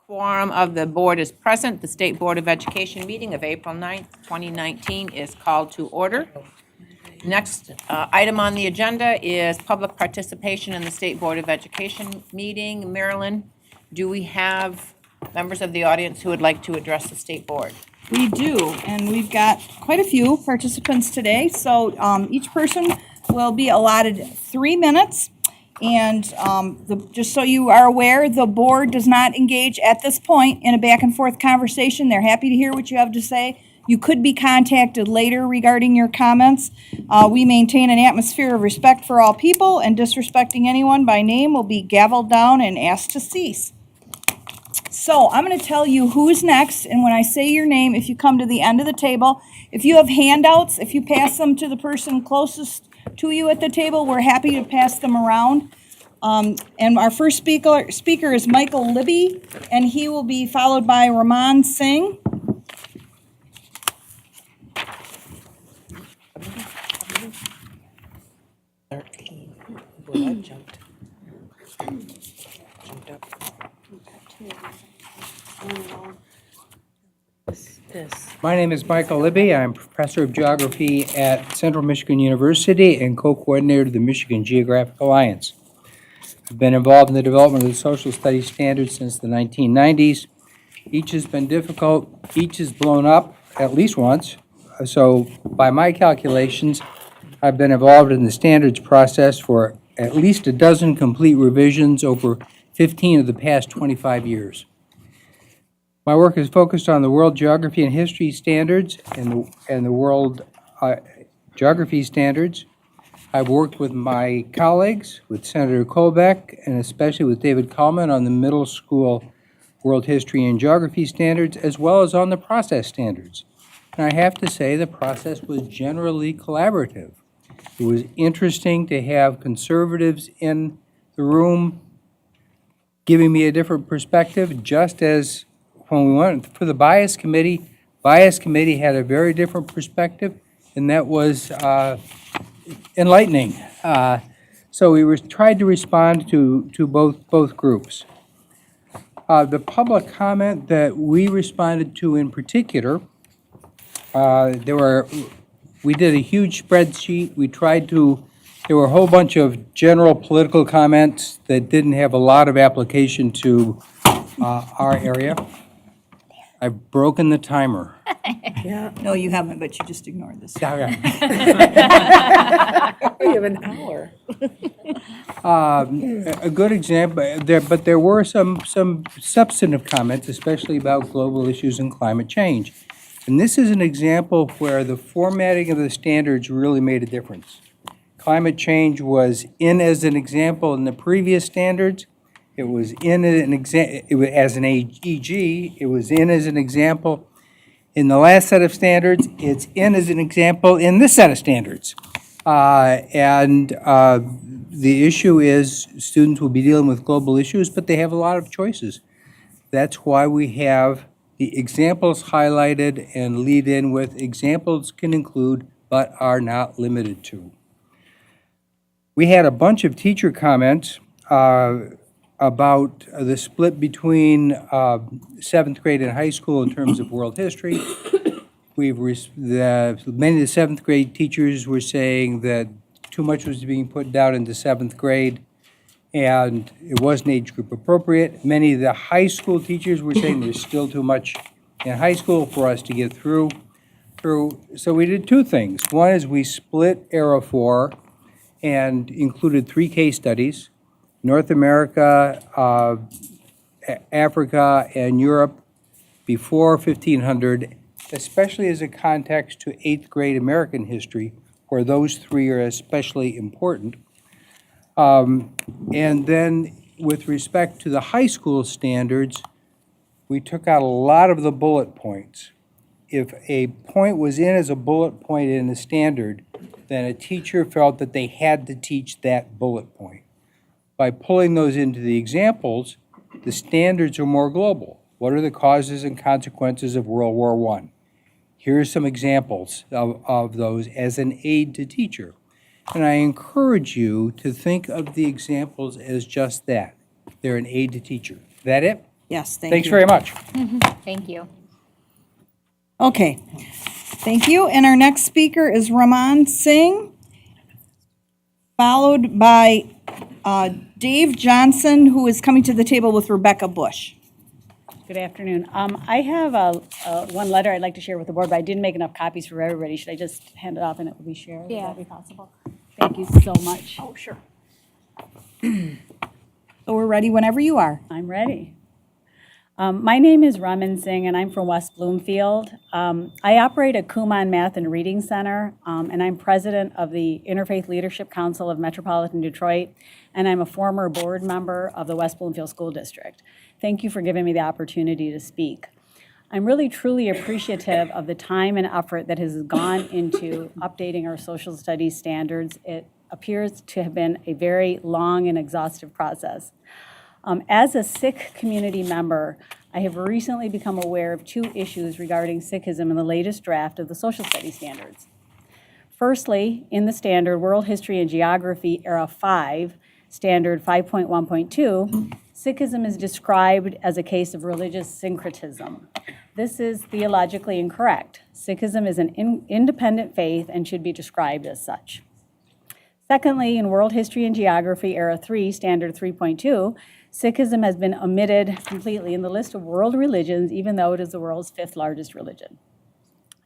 quorum of the board is present. The State Board of Education meeting of April 9th, 2019 is called to order. Next item on the agenda is public participation in the State Board of Education meeting. Marilyn, do we have members of the audience who would like to address the State Board? We do, and we've got quite a few participants today, so each person will be allotted 3 minutes. And just so you are aware, the board does not engage at this point in a back and forth conversation. They're happy to hear what you have to say. You could be contacted later regarding your comments. We maintain an atmosphere of respect for all people, and disrespecting anyone by name will be gavelled down and asked to cease. So I'm going to tell you who's next, and when I say your name, if you come to the end of the table, if you have handouts, if you pass them to the person closest to you at the table, we're happy to pass them around. And our first speaker is Michael Libby, and he will be followed by Raman Singh. My name is Michael Libby. I'm professor of geography at Central Michigan University and co-coordinator of the Michigan Geographic Alliance. I've been involved in the development of the social studies standards since the 1990s. Each has been difficult. Each has blown up at least once. So by my calculations, I've been involved in the standards process for at least a dozen complete revisions over 15 of the past 25 years. My work is focused on the World Geography and History Standards and the World Geography Standards. I've worked with my colleagues, with Senator Colbeck, and especially with David Kallman on the middle school World History and Geography Standards, as well as on the process standards. And I have to say the process was generally collaborative. It was interesting to have conservatives in the room giving me a different perspective, just as when we went for the Bias Committee had a very different perspective, and that was enlightening. So we tried to respond to both groups. The public comment that we responded to in particular, we did a huge spreadsheet. There were a whole bunch of general political comments that didn't have a lot of application to our area. I've broken the timer. Yeah. No, you haven't, but you just ignored this. We have an hour. A good example, but there were some substantive comments, especially about global issues and climate change. And this is an example where the formatting of the standards really made a difference. Climate change was in as an example in the previous standards. It was in as an EG. It was in as an example in the last set of standards. It's in as an example in this set of standards. The issue is students will be dealing with global issues, but they have a lot of choices. That's why we have the examples highlighted and lead in with examples can include but are not limited to. We had a bunch of teacher comments about the split between 7th grade and high school in terms of world history. Many of the 7th grade teachers were saying that too much was being put down into 7th grade and it wasn't age group appropriate. Many of the high school teachers were saying there's still too much in high school for us to get through. So we did two things. One is we split Era 4 and included 3 case studies: North America, Africa, and Europe before 1500, especially as a context to 8th grade American history, where those 3 are especially important. And then with respect to the high school standards, we took out a lot of the bullet points. If a point was in as a bullet point in a standard, then a teacher felt that they had to teach that bullet point. By pulling those into the examples, the standards are more global. What are the causes and consequences of World War I? Here are some examples of those as an aid to teacher. And I encourage you to think of the examples as just that. They're an aid to teacher. Is that it? Yes, thank you. Thanks very much. Thank you. Okay, thank you. And our next speaker is Raman Singh, followed by Dave Johnson, who is coming to the table with Rebecca Bush. Good afternoon. I have one letter I'd like to share with the board, but I didn't make enough copies for everybody. Should I just hand it off and it will be shared? Yeah. Would that be possible? Thank you so much. Oh, sure. So we're ready whenever you are. I'm ready. My name is Raman Singh, and I'm from West Bloomfield. I operate a Kumon Math and Reading Center, and I'm president of the Interfaith Leadership Council of Metropolitan Detroit, and I'm a former board member of the West Bloomfield School District. Thank you for giving me the opportunity to speak. I'm really truly appreciative of the time and effort that has gone into updating our social studies standards. It appears to have been a very long and exhaustive process. As a Sikh community member, I have recently become aware of two issues regarding Sikhism in the latest draft of the social studies standards. Firstly, in the standard World History and Geography Era 5, Standard 5.1.2, Sikhism is described as a case of religious syncretism. This is theologically incorrect. Sikhism is an independent faith and should be described as such. Secondly, in World History and Geography Era 3, Standard 3.2, Sikhism has been omitted completely in the list of world religions, even though it is the world's 5th largest religion.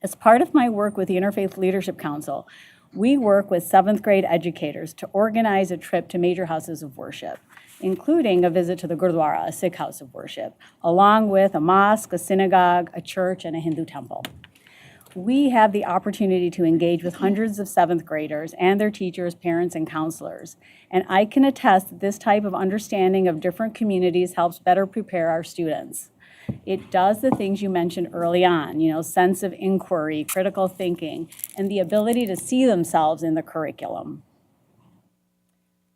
As part of my work with the Interfaith Leadership Council, we work with 7th grade educators to organize a trip to major houses of worship, including a visit to the Gurdwara, a Sikh house of worship, along with a mosque, a synagogue, a church, and a Hindu temple. We have the opportunity to engage with hundreds of 7th graders and their teachers, parents, and counselors. And I can attest that this type of understanding of different communities helps better prepare our students. It does the things you mentioned early on, sense of inquiry, critical thinking, and the ability to see themselves in the curriculum.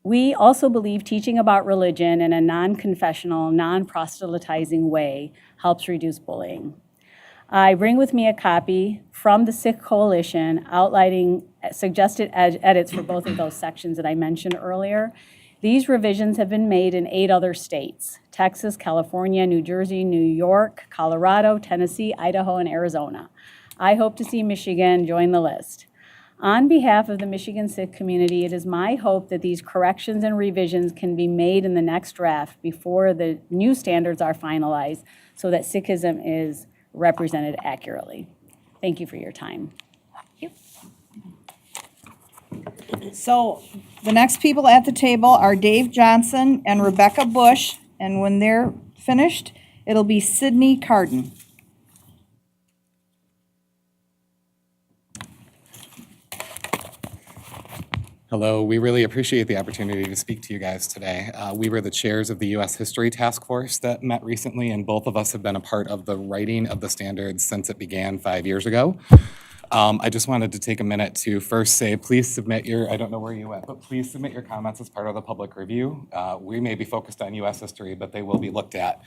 We also believe teaching about religion in a non-confessional, non-proselytizing way helps reduce bullying. I bring with me a copy from the Sikh Coalition outlining suggested edits for both of those sections that I mentioned earlier. These revisions have been made in 8 other states: Texas, California, New Jersey, New York, Colorado, Tennessee, Idaho, and Arizona. I hope to see Michigan join the list. On behalf of the Michigan Sikh community, it is my hope that these corrections and revisions can be made in the next draft before the new standards are finalized so that Sikhism is represented accurately. Thank you for your time. So the next people at the table are Dave Johnson and Rebecca Bush, and when they're finished, it'll be Sydney Carden. Hello, we really appreciate the opportunity to speak to you guys today. We were the chairs of the U.S. History Task Force that met recently, and both of us have been a part of the writing of the standards since it began 5 years ago. I just wanted to take a minute to first say, please submit I don't know where you went, but please submit your comments as part of the public review. We may be focused on U.S. history, but they will be looked at.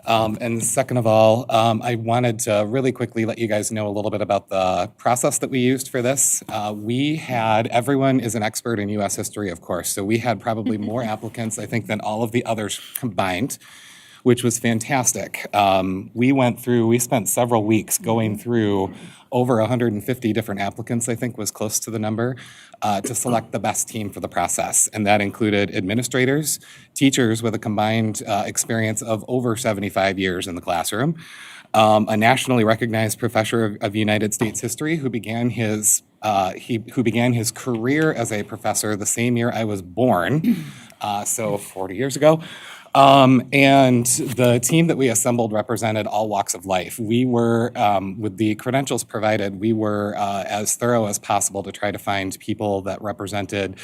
And second of all, I wanted to really quickly let you guys know a little bit about the process that we used for this. Everyone is an expert in U.S. history, of course, so we had probably more applicants, I think, than all of the others combined, which was fantastic. We spent several weeks going through over 150 different applicants, I think was close to the number, to select the best team for the process. And that included administrators, teachers with a combined experience of over 75 years in the classroom, a nationally recognized professor of United States history who began his career as a professor the same year I was born, so 40 years ago. And the team that we assembled represented all walks of life. We were, with the credentials provided, we were as thorough as possible to try to find people that represented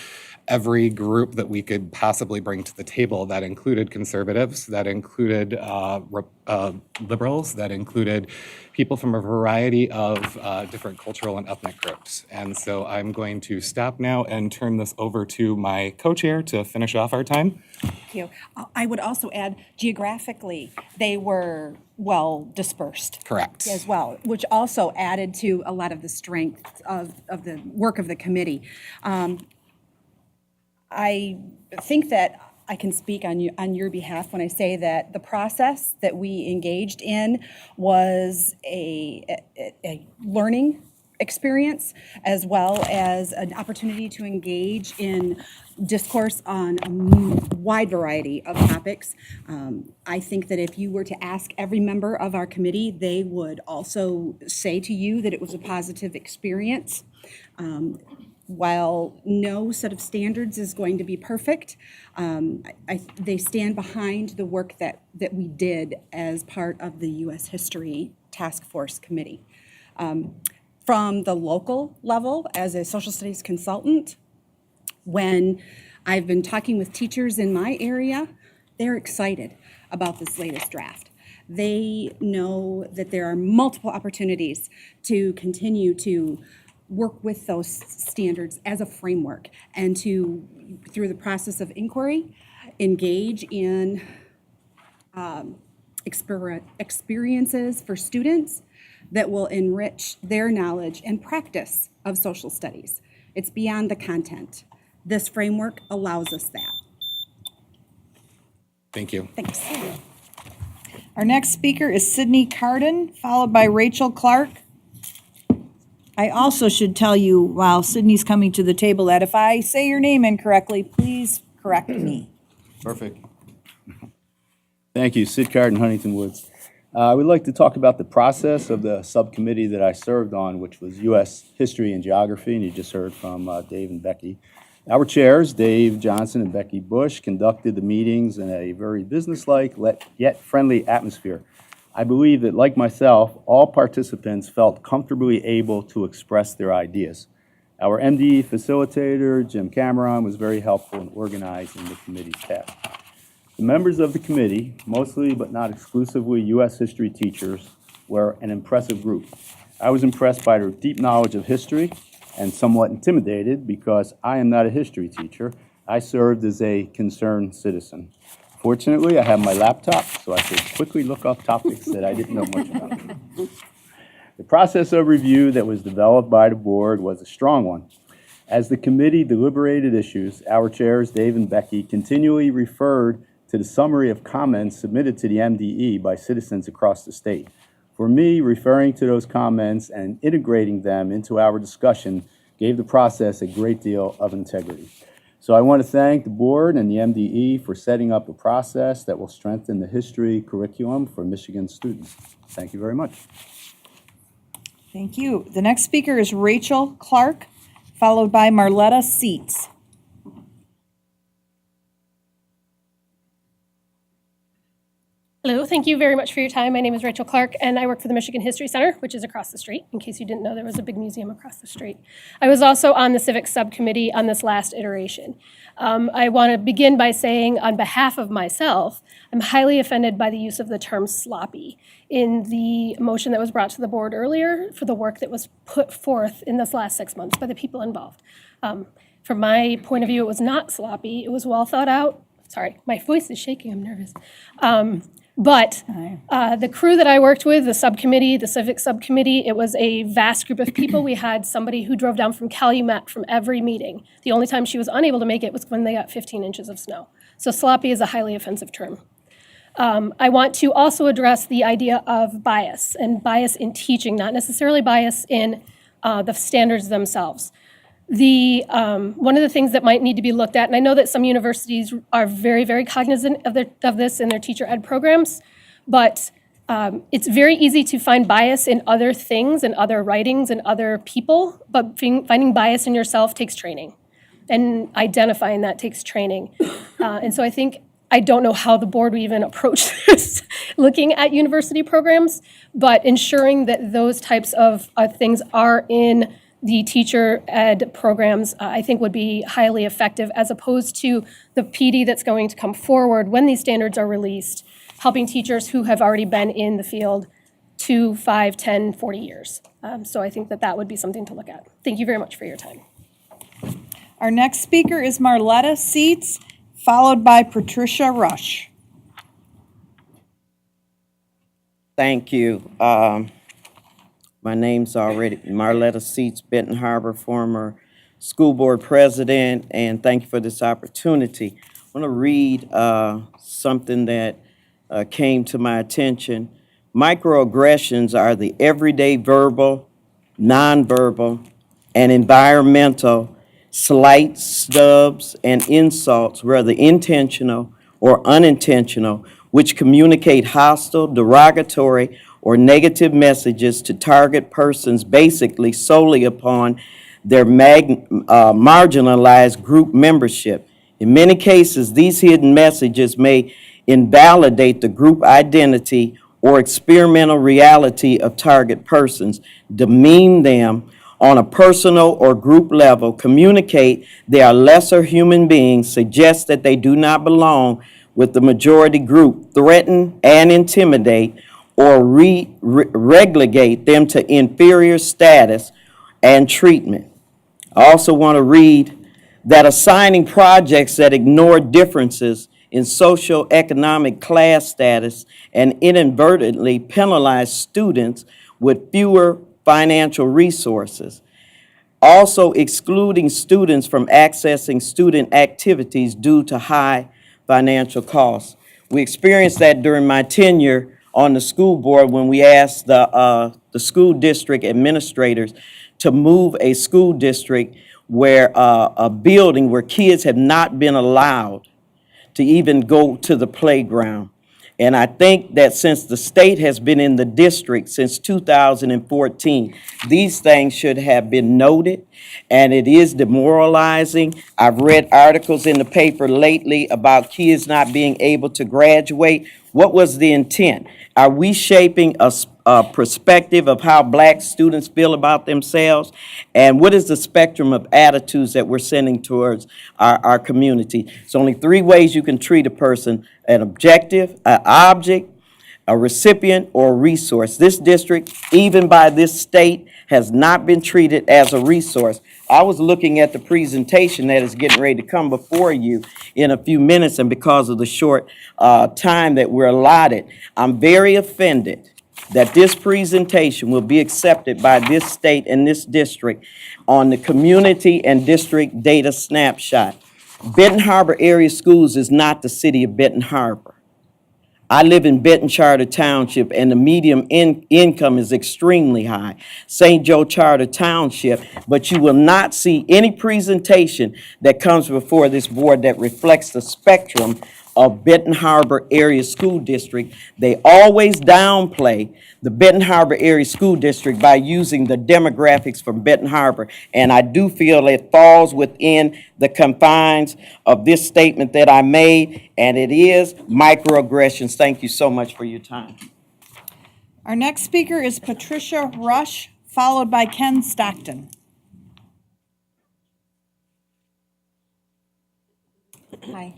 every group that we could possibly bring to the table. That included conservatives, that included liberals, that included people from a variety of different cultural and ethnic groups. And so I'm going to stop now and turn this over to my co-chair to finish off our time. Thank you. I would also add, geographically, they were well dispersed. Correct. As well, which also added to a lot of the strength of the work of the committee. I think that I can speak on your behalf when I say that the process that we engaged in was a learning experience, as well as an opportunity to engage in discourse on a wide variety of topics. I think that if you were to ask every member of our committee, they would also say to you that it was a positive experience. While no set of standards is going to be perfect, they stand behind the work that we did as part of the U.S. History Task Force Committee. From the local level, as a social studies consultant, when I've been talking with teachers in my area, they're excited about this latest draft. They know that there are multiple opportunities to continue to work with those standards as a framework and to, through the process of inquiry, engage in experiences for students that will enrich their knowledge and practice of social studies. It's beyond the content. This framework allows us that. Thank you. Thanks. Our next speaker is Sydney Carden, followed by Rachel Clark. I also should tell you, while Sydney's coming to the table, that if I say your name incorrectly, please correct me. Perfect. Thank you. Sid Carden, Huntington Woods. I would like to talk about the process of the subcommittee that I served on, which was U.S. History and Geography, and you just heard from Dave and Becky. Our chairs, Dave Johnson and Becky Bush, conducted the meetings in a very businesslike yet friendly atmosphere. I believe that, like myself, all participants felt comfortably able to express their ideas. Our MDE facilitator, Jim Cameron, was very helpful in organizing the committee's task. The members of the committee, mostly but not exclusively U.S. history teachers, were an impressive group. I was impressed by their deep knowledge of history and somewhat intimidated because I am not a history teacher. I served as a concerned citizen. Fortunately, I have my laptop, so I could quickly look up topics that I didn't know much about. The process of review that was developed by the board was a strong one. As the committee deliberated issues, our chairs, Dave and Becky, continually referred to the summary of comments submitted to the MDE by citizens across the state. For me, referring to those comments and integrating them into our discussion gave the process a great deal of integrity. So I want to thank the board and the MDE for setting up a process that will strengthen the history curriculum for Michigan students. Thank you very much. Thank you. The next speaker is Rachel Clark, followed by Marletta Seats. Hello, thank you very much for your time. My name is Rachel Clark, and I work for the Michigan History Center, which is across the street, in case you didn't know there was a big museum across the street. I was also on the Civics Subcommittee on this last iteration. I want to begin by saying, on behalf of myself, I'm highly offended by the use of the term sloppy in the motion that was brought to the board earlier for the work that was put forth in this last 6 months by the people involved. From my point of view, it was not sloppy. It was well thought out. Sorry, my voice is shaking. I'm nervous. But the crew that I worked with, the subcommittee, the civics subcommittee, it was a vast group of people. We had somebody who drove down from Calumet from every meeting. The only time she was unable to make it was when they got 15 inches of snow. So sloppy is a highly offensive term. I want to also address the idea of bias, and bias in teaching, not necessarily bias in the standards themselves. One of the things that might need to be looked at, and I know that some universities are very, very cognizant of this in their teacher ed programs, but it's very easy to find bias in other things and other writings and other people, but finding bias in yourself takes training, and identifying that takes training. And so I don't know how the board would even approach this, looking at university programs, but ensuring that those types of things are in the teacher ed programs, I think would be highly effective, as opposed to the PD that's going to come forward when these standards are released, helping teachers who have already been in the field 2, 5, 10, 40 years. So I think that would be something to look at. Thank you very much for your time. Our next speaker is Marletta Seats, followed by Patricia Rush. Thank you. My name's already Marletta Seats, Benton Harbor, former school board president, and thank you for this opportunity. want to read something that came to my attention. Microaggressions are the everyday verbal, nonverbal, and environmental slights, stubs, and insults, whether intentional or unintentional, which communicate hostile, derogatory, or negative messages to target persons basically solely upon their marginalized group membership. In many cases, these hidden messages may invalidate the group identity or experimental reality of target persons, demean them on a personal or group level, communicate they are lesser human beings, suggest that they do not belong with the majority group, threaten and intimidate, or relegate them to inferior status and treatment. I also want to read that assigning projects that ignore differences in socioeconomic class status and inadvertently penalize students with fewer financial resources. Also excluding students from accessing student activities due to high financial costs. We experienced that during my tenure on the school board when we asked the school district administrators to move a school district where a building where kids have not been allowed to even go to the playground. And I think that since the state has been in the district since 2014, these things should have been noted, and it is demoralizing. I've read articles in the paper lately about kids not being able to graduate. What was the intent? Are we shaping a perspective of how black students feel about themselves? And what is the spectrum of attitudes that we're sending towards our community? There's only three ways you can treat a person: an objective, an object, a recipient, or a resource. This district, even by this state, has not been treated as a resource. I was looking at the presentation that is getting ready to come before you in a few minutes, and because of the short time that we're allotted, I'm very offended that this presentation will be accepted by this state and this district on the community and district data snapshot. Benton Harbor Area Schools is not the city of Benton Harbor. I live in Benton Charter Township, and the median income is extremely high. St. Joe Charter Township, but you will not see any presentation that comes before this board that reflects the spectrum of Benton Harbor Area School District. They always downplay the Benton Harbor Area School District by using the demographics from Benton Harbor. And I do feel it falls within the confines of this statement that I made, and it is microaggressions. Thank you so much for your time. Our next speaker is Patricia Rush, followed by Ken Stockton. Hi,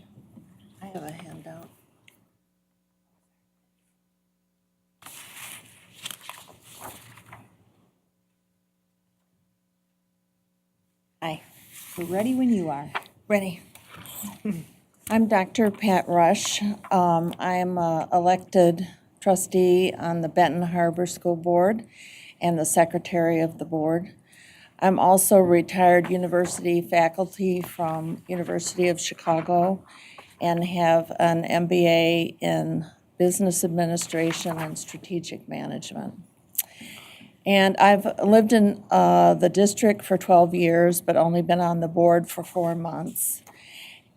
I have a handout. Hi, We're ready when you are. ready. I'm Dr. Pat Rush. I am a elected trustee on the Benton Harbor School Board and the secretary of the board. I'm also retired university faculty from University of Chicago and have an MBA in business administration and strategic management. And I've lived in the district for 12 years, but only been on the board for 4 months.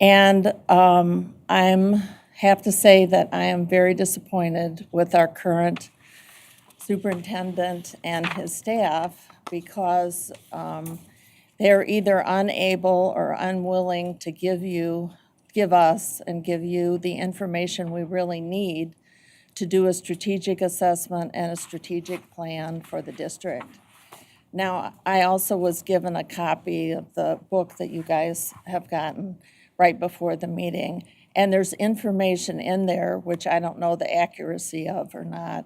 And I have to say that I am very disappointed with our current superintendent and his staff because they're either unable or unwilling to give us and give you the information we really need to do a strategic assessment and a strategic plan for the district. Now, I also was given a copy of the book that you guys have gotten right before the meeting, and there's information in there, which I don't know the accuracy of or not,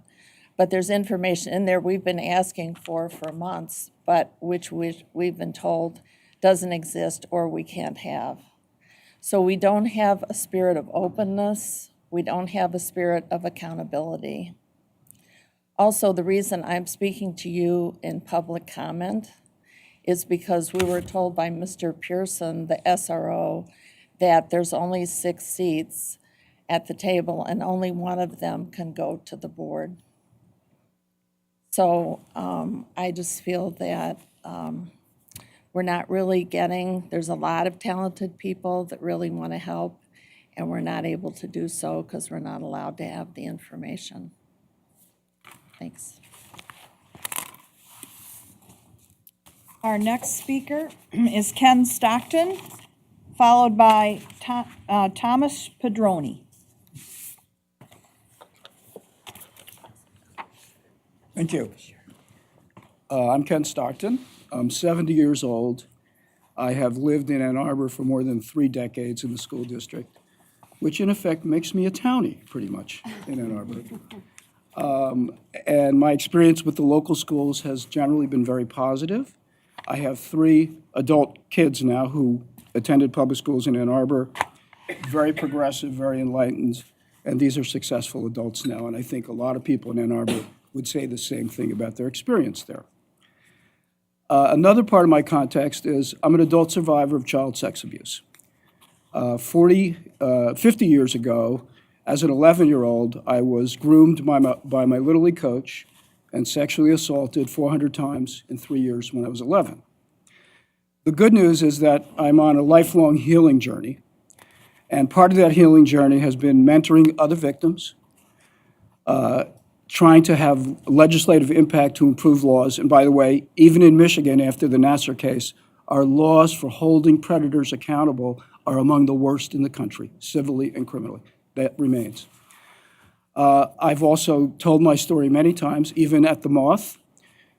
but there's information in there we've been asking for months, but which we've been told doesn't exist or we can't have. So we don't have a spirit of openness. We don't have a spirit of accountability. Also, the reason I'm speaking to you in public comment is because we were told by Mr. Pearson, the SRO, that there's only 6 seats at the table and only one of them can go to the board. So I just feel that we're not really getting, there's a lot of talented people that really want to help, and we're not able to do so because we're not allowed to have the information. Thanks. Our next speaker is Ken Stockton, followed by Thomas Padroni. Thank you. I'm Ken Stockton. I'm 70 years old. I have lived in Ann Arbor for more than 3 decades in the school district, which in effect makes me a townie, pretty much, in Ann Arbor. And my experience with the local schools has generally been very positive. I have 3 adult kids now who attended public schools in Ann Arbor, very progressive, very enlightened, and these are successful adults now. And I think a lot of people in Ann Arbor would say the same thing about their experience there. Another part of my context is I'm an adult survivor of child sex abuse. 50 years ago, as an 11-year-old, I was groomed by my Little League coach and sexually assaulted 400 times in 3 years when I was 11. The good news is that I'm on a lifelong healing journey, and part of that healing journey has been mentoring other victims, trying to have legislative impact to improve laws. And by the way, even in Michigan, after the Nassar case, our laws for holding predators accountable are among the worst in the country, civilly and criminally. That remains. I've also told my story many times, even at the Moth,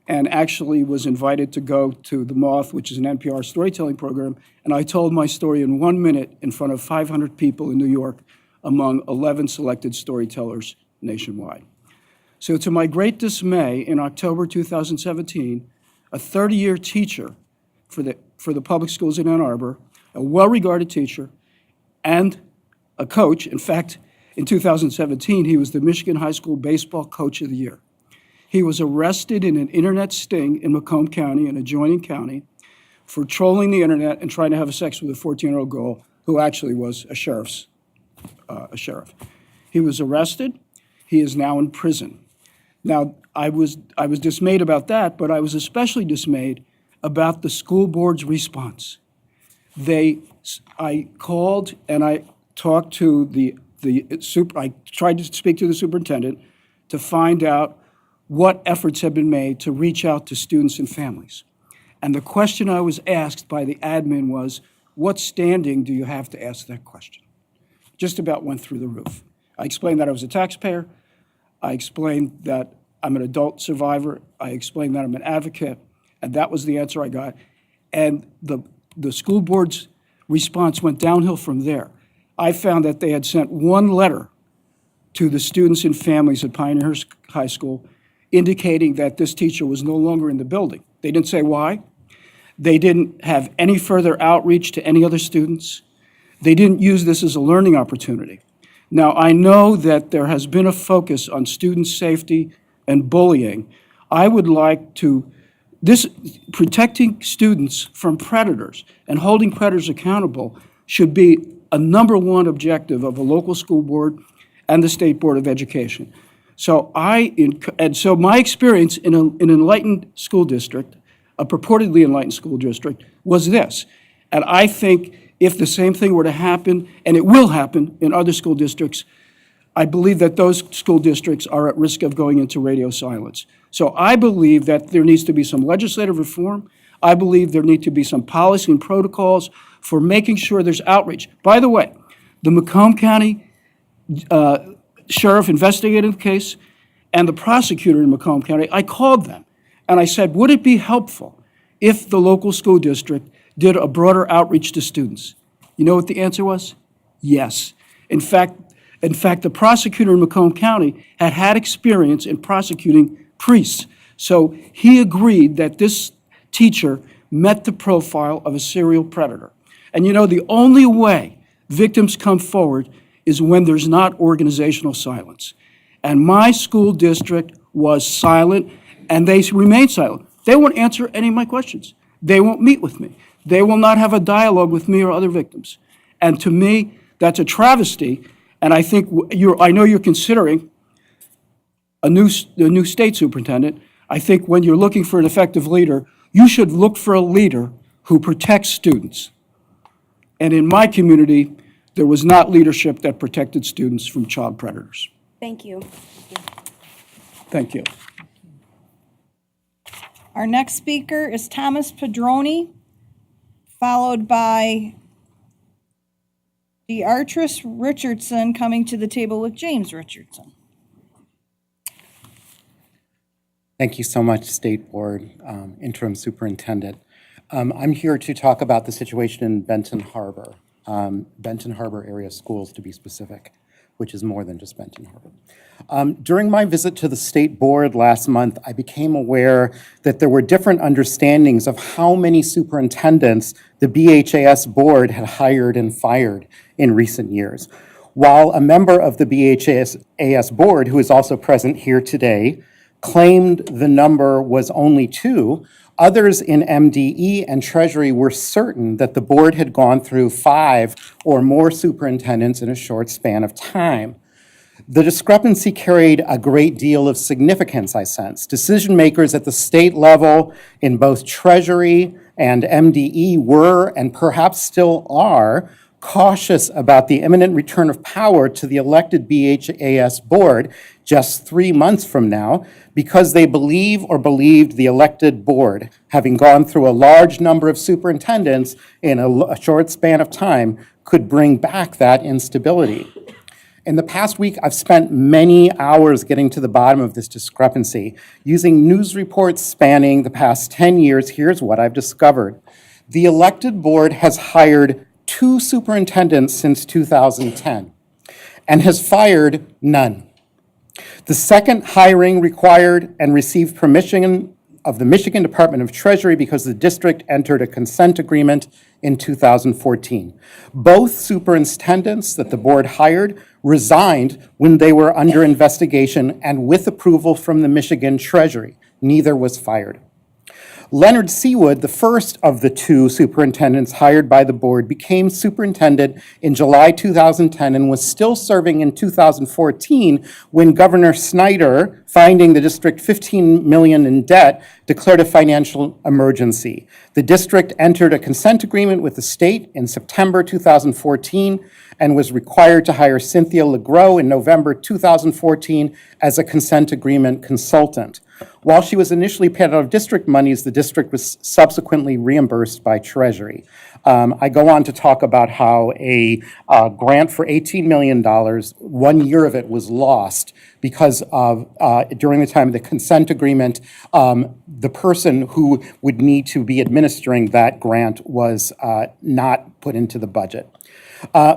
and actually was invited to go to the Moth, which is an NPR storytelling program, and I told my story in 1 minute in front of 500 people in New York, among 11 selected storytellers nationwide. So to my great dismay, in October 2017, a 30-year teacher for the public schools in Ann Arbor, a well-regarded teacher, and a coach. In fact, in 2017, he was the Michigan High School Baseball Coach of the Year. He was arrested in an internet sting in Macomb County, an adjoining county, for trolling the internet and trying to have sex with a 14-year-old girl who actually was a sheriff. He was arrested. He is now in prison. Now, I was dismayed about that, but I was especially dismayed about the school board's response. I called and I talked to I tried to speak to the superintendent to find out what efforts have been made to reach out to students and families. And the question I was asked by the admin was, what standing do you have to ask that question? Just about went through the roof. I explained that I was a taxpayer. I explained that I'm an adult survivor. I explained that I'm an advocate. And that was the answer I got. And the school board's response went downhill from there. I found that they had sent 1 letter to the students and families at Pioneer High School indicating that this teacher was no longer in the building. They didn't say why. They didn't have any further outreach to any other students. They didn't use this as a learning opportunity. Now, I know that there has been a focus on student safety and bullying. I would like to, protecting students from predators and holding predators accountable should be a #1 objective of a local school board and the State Board of Education. So so my experience in an enlightened school district, a purportedly enlightened school district, was this. And I think if the same thing were to happen, and it will happen in other school districts, I believe that those school districts are at risk of going into radio silence. So I believe that there needs to be some legislative reform. I believe there need to be some policy and protocols for making sure there's outreach. By the way, the Macomb County sheriff investigated the case, and the prosecutor in Macomb County, I called them, and I said, would it be helpful if the local school district did a broader outreach to students? You know what the answer was? Yes. In fact, the prosecutor in Macomb County had experience in prosecuting priests. So he agreed that this teacher met the profile of a serial predator. And you know, the only way victims come forward is when there's not organizational silence. And my school district was silent, and they remain silent. They won't answer any of my questions. They won't meet with me. They will not have a dialogue with me or other victims. And to me, that's a travesty. And I think I know you're considering a new state superintendent. I think when you're looking for an effective leader, you should look for a leader who protects students. And in my community, there was not leadership that protected students from child predators. Thank you. Thank you. Our next speaker is Thomas Padroni, followed by Deartris Richardson, coming to the table with James Richardson. Thank you so much, State Board, Interim Superintendent. I'm here to talk about the situation in Benton Harbor area schools, to be specific, which is more than just Benton Harbor. During my visit to the State Board last month, I became aware that there were different understandings of how many superintendents the BHAS Board had hired and fired in recent years. While a member of the BHAS Board, who is also present here today, claimed the number was only 2, others in MDE and Treasury were certain that the board had gone through 5 or more superintendents in a short span of time. The discrepancy carried a great deal of significance, I sense. Decision makers at the state level in both Treasury and MDE were, and perhaps still are, cautious about the imminent return of power to the elected BHAS board just 3 months from now, because they believe or believed the elected board, having gone through a large number of superintendents in a short span of time, could bring back that instability. In the past week, I've spent many hours getting to the bottom of this discrepancy. Using news reports spanning the past 10 years, here's what I've discovered. The elected board has hired 2 superintendents since 2010 and has fired none. The second hiring required and received permission of the Michigan Department of Treasury because the district entered a consent agreement in 2014. Both superintendents that the board hired resigned when they were under investigation and with approval from the Michigan Treasury. Neither was fired. Leonard Seawood, the first of the 2 superintendents hired by the board, became superintendent in July 2010 and was still serving in 2014 when Governor Snyder, finding the district $15 million in debt, declared a financial emergency. The district entered a consent agreement with the state in September 2014 and was required to hire Cynthia LeGros in November 2014 as a consent agreement consultant. While she was initially paid out of district monies, the district was subsequently reimbursed by Treasury. I go on to talk about how a grant for $18 million, 1 year of it was lost because of, during the time of the consent agreement, the person who would need to be administering that grant was not put into the budget.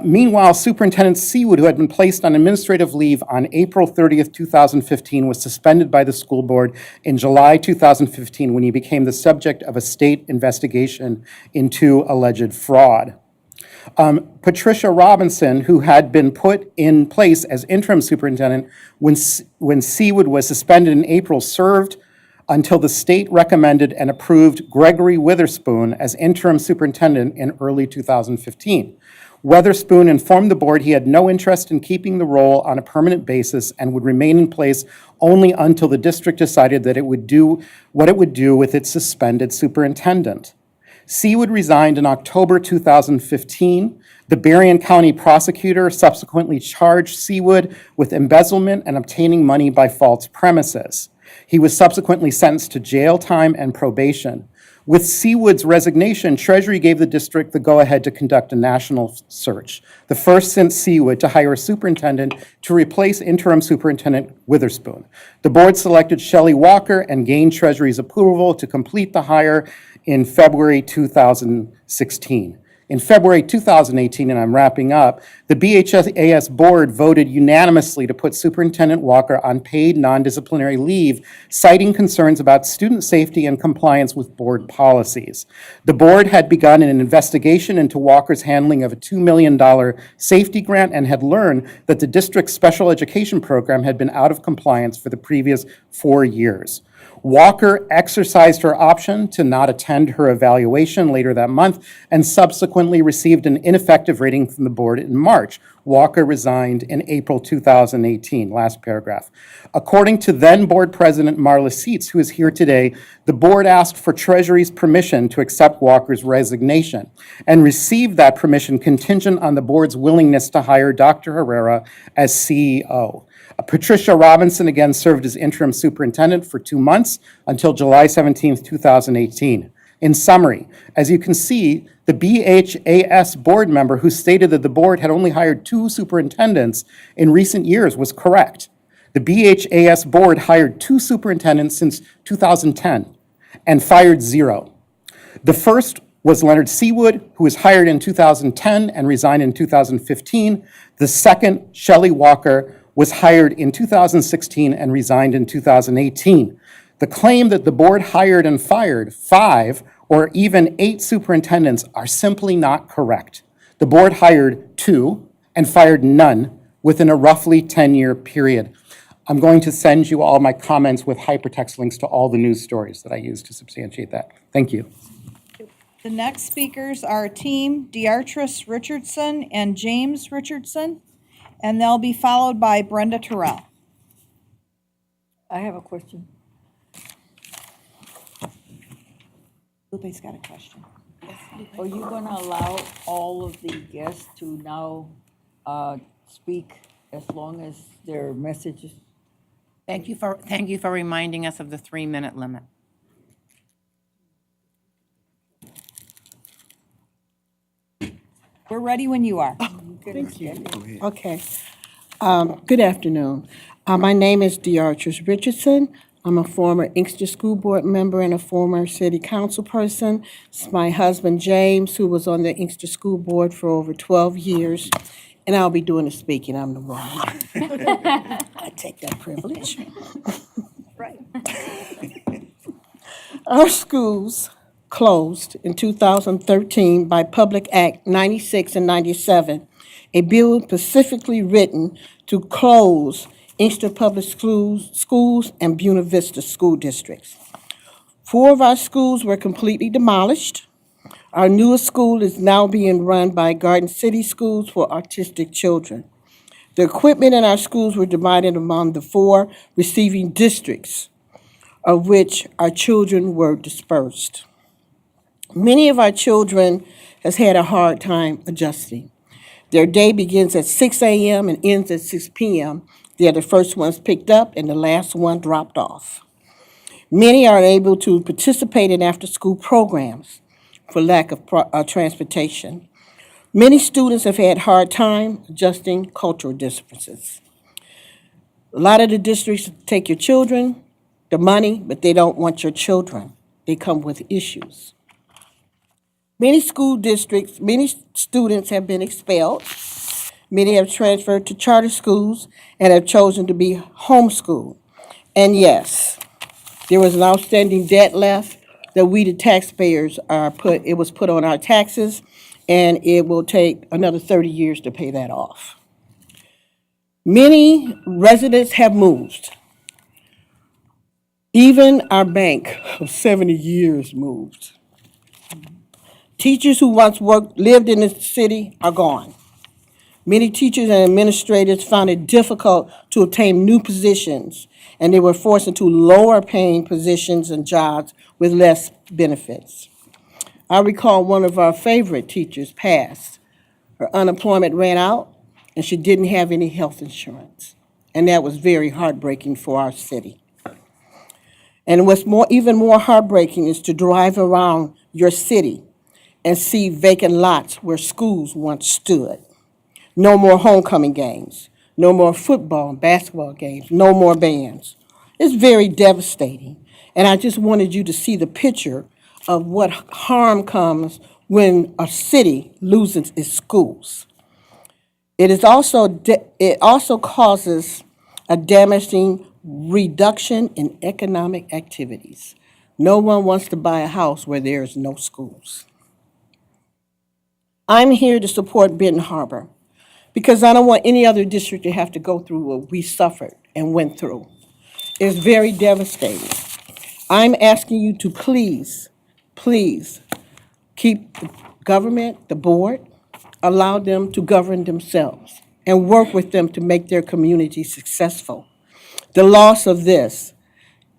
Meanwhile, Superintendent Seawood, who had been placed on administrative leave on April 30th, 2015, was suspended by the school board in July 2015 when he became the subject of a state investigation into alleged fraud. Patricia Robinson, who had been put in place as interim superintendent when Seawood was suspended in April, served until the state recommended and approved Gregory Witherspoon as interim superintendent in early 2015. Witherspoon informed the board he had no interest in keeping the role on a permanent basis and would remain in place only until the district decided that it would do what it would do with its suspended superintendent. Seawood resigned in October 2015. The Berrien County prosecutor subsequently charged Seawood with embezzlement and obtaining money by false premises. He was subsequently sentenced to jail time and probation. With Seawood's resignation, Treasury gave the district the go-ahead to conduct a national search, the first since Seawood to hire a superintendent to replace interim superintendent Witherspoon. The board selected Shelley Walker and gained Treasury's approval to complete the hire in February 2016. In February 2018, and I'm wrapping up, the BHAS board voted unanimously to put Superintendent Walker on paid non-disciplinary leave, citing concerns about student safety and compliance with board policies. The board had begun an investigation into Walker's handling of a $2 million safety grant and had learned that the district's special education program had been out of compliance for the previous 4 years. Walker exercised her option to not attend her evaluation later that month and subsequently received an ineffective rating from the board in March. Walker resigned in April 2018, last paragraph. According to then board president Marla Seitz, who is here today, the board asked for Treasury's permission to accept Walker's resignation and received that permission contingent on the board's willingness to hire Dr. Herrera as CEO. Patricia Robinson again served as interim superintendent for 2 months until July 17th, 2018. In summary, as you can see, the BHAS board member who stated that the board had only hired 2 superintendents in recent years was correct. The BHAS board hired 2 superintendents since 2010 and fired 0. The first was Leonard Seawood, who was hired in 2010 and resigned in 2015. The second, Shelley Walker, was hired in 2016 and resigned in 2018. The claim that the board hired and fired 5 or even 8 superintendents are simply not correct. The board hired 2 and fired none within a roughly 10-year period. I'm going to send you all my comments with hypertext links to all the news stories that I used to substantiate that. Thank you. The next speakers are Team Deartris Richardson and James Richardson, and they'll be followed by Brenda Terrell. I have a question. Lupe's got a question. Are you going to allow all of the guests to now speak as long as their messages? Thank you for reminding us of the 3-minute limit. We're ready when you are. Thank you. Okay. Good afternoon. My name is Deartris Richardson. I'm a former Inkster School Board member and a former city council person. It's my husband, James, who was on the Inkster School Board for over 12 years, and I'll be doing the speaking. I'm the wrong one. I take that privilege. Right. Our schools closed in 2013 by Public Act 96 and 97, a bill specifically written to close Inkster Public Schools and Buena Vista School Districts. 4 of our schools were completely demolished. Our newest school is now being run by Garden City Schools for Autistic Children. The equipment in our schools were divided among the 4 receiving districts, of which our children were dispersed. Many of our children has had a hard time adjusting. Their day begins at 6 a.m. and ends at 6 p.m. They're the first ones picked up and the last one dropped off. Many are unable to participate in after-school programs for lack of transportation. Many students have had hard time adjusting cultural differences. A lot of the districts take your children, the money, but they don't want your children. They come with issues. Many school districts, many students have been expelled. Many have transferred to charter schools and have chosen to be homeschooled. And yes, there was an outstanding debt left that we, the taxpayers, it was put on our taxes, and it will take another 30 years to pay that off. Many residents have moved. Even our bank of 70 years moved. Teachers who once lived in the city are gone. Many teachers and administrators found it difficult to obtain new positions, and they were forced into lower-paying positions and jobs with less benefits. I recall one of our favorite teachers passed. Her unemployment ran out, and she didn't have any health insurance, and that was very heartbreaking for our city. And what's even more heartbreaking is to drive around your city and see vacant lots where schools once stood. No more homecoming games, no more football and basketball games, no more bands. It's very devastating. And I just wanted you to see the picture of what harm comes when a city loses its schools. It also causes a damaging reduction in economic activities. No one wants to buy a house where there is no schools. I'm here to support Benton Harbor because I don't want any other district to have to go through what we suffered and went through. It's very devastating. I'm asking you to please, please keep the government, the board, allow them to govern themselves and work with them to make their community successful. The loss of this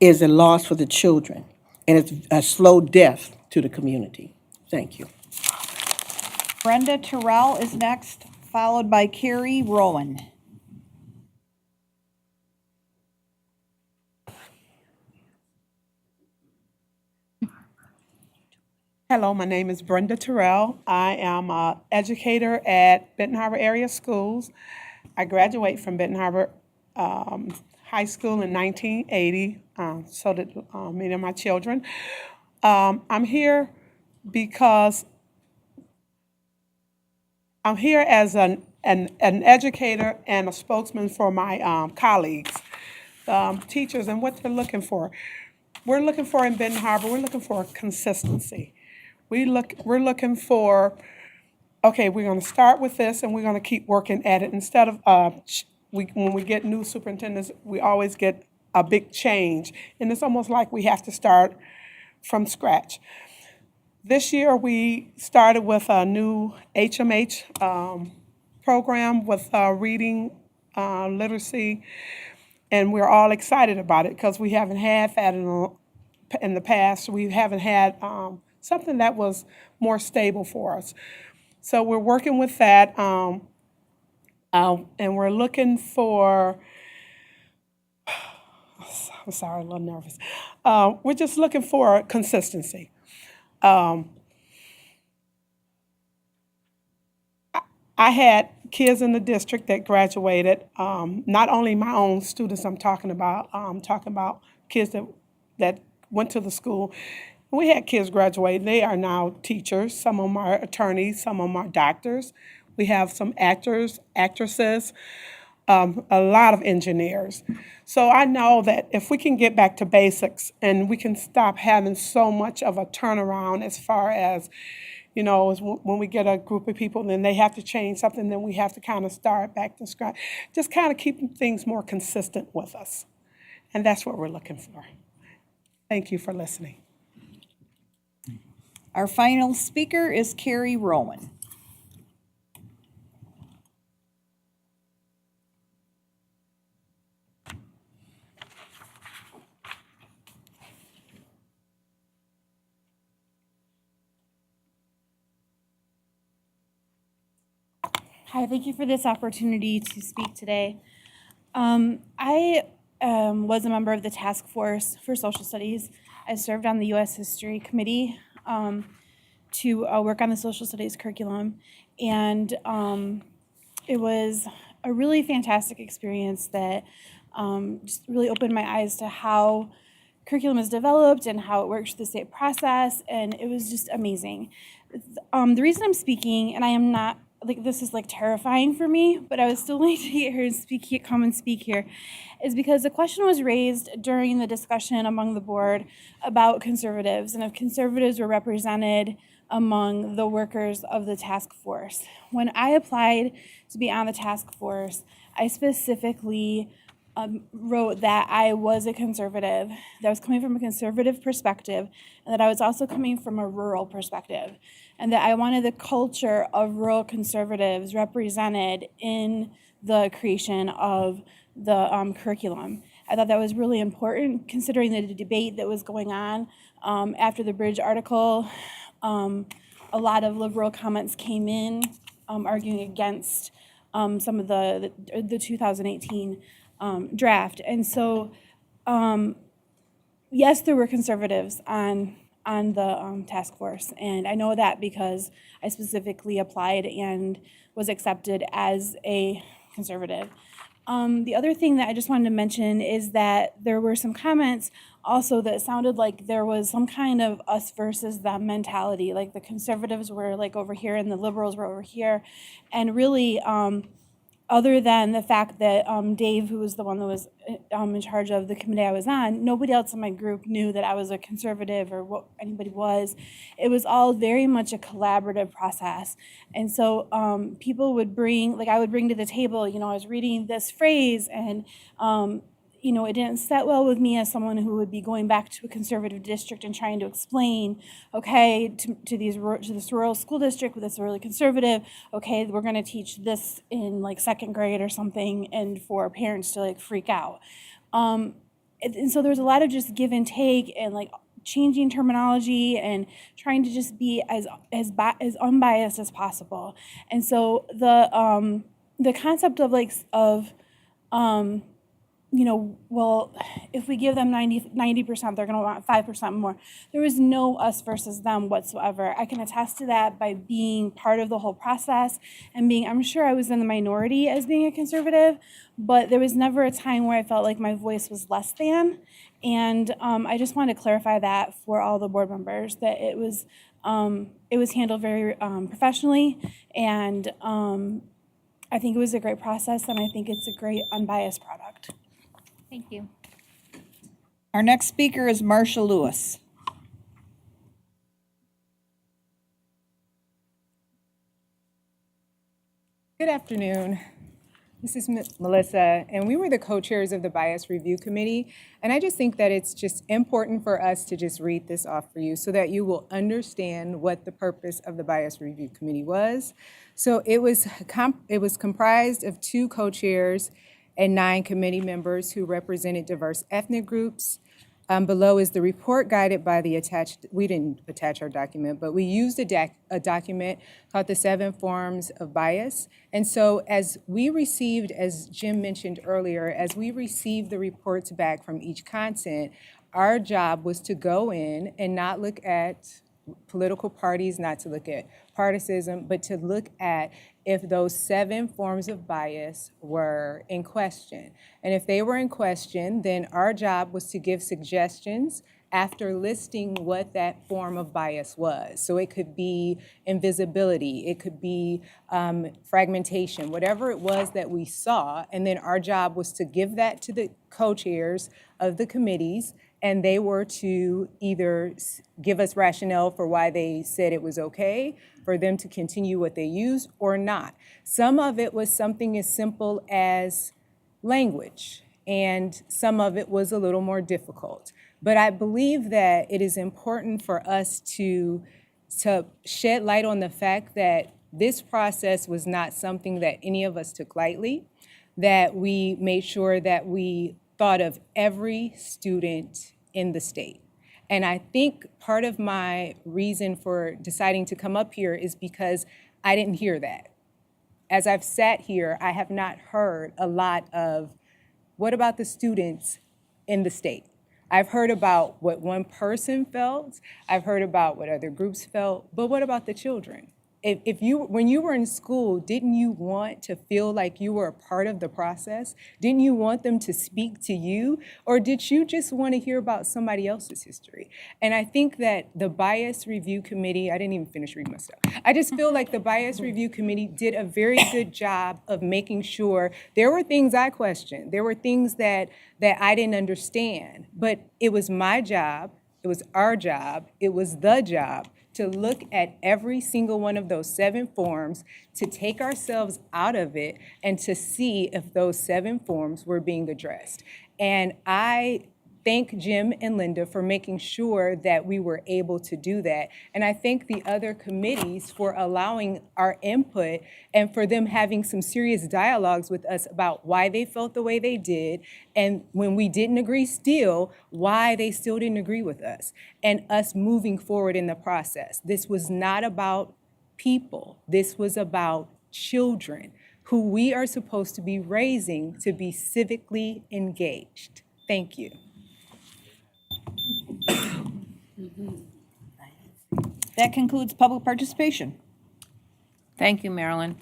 is a loss for the children, and it's a slow death to the community. Thank you. Brenda Terrell is next, followed by Carrie Rowan. Hello, my name is Brenda Terrell. I am an educator at Benton Harbor Area Schools. I graduated from Benton Harbor High School in 1980, so did many of my children. I'm here because I'm here as an educator and a spokesman for my colleagues, teachers, and what they're looking for. We're looking for in Benton Harbor, we're looking for consistency. We're looking for, okay, we're going to start with this and we're going to keep working at it. Instead of, when we get new superintendents, we always get a big change. And it's almost like we have to start from scratch. This year, we started with a new HMH program with reading literacy, and we're all excited about it because we haven't had that in the past. We haven't had something that was more stable for us. So we're working with that, and we're looking for, I'm sorry, I'm a little nervous. We're just looking for consistency. I had kids in the district that graduated, not only my own students I'm talking about kids that went to the school. We had kids graduate. They are now teachers. Some of them are attorneys. Some of them are doctors. We have some actors, actresses, a lot of engineers. So I know that if we can get back to basics and we can stop having so much of a turnaround as far as, you know, when we get a group of people, then they have to change something, then we have to kind of start back to scratch. Just kind of keeping things more consistent with us. And that's what we're looking for. Thank you for listening. Our final speaker is Carrie Rowan. Hi, thank you for this opportunity to speak today. I was a member of the Task Force for Social Studies. I served on the U.S. History Committee to work on the social studies curriculum, and it was a really fantastic experience that just really opened my eyes to how curriculum is developed and how it works through the state process, and it was just amazing. The reason I'm speaking, and I am not, like, this is like terrifying for me, but I was still willing to get here and come and speak here, is because the question was raised during the discussion among the board about conservatives, and if conservatives were represented among the workers of the task force. When I applied to be on the task force, I specifically wrote that I was a conservative, that I was coming from a conservative perspective, and that I was also coming from a rural perspective, and that I wanted the culture of rural conservatives represented in the creation of the curriculum. I thought that was really important considering the debate that was going on after the Bridge article. A lot of liberal comments came in arguing against some of the 2018 draft. And so, yes, there were conservatives on the task force, and I know that because I specifically applied and was accepted as a conservative. The other thing that I just wanted to mention is that there were some comments also that sounded like there was some kind of us versus them mentality, like the conservatives were like over here and the liberals were over here, and really other than the fact that Dave, who was the one that was in charge of the committee I was on, nobody else in my group knew that I was a conservative or what anybody was. It was all very much a collaborative process. And so people would bring, like I would bring to the table, you know, I was reading this phrase and you know, it didn't set well with me as someone who would be going back to a conservative district and trying to explain, okay, to this rural school district that's really conservative, okay, we're going to teach this in like second grade or something, and for parents to like freak out. And so there's a lot of just give and take and like changing terminology and trying to just be as unbiased as possible. And so the concept of you know, well, if we give them 90%, they're going to want 5% more. There was no us versus them whatsoever. I can attest to that by being part of the whole process and I'm sure I was in the minority as being a conservative, but there was never a time where I felt like my voice was less than. And I just wanted to clarify that for all the board members, that it was handled very professionally, and I think it was a great process, and I think it's a great unbiased product. Thank you. Our next speaker is Marsha Lewis. Good afternoon. This is Melissa, and we were the co-chairs of the Bias Review Committee, and I just think that it's just important for us to just read this off for you so that you will understand what the purpose of the Bias Review Committee was. So it was comprised of 2 co-chairs and 9 committee members who represented diverse ethnic groups. Below is the report guided by the we didn't attach our document, but we used a document called the 7 Forms of Bias. And so as we received, as Jim mentioned earlier, as we received the reports back from each content, our job was to go in and not look at political parties, not to look at partisanship, but to look at if those 7 forms of bias were in question. And if they were in question, then our job was to give suggestions after listing what that form of bias was. So it could be invisibility, it could be fragmentation, whatever it was that we saw. And then our job was to give that to the co-chairs of the committees, and they were to either give us rationale for why they said it was okay for them to continue what they used or not. Some of it was something as simple as language, and some of it was a little more difficult. But I believe that it is important for us to shed light on the fact that this process was not something that any of us took lightly, that we made sure that we thought of every student in the state. And I think part of my reason for deciding to come up here is because I didn't hear that. As I've sat here, I have not heard a lot of, what about the students in the state? I've heard about what one person felt, I've heard about what other groups felt, but what about the children? When you were in school, didn't you want to feel like you were a part of the process? Didn't you want them to speak to you? Or did you just want to hear about somebody else's history? And I think that the Bias Review Committee, I didn't even finish reading my stuff. I just feel like the Bias Review Committee did a very good job of making sure there were things I questioned. There were things that I didn't understand. But it was my job, it was our job, it was the job to look at every single one of those 7 forms, to take ourselves out of it, and to see if those 7 forms were being addressed. And I thank Jim and Linda for making sure that we were able to do that. And I thank the other committees for allowing our input and for them having some serious dialogues with us about why they felt the way they did, and when we didn't agree still, why they still didn't agree with us, and us moving forward in the process. This was not about people. This was about children who we are supposed to be raising to be civically engaged. Thank you. That concludes public participation. Thank you, Marilyn.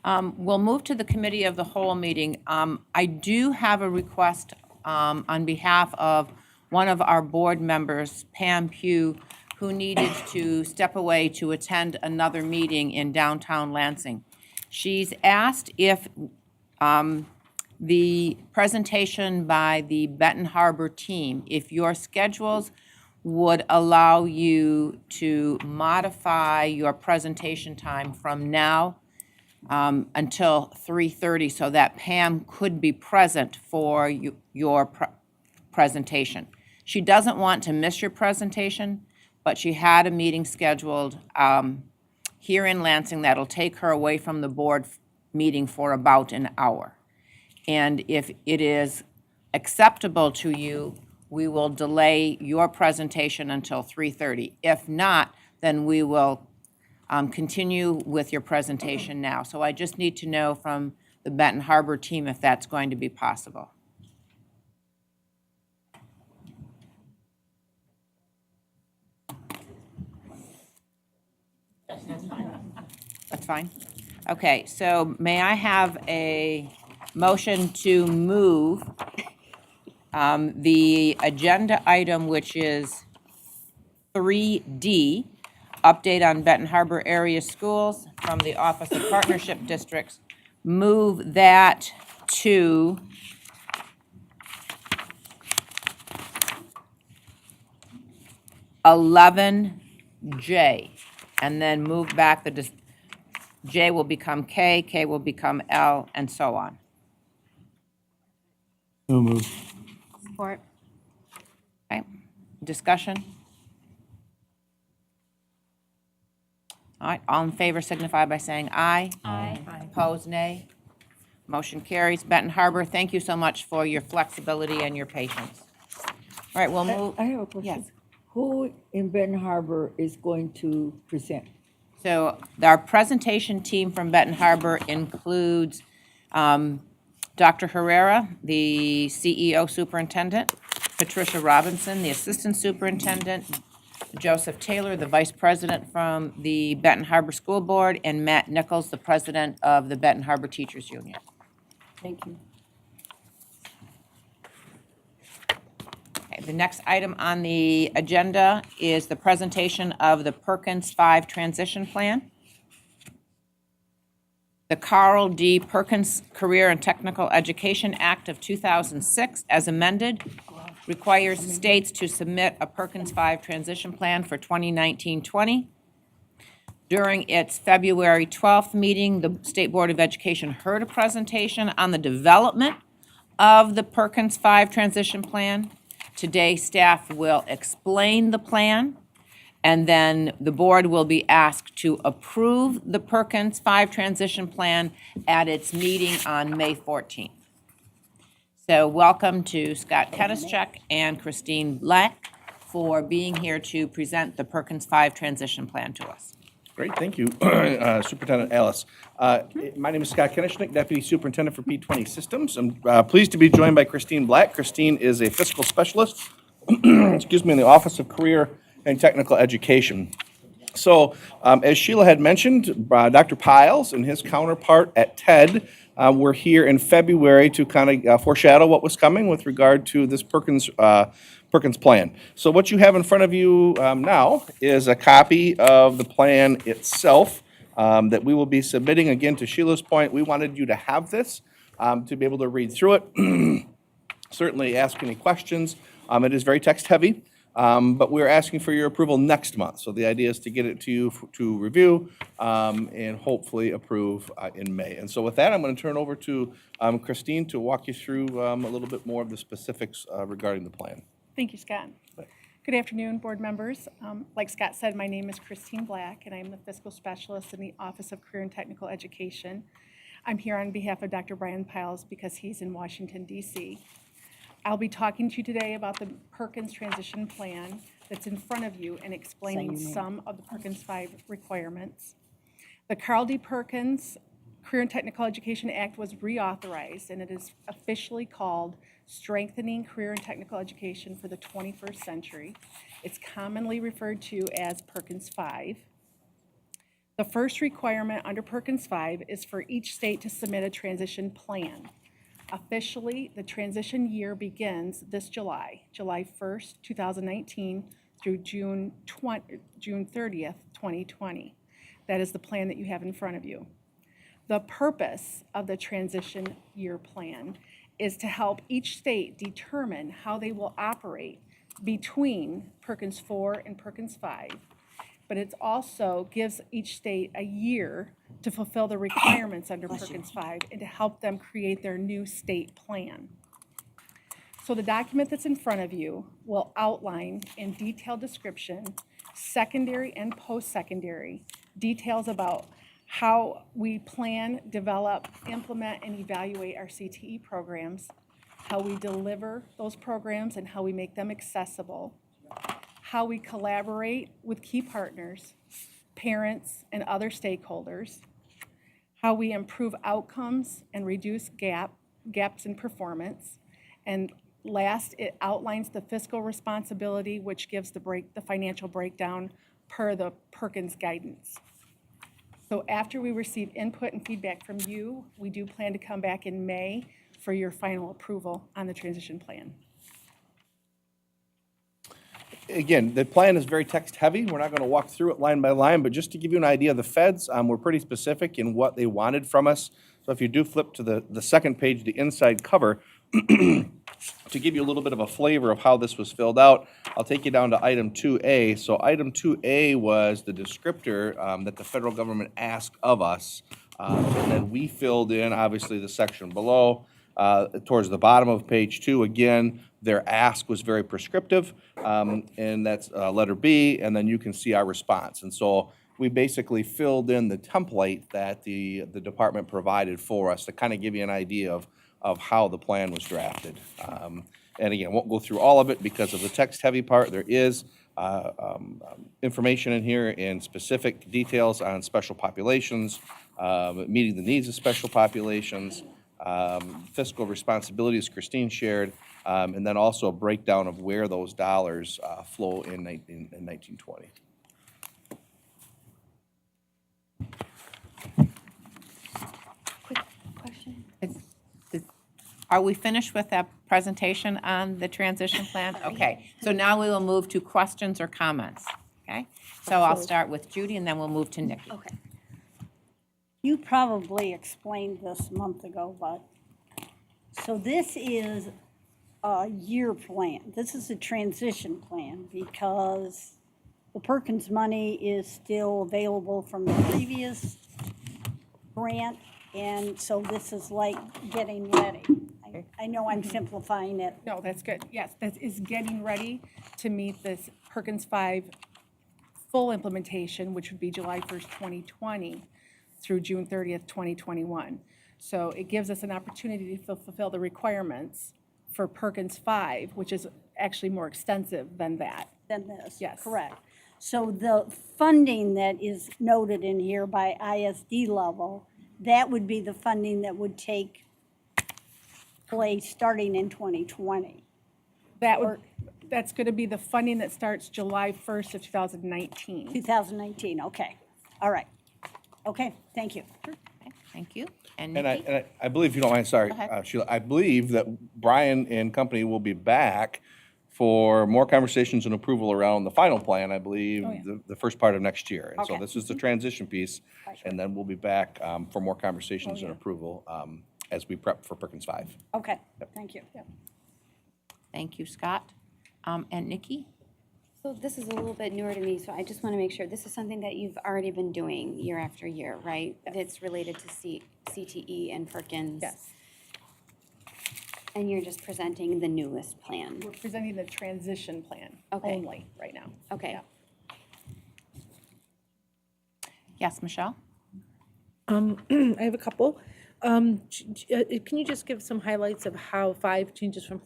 We'll move to the Committee of the Whole meeting. I do have a request on behalf of one of our board members, Pam Pugh, who needed to step away to attend another meeting in downtown Lansing. She's asked if the presentation by the Benton Harbor team, if your schedules would allow you to modify your presentation time from now until 3:30 so that Pam could be present for your presentation. She doesn't want to miss your presentation, but she had a meeting scheduled here in Lansing that'll take her away from the board meeting for about an hour. And if it is acceptable to you, we will delay your presentation until 3:30. If not, then we will continue with your presentation now. So I just need to know from the Benton Harbor team if that's going to be possible. That's fine? Okay, so may I have a motion to move the agenda item, which is 3D, update on Benton Harbor area schools from the Office of Partnership Districts, move that to J, and then move back J will become K, K will become L, and so on. So moved. Support. Okay, discussion? All right, all in favor signify by saying aye. Aye. Opposed, nay. Motion carries. Benton Harbor, thank you so much for your flexibility and your patience. All right, we'll move. I have a question. Yes. Who in Benton Harbor is going to present? So our presentation team from Benton Harbor includes Dr. Herrera, the CEO superintendent, Patricia Robinson, the assistant superintendent, Joseph Taylor, the vice president from the Benton Harbor School Board, and Matt Nichols, the president of the Benton Harbor Teachers Union. Thank you. Okay, the next item on the agenda is the presentation of the Perkins 5 Transition Plan. The Carl D. Perkins Career and Technical Education Act of 2006, as amended, requires states to submit a Perkins 5 transition plan for 2019-20. During its February 12th meeting, the State Board of Education heard a presentation on the development of the Perkins 5 transition plan. Today, staff will explain the plan, and then the board will be asked to approve the Perkins 5 transition plan at its meeting on May 14th. So welcome to Scott Kenischek and Christine Black for being here to present the Perkins 5 transition plan to us. Great, thank you, Superintendent Alice. My name is Scott Kenischek, Deputy Superintendent for P20 Systems. I'm pleased to be joined by Christine Black. Christine is a fiscal specialist, excuse me, in the Office of Career and Technical Education. So, as Sheila had mentioned, Dr. Piles and his counterpart at TED were here in February to kind of foreshadow what was coming with regard to this Perkins plan. So what you have in front of you now is a copy of the plan itself that we will be submitting. Again, to Sheila's point, we wanted you to have this to be able to read through it. Certainly ask any questions. It is very text heavy. But we're asking for your approval next month. So the idea is to get it to you to review and hopefully approve in May. And so with that, I'm going to turn over to Christine to walk you through a little bit more of the specifics regarding the plan. Thank you, Scott. Good afternoon, board members. Like Scott said, my name is Christine Black, and I'm the fiscal specialist in the Office of Career and Technical Education. I'm here on behalf of Dr. Brian Piles because he's in Washington, D.C. I'll be talking to you today about the Perkins transition plan that's in front of you and explaining some of the Perkins 5 requirements. The Carl D. Perkins Career and Technical Education Act was reauthorized, and it is officially called Strengthening Career and Technical Education for the 21st Century. It's commonly referred to as Perkins 5. The first requirement under Perkins 5 is for each state to submit a transition plan. Officially, the transition year begins this July 1st, 2019 through June 30th, 2020. That is the plan that you have in front of you. The purpose of the transition year plan is to help each state determine how they will operate between Perkins 4 and Perkins 5. But it also gives each state a year to fulfill the requirements under Perkins 5 and to help them create their new state plan. So the document that's in front of you will outline in detailed description, secondary and post-secondary, details about how we plan, develop, implement, and evaluate our CTE programs, how we deliver those programs and how we make them accessible, how we collaborate with key partners, parents, and other stakeholders, how we improve outcomes and reduce gaps in performance, and last, it outlines the fiscal responsibility, which gives the financial breakdown per the Perkins guidance. So after we receive input and feedback from you, we do plan to come back in May for your final approval on the transition plan. Again, the plan is very text-heavy. We're not going to walk through it line by line, but just to give you an idea, the feds were pretty specific in what they wanted from us. So if you do flip to the second page, the inside cover, to give you a little bit of a flavor of how this was filled out, I'll take you down to item 2A. So item 2A was the descriptor that the federal government asked of us. And then we filled in, obviously, the section below. Towards the bottom of page 2, again, their ask was very prescriptive, and that's letter B, and then you can see our response. And so we basically filled in the template that the department provided for us to kind of give you an idea of how the plan was drafted. And again, won't go through all of it because of the text-heavy part. There is information in here in specific details on special populations, meeting the needs of special populations, fiscal responsibilities Christine shared, and then also a breakdown of where those dollars flow in 1920. Are we finished with that presentation on the transition plan? Okay, so now we will move to questions or comments, okay? So I'll start with Judy, and then we'll move to Nikki. Okay. You probably explained this a month ago, but, so this is a year plan. This is a transition plan because the Perkins money is still available from the previous grant, and so this is like getting ready. I know I'm simplifying it. No, that's good. Yes, that is getting ready to meet this Perkins 5 full implementation, which would be July 1st, 2020 through June 30th, 2021. So it gives us an opportunity to fulfill the requirements for Perkins 5, which is actually more extensive than that. Than this. Yes. Correct. So the funding that is noted in here by ISD level, that would be the funding that would take place starting in 2020. That's going to be the funding that starts July 1st of 2019. 2019, okay. All right. Okay, thank you. Okay, thank you. And And Nikki? I believe, if you don't mind, sorry, Go ahead. Sheila, I believe that Brian and company will be back for more conversations and approval around the final plan, I believe, the first part of next year. And so Okay. this is the transition piece, and then we'll be back for more conversations and approval as we prep for Perkins 5. Okay, thank you. Thank you, Scott. And Nikki? So this is a little bit newer to me, so I just want to make sure, this is something that you've already been doing year after year, right? That's related to CTE and Perkins? Yes. And you're just presenting the newest plan? We're presenting the transition plan Okay. only right now. Okay. Yes, Michelle? I have a couple. Can you just give some highlights of how 5 changes from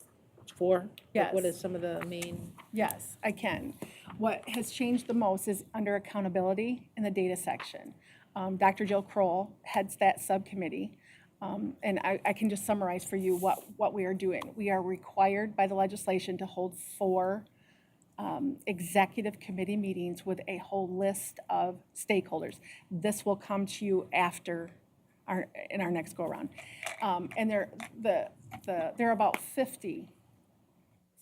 4? Yes. What is some of the main? Yes, I can. What has changed the most is under accountability in the data section. Dr. Jill Kroll heads that subcommittee. And I can just summarize for you what we are doing. We are required by the legislation to hold 4 executive committee meetings with a whole list of stakeholders. This will come to you after in our next go-around. And there are about 50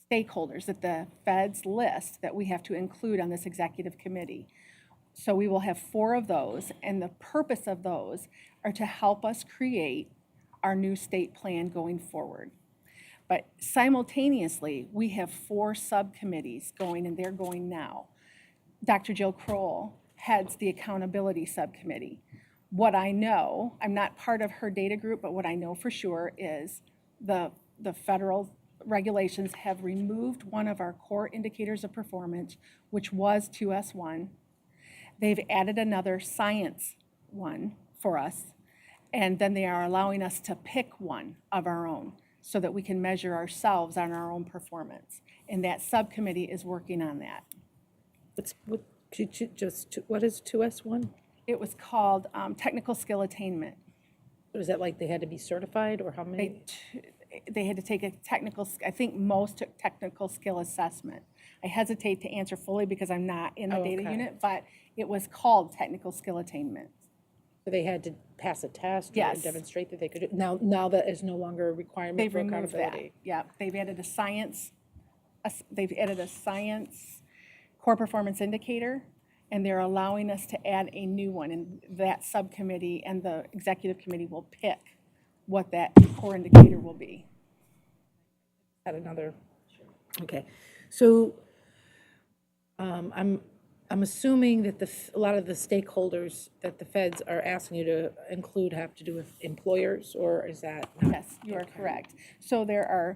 stakeholders that the feds list that we have to include on this executive committee. So we will have 4 of those, and the purpose of those are to help us create our new state plan going forward. But simultaneously, we have 4 subcommittees going, and they're going now. Dr. Jill Kroll heads the accountability subcommittee. What I know, I'm not part of her data group, but what I know for sure is the federal regulations have removed one of our core indicators of performance, which was 2S1. They've added another science one for us, and then they are allowing us to pick one of our own so that we can measure ourselves on our own performance. And that subcommittee is working on that. What is 2S1? It was called technical skill attainment. Was that like they had to be certified, or how many? They had to take a technical, I think most took technical skill assessment. I hesitate to answer fully because I'm not in the data unit, but it was called technical skill attainment. So they had to pass a test or Yes. demonstrate that they could, now that is no longer a requirement They've for removed that. accountability. Yeah, they've added a science core performance indicator, and they're allowing us to add a new one, and that subcommittee and the executive committee will pick what that core indicator will be. At another, okay. So I'm assuming that a lot of the stakeholders that the feds are asking you to include have to do with employers, or is that not? Yes, you are correct. So there are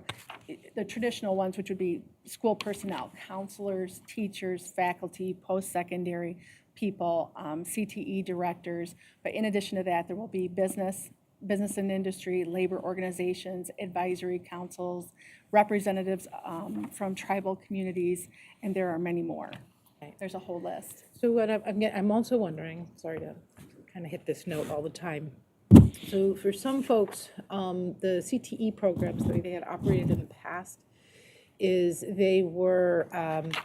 the traditional ones, which would be school personnel, counselors, teachers, faculty, post-secondary people, CTE directors. But in addition to that, there will be business and industry, labor organizations, advisory councils, representatives from tribal communities, and there are many more. There's a whole list. So what I'm also wondering, sorry to kind of hit this note all the time. So for some folks, the CTE programs that they had operated in the past is they were,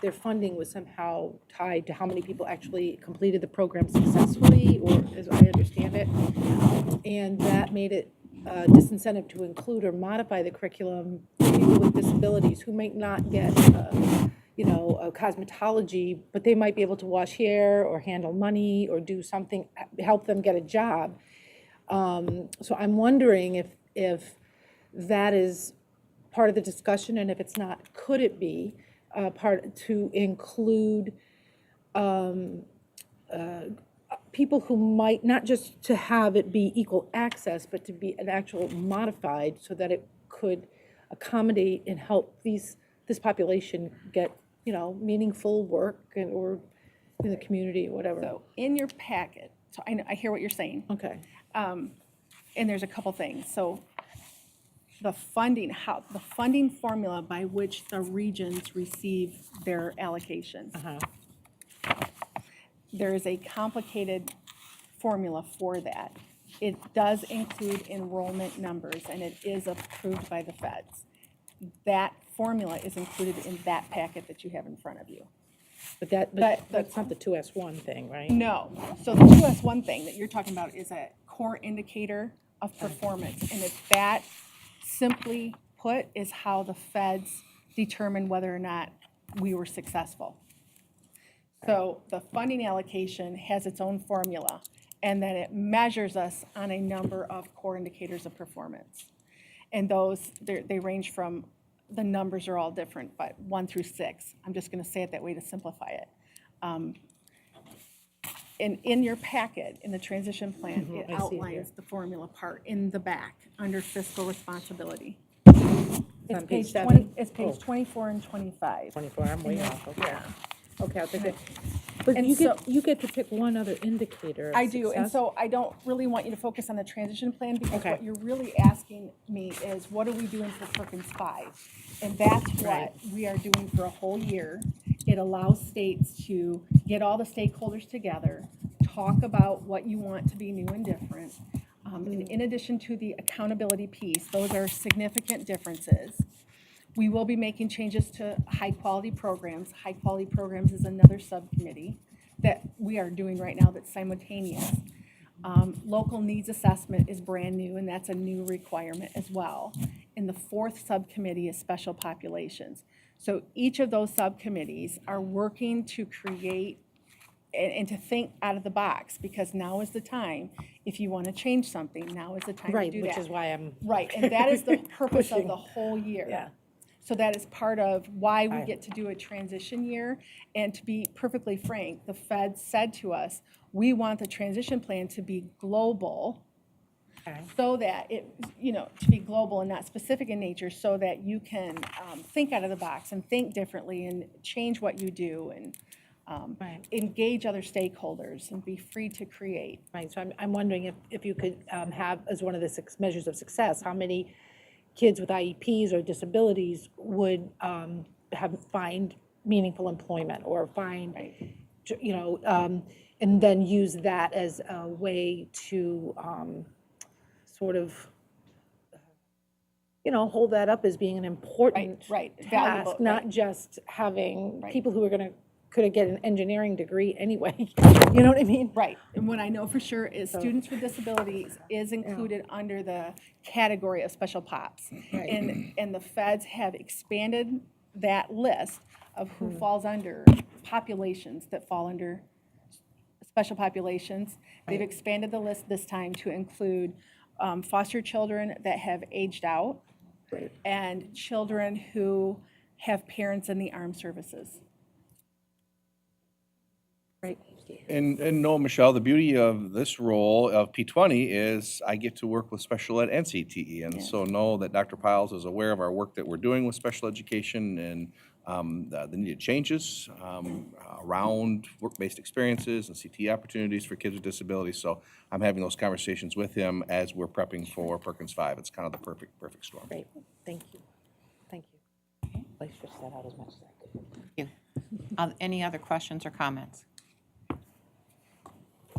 their funding was somehow tied to how many people actually completed the program successfully, or as I understand it. And that made it a disincentive to include or modify the curriculum for people with disabilities who might not get a cosmetology, but they might be able to wash hair or handle money or do something, help them get a job. So I'm wondering if that is part of the discussion, and if it's not, could it be part to include people who might, not just to have it be equal access, but to be an actual modified so that it could accommodate and help this population get meaningful work or in the community or whatever. So in your packet, so I hear what you're saying. Okay. And there's a couple things. So the funding formula by which the regions receive their allocation. There is a complicated formula for that. It does include enrollment numbers, and it is approved by the feds. That formula is included in that packet that you have in front of you. But that's not the 2S1 thing, right? No. So the 2S1 thing that you're talking about is a core indicator of performance. And if that, simply put, is how the feds determine whether or not we were successful. So the funding allocation has its own formula, and then it measures us on a number of core indicators of performance. And those, they range from, the numbers are all different, but 1 through 6. I'm just going to say it that way to simplify it. In your packet, in the transition plan, it outlines the formula part in the back under fiscal responsibility. It's on page 20. It's page 24 and 25. 24, I'm way off, okay. Yeah. Okay, I'll take it. But And you get to pick one other indicator of I do, and success? so I don't really want you to focus on the transition plan, because Okay. what you're really asking me is, what are we doing for Perkins 5? And that's what we are doing for a whole year. It allows states to get all the stakeholders together, talk about what you want to be new and different. And in addition to the accountability piece, those are significant differences. We will be making changes to high-quality programs. High-quality programs is another subcommittee that we are doing right now that's simultaneous. Local needs assessment is brand new, and that's a new requirement as well. And the fourth subcommittee is special populations. So each of those subcommittees are working to create and to think out of the box, because now is the time, if you want to change something, now is the time to do that. Which is why I'm Right, and that is the purpose of the whole year. Yeah. So that is part of why we get to do a transition year. And to be perfectly frank, the Fed said to us, we want the transition plan to be global, so that it, to be global and not specific in nature, so that you can think out of the box and think differently and change what you do and engage other stakeholders and be free to create. Right, so I'm wondering if you could have, as one of the measures of success, how many kids with IEPs or disabilities would find meaningful employment or find, and then use that as a way to sort of, hold that up as being an important task, Valuable, not just having people who are could get an engineering degree anyway. You know what I mean? Right. And what I know for sure is students with disabilities is included under the category of special POPs. And the feds have expanded that list of who falls under populations that fall under special populations. They've expanded the list this time to include foster children that have aged out and children who have parents in the armed services. And no, Michelle, the beauty of this role of P20 is I get to work with special ed and CTE. And so know that Dr. Piles is aware of our work that we're doing with special education and the needed changes around work-based experiences and CTE opportunities for kids with disabilities. So I'm having those conversations with him as we're prepping for Perkins 5. It's kind of the perfect storm. Great, thank you. Thank you. I stretched that out as much as I could. Thank you. Any other questions or comments?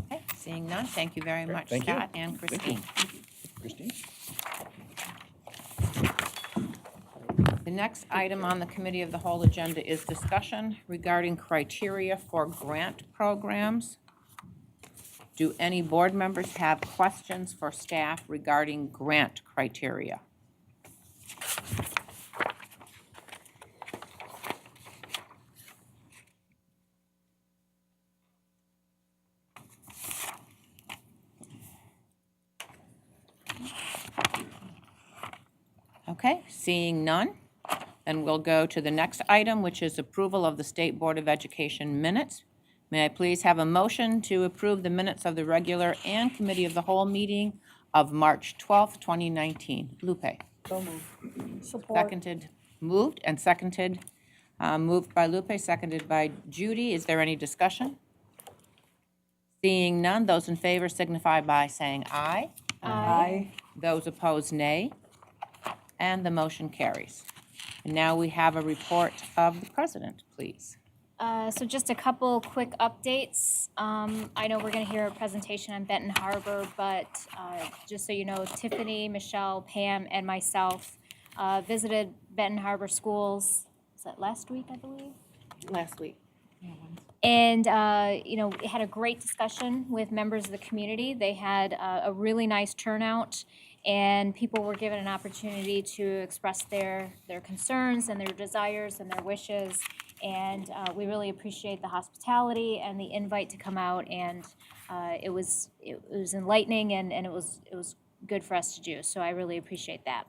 Okay, seeing none, thank you very much, Thank you. Scott and Christine. Christine? The next item on the Committee of the Whole agenda is discussion regarding criteria for grant programs. Do any board members have questions for staff regarding grant criteria? Okay, seeing none, then we'll go to the next item, which is approval of the State Board of Education minutes. May I please have a motion to approve the minutes of the regular and Committee of the Whole meeting of March 12th, 2019? Lupe. So moved. Seconded, moved and seconded. Moved by Lupe, seconded by Judy. Is there any discussion? Seeing none, those in favor signify by saying aye. Aye. Those opposed, nay. And the motion carries. And now we have a report of the president, please. So just a couple quick updates. I know we're going to hear a presentation on Benton Harbor, but just so you know, Tiffany, Michelle, Pam, and myself visited Benton Harbor schools. Was that last week, I believe? Last week. And, had a great discussion with members of the community. They had a really nice turnout, and people were given an opportunity to express their concerns and their desires and their wishes. And we really appreciate the hospitality and the invite to come out. And it was enlightening, and it was good for us to do. So I really appreciate that.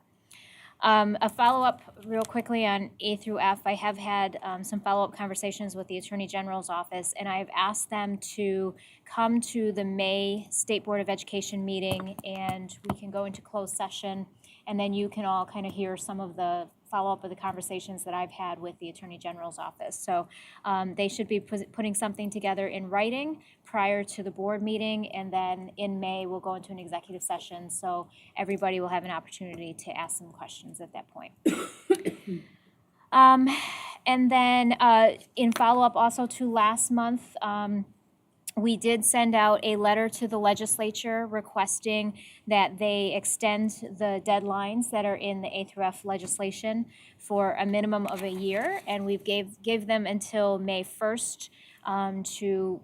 A follow-up real quickly on A through F. I have had some follow-up conversations with the Attorney General's office, and I've asked them to come to the May State Board of Education meeting, and we can go into closed session, and then you can all kind of hear some of the follow-up of the conversations that I've had with the Attorney General's office. So they should be putting something together in writing prior to the board meeting, and then in May, we'll go into an executive session, so everybody will have an opportunity to ask some questions at that point. And then in follow-up also to last month, we did send out a letter to the legislature requesting that they extend the deadlines that are in the A through F legislation for a minimum of a year, and we've gave them until May 1st to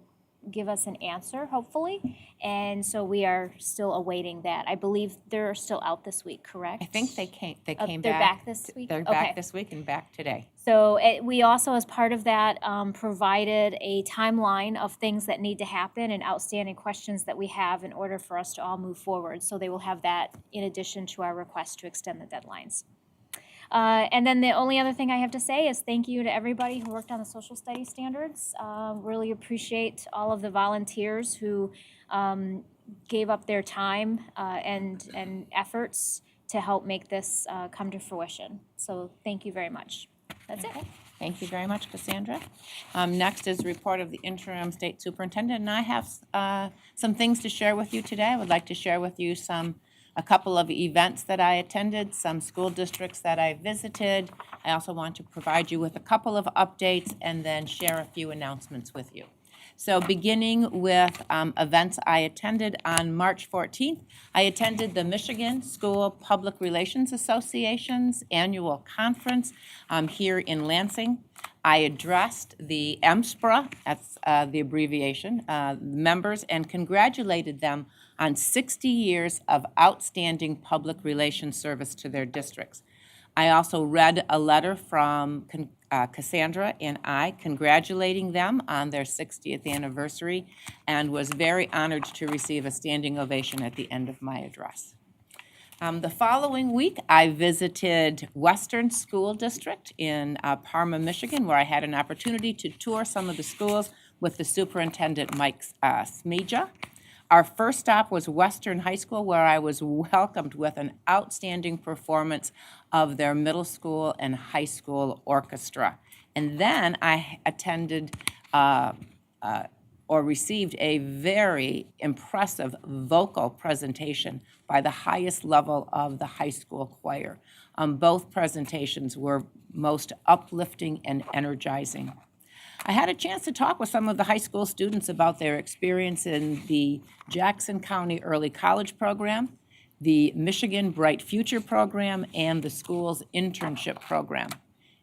give us an answer, hopefully. And so we are still awaiting that. I believe they're still out this week, correct? I think they came back. They're back this week? They're Okay. back this week and back today. So we also, as part of that, provided a timeline of things that need to happen and outstanding questions that we have in order for us to all move forward. So they will have that in addition to our request to extend the deadlines. And then the only other thing I have to say is thank you to everybody who worked on the social studies standards. Really appreciate all of the volunteers who gave up their time and efforts to help make this come to fruition. So thank you very much. That's it. Thank you very much, Cassandra. Next is report of the interim state superintendent, and I have some things to share with you today. I would like to share with you a couple of events that I attended, some school districts that I visited. I also want to provide you with a couple of updates and then share a few announcements with you. So beginning with events I attended on March 14th, I attended the Michigan School Public Relations Association's annual conference here in Lansing. I addressed the MSPRA, that's the abbreviation, members, and congratulated them on 60 years of outstanding public relations service to their districts. I also read a letter from Cassandra and I congratulating them on their 60th anniversary and was very honored to receive a standing ovation at the end of my address. The following week, I visited Western School District in Parma, Michigan, where I had an opportunity to tour some of the schools with the superintendent, Mike Smeja. Our first stop was Western High School, where I was welcomed with an outstanding performance of their middle school and high school orchestra. And then I attended or received a very impressive vocal presentation by the highest level of the high school choir. Both presentations were most uplifting and energizing. I had a chance to talk with some of the high school students about their experience in the Jackson County Early College Program, the Michigan Bright Future Program, and the school's internship program.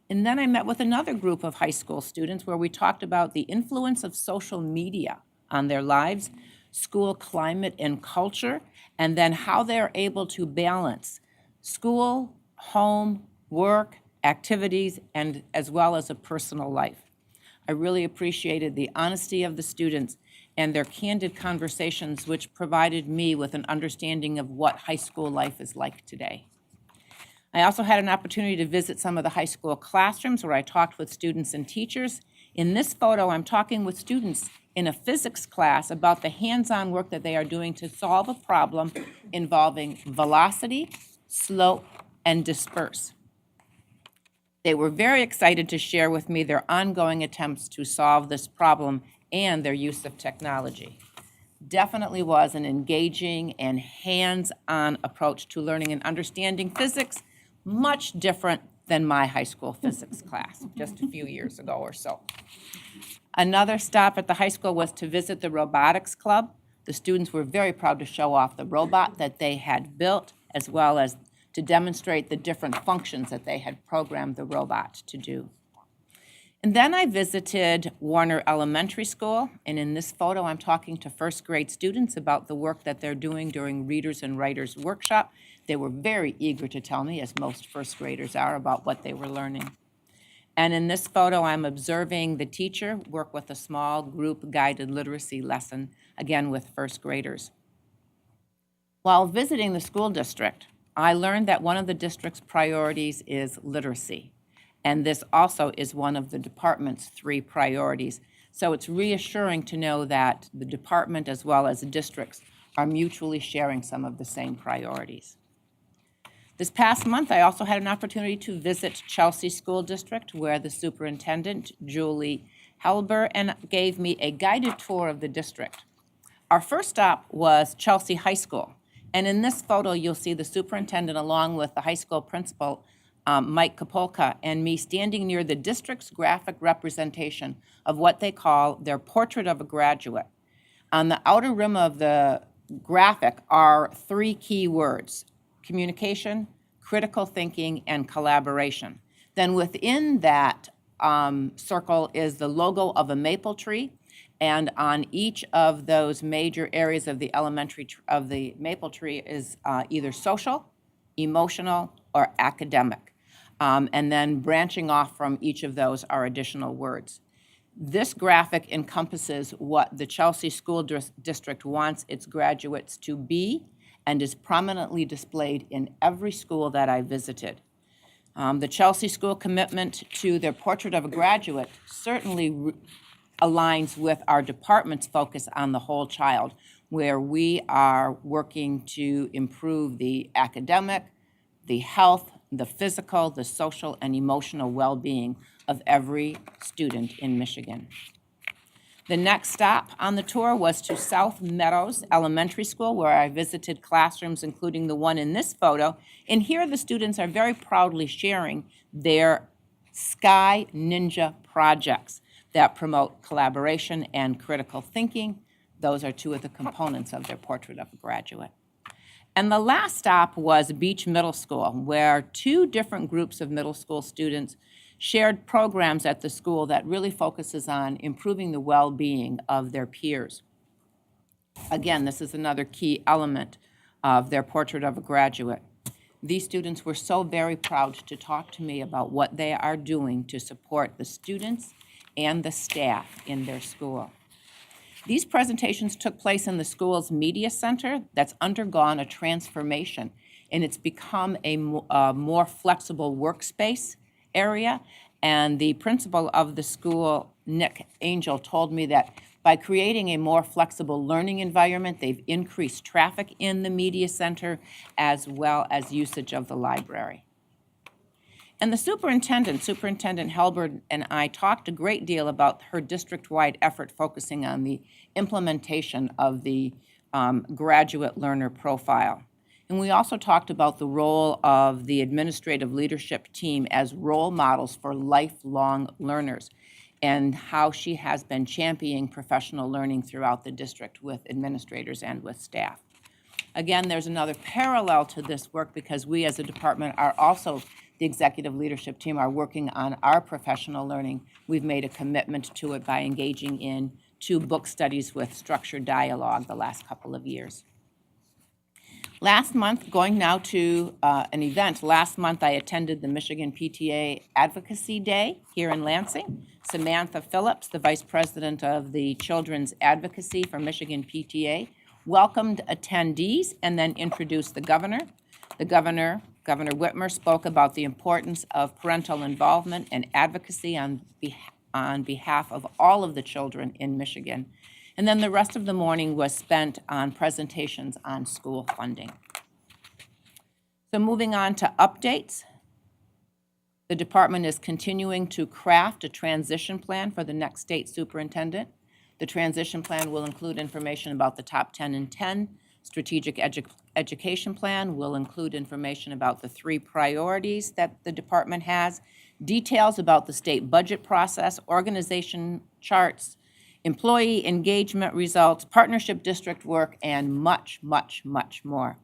And then I met with another group of high school students where we talked about the influence of social media on their lives, school climate and culture, and then how they're able to balance school, home, work, activities, and as well as a personal life. I really appreciated the honesty of the students and their candid conversations, which provided me with an understanding of what high school life is like today. I also had an opportunity to visit some of the high school classrooms where I talked with students and teachers. In this photo, I'm talking with students in a physics class about the hands-on work that they are doing to solve a problem involving velocity, slope, and disperse. They were very excited to share with me their ongoing attempts to solve this problem and their use of technology. Definitely was an engaging and hands-on approach to learning and understanding physics, much different than my high school physics class just a few years ago or so. Another stop at the high school was to visit the robotics club. The students were very proud to show off the robot that they had built, as well as to demonstrate the different functions that they had programmed the robot to do. And then I visited Warner Elementary School, and in this photo I'm talking to first grade students about the work that they're doing during Readers and Writers Workshop. They were very eager to tell me, as most first graders are, about what they were learning. And in this photo I'm observing the teacher work with a small group guided literacy lesson, again with first graders. While visiting the school district, I learned that one of the district's priorities is literacy, and this also is one of the department's 3 priorities. So it's reassuring to know that the department as well as the districts are mutually sharing some of the same priorities. This past month, I also had an opportunity to visit Chelsea School District, where the superintendent, Julie Helber, and gave me a guided tour of the district. Our first stop was Chelsea High School. And in this photo, you'll see the superintendent along with the high school principal, Mike Kapolka, and me standing near the district's graphic representation of what they call their portrait of a graduate. On the outer rim of the graphic are 3 key words: communication, critical thinking, and collaboration. Then within that circle is the logo of a maple tree. And on each of those major areas of the of the maple tree is either social, emotional, or academic. And then branching off from each of those are additional words. This graphic encompasses what the Chelsea School District wants its graduates to be and is prominently displayed in every school that I visited. The Chelsea School commitment to their Portrait of a Graduate certainly aligns with our department's focus on the whole child, where we are working to improve the academic, the health, the physical, the social, and emotional well-being of every student in Michigan. The next stop on the tour was to South Meadows Elementary School, where I visited classrooms, including the one in this photo. And here the students are very proudly sharing their Sky Ninja projects that promote collaboration and critical thinking. Those are two of the components of their Portrait of a Graduate. And the last stop was Beach Middle School, where two different groups of middle school students shared programs at the school that really focuses on improving the well-being of their peers. Again, this is another key element of their Portrait of a Graduate. These students were so very proud to talk to me about what they are doing to support the students and the staff in their school. These presentations took place in the school's media center that's undergone a transformation, and it's become a more flexible workspace area. And the principal of the school, Nick Angel, told me that by creating a more flexible learning environment, they've increased traffic in the media center as well as usage of the library. And the superintendent, Superintendent Helberg, and I talked a great deal about her district-wide effort focusing on the implementation of the graduate learner profile. And we also talked about the role of the administrative leadership team as role models for lifelong learners and how she has been championing professional learning throughout the district with administrators and with staff. Again, there's another parallel to this work because we as a department are also, the executive leadership team, are working on our professional learning. We've made a commitment to it by engaging in 2 book studies with structured dialogue the last couple of years. Last month, going now to an event, last month I attended the Michigan PTA Advocacy Day here in Lansing. Samantha Phillips, the Vice President of the Children's Advocacy for Michigan PTA, welcomed attendees and then introduced the governor. The Governor Whitmer, spoke about the importance of parental involvement and advocacy on behalf of all of the children in Michigan. And then the rest of the morning was spent on presentations on school funding. So moving on to updates. The department is continuing to craft a transition plan for the next state superintendent. The transition plan will include information about the top 10 in 10. Strategic education plan will include information about the 3 priorities that the department has, details about the state budget process, organization charts, employee engagement results, partnership district work, and much, much, much more.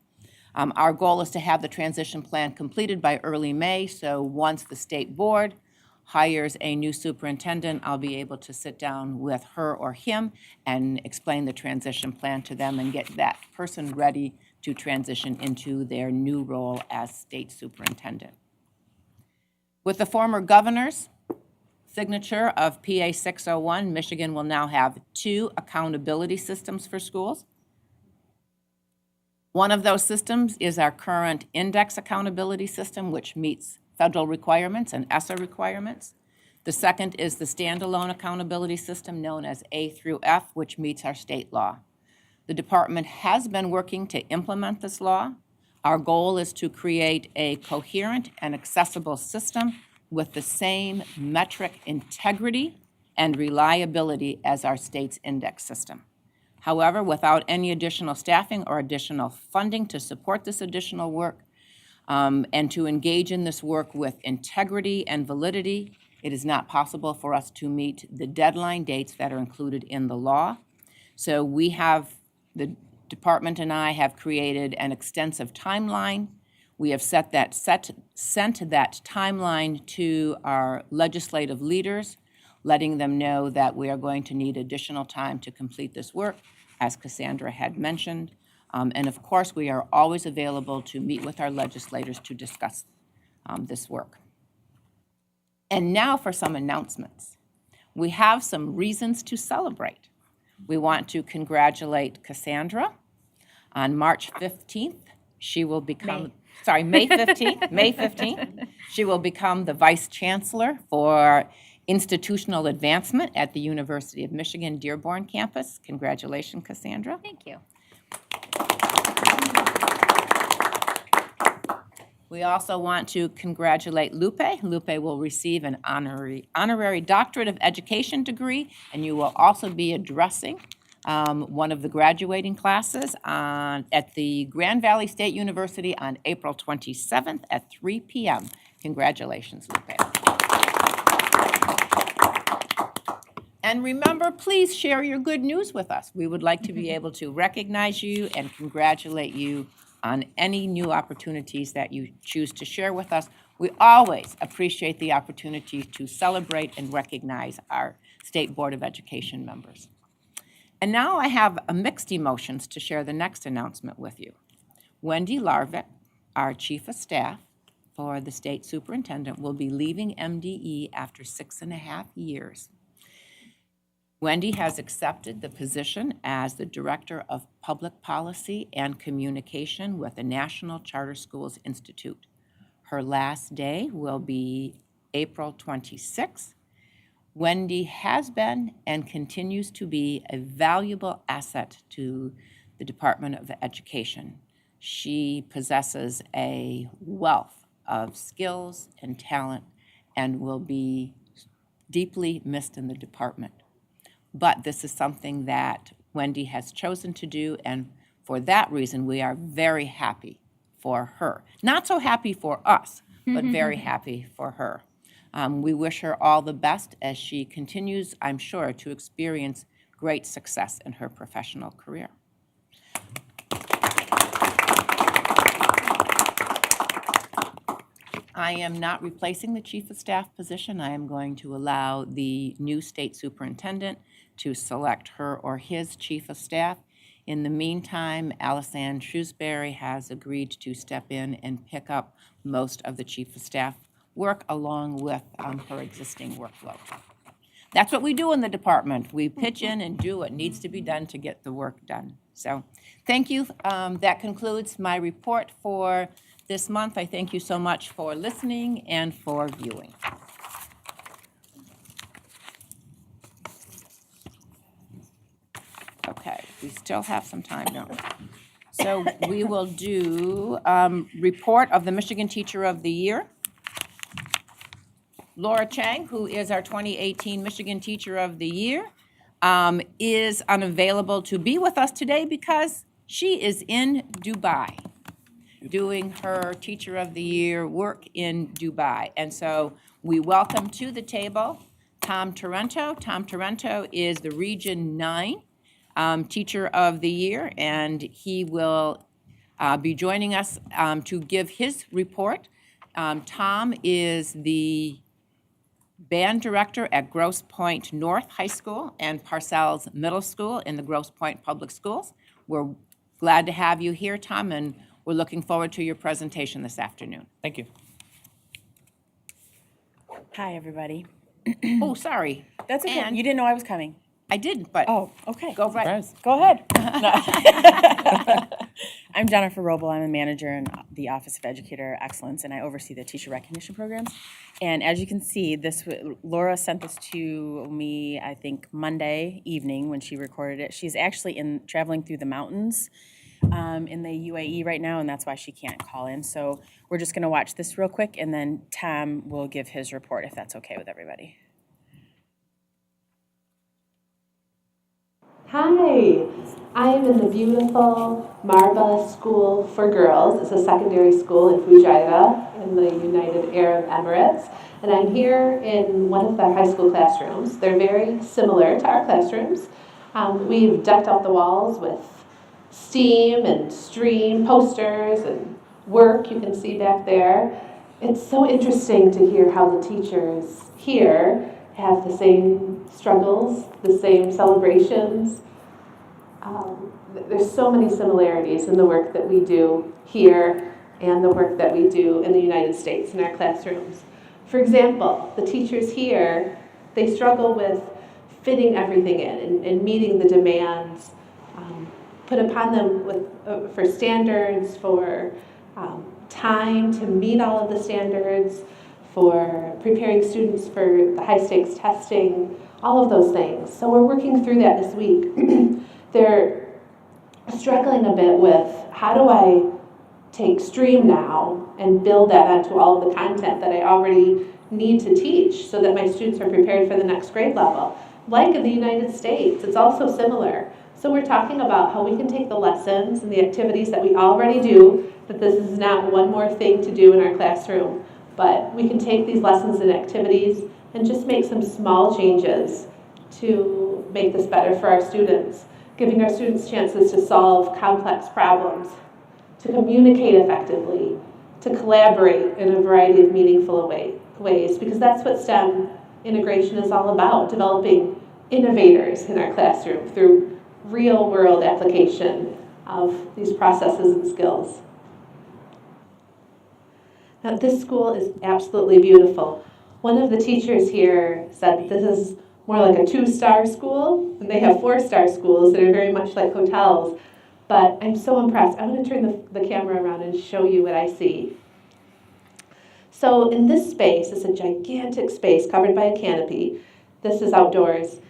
Our goal is to have the transition plan completed by early May, so once the state board hires a new superintendent, I'll be able to sit down with her or him and explain the transition plan to them and get that person ready to transition into their new role as state superintendent. With the former governor's signature of PA 601, Michigan will now have 2 accountability systems for schools. One of those systems is our current index accountability system, which meets federal requirements and ESSA requirements. The second is the standalone accountability system known as A through F, which meets our state law. The department has been working to implement this law. Our goal is to create a coherent and accessible system with the same metric integrity and reliability as our state's index system. However, without any additional staffing or additional funding to support this additional work, and to engage in this work with integrity and validity, it is not possible for us to meet the deadline dates that are included in the law. So we have, the department and I have created an extensive timeline. We have sent that timeline to our legislative leaders, letting them know that we are going to need additional time to complete this work, as Cassandra had mentioned. And of course, we are always available to meet with our legislators to discuss this work. And now for some announcements. We have some reasons to celebrate. We want to congratulate Cassandra. On March 15th, she will become May 15th, May 15th. She will become the Vice Chancellor for Institutional Advancement at the University of Michigan Dearborn campus. Congratulations, Cassandra. Thank you. We also want to congratulate Lupe. Lupe will receive an honorary Doctorate of Education degree, and you will also be addressing one of the graduating classes at the Grand Valley State University on April 27th at 3 p.m. Congratulations, Lupe. And remember, please share your good news with us. We would like to be able to recognize you and congratulate you on any new opportunities that you choose to share with us. We always appreciate the opportunity to celebrate and recognize our State Board of Education members. And now I have mixed emotions to share the next announcement with you. Wendy Larvick, our Chief of Staff for the State Superintendent, will be leaving MDE after 6.5 years. Wendy has accepted the position as the Director of Public Policy and Communication with the National Charter Schools Institute. Her last day will be April 26th. Wendy has been and continues to be a valuable asset to the Department of Education. She possesses a wealth of skills and talent and will be deeply missed in the department. But this is something that Wendy has chosen to do, and for that reason, we are very happy for her. Not so happy for us, but very happy for her. We wish her all the best as she continues, I'm sure, to experience great success in her professional career. I am not replacing the Chief of Staff position. I am going to allow the new State Superintendent to select her or his Chief of Staff. In the meantime, Alisanne Shrewsbury has agreed to step in and pick up most of the Chief of Staff work along with her existing workload. That's what we do in the department. We pitch in and do what needs to be done to get the work done. So thank you. That concludes my report for this month. I thank you so much for listening and for viewing. Okay, we still have some time, don't we? So we will do report of the Michigan Teacher of the Year. Laura Chang, who is our 2018 Michigan Teacher of the Year, is unavailable to be with us today because she is in Dubai doing her Teacher of the Year work in Dubai. And so we welcome to the table Tom Torrento. Tom Torrento is the Region 9 Teacher of the Year, and he will be joining us to give his report. Tom is the band director at Grosse Pointe North High School and Parcells Middle School in the Grosse Pointe Public Schools. We're glad to have you here, Tom, and we're looking forward to your presentation this afternoon. Thank you. Hi, everybody. Oh, sorry. That's okay. And you didn't know I was coming. I didn't, but Oh, okay. go right. Go ahead. I'm Jennifer Roble. I'm a manager in the Office of Educator Excellence, and I oversee the teacher recognition programs. And as you can see, Laura sent this to me, I think, Monday evening when she recorded it. She's actually traveling through the mountains in the UAE right now, and that's why she can't call in. So we're just going to watch this real quick, and then Tom will give his report, if that's okay with everybody. Hi, I am in the beautiful Marba School for Girls. It's a secondary school in Fujairah in the United Arab Emirates. And I'm here in one of the high school classrooms. They're very similar to our classrooms. We've decked out the walls with STEAM and STREAM posters and work you can see back there. It's so interesting to hear how the teachers here have the same struggles, the same celebrations. There's so many similarities in the work that we do here and the work that we do in the United States in our classrooms. For example, the teachers here, they struggle with fitting everything in and meeting the demands put upon them for standards, for time to meet all of the standards, for preparing students for the high stakes testing, all of those things. So we're working through that this week. They're struggling a bit with, how do I take STREAM now and build that onto all of the content that I already need to teach so that my students are prepared for the next grade level. Like in the United States, it's also similar. So we're talking about how we can take the lessons and the activities that we already do, that this is not one more thing to do in our classroom, but we can take these lessons and activities and just make some small changes to make this better for our students, giving our students chances to solve complex problems, to communicate effectively, to collaborate in a variety of meaningful ways, because that's what STEM integration is all about, developing innovators in our classroom through real-world application of these processes and skills. Now, this school is absolutely beautiful. One of the teachers here said this is more like a 2-star school, and they have 4-star schools that are very much like hotels. But I'm so impressed. I'm going to turn the camera around and show you what I see. So in this space, it's a gigantic space covered by a canopy. This is outdoors.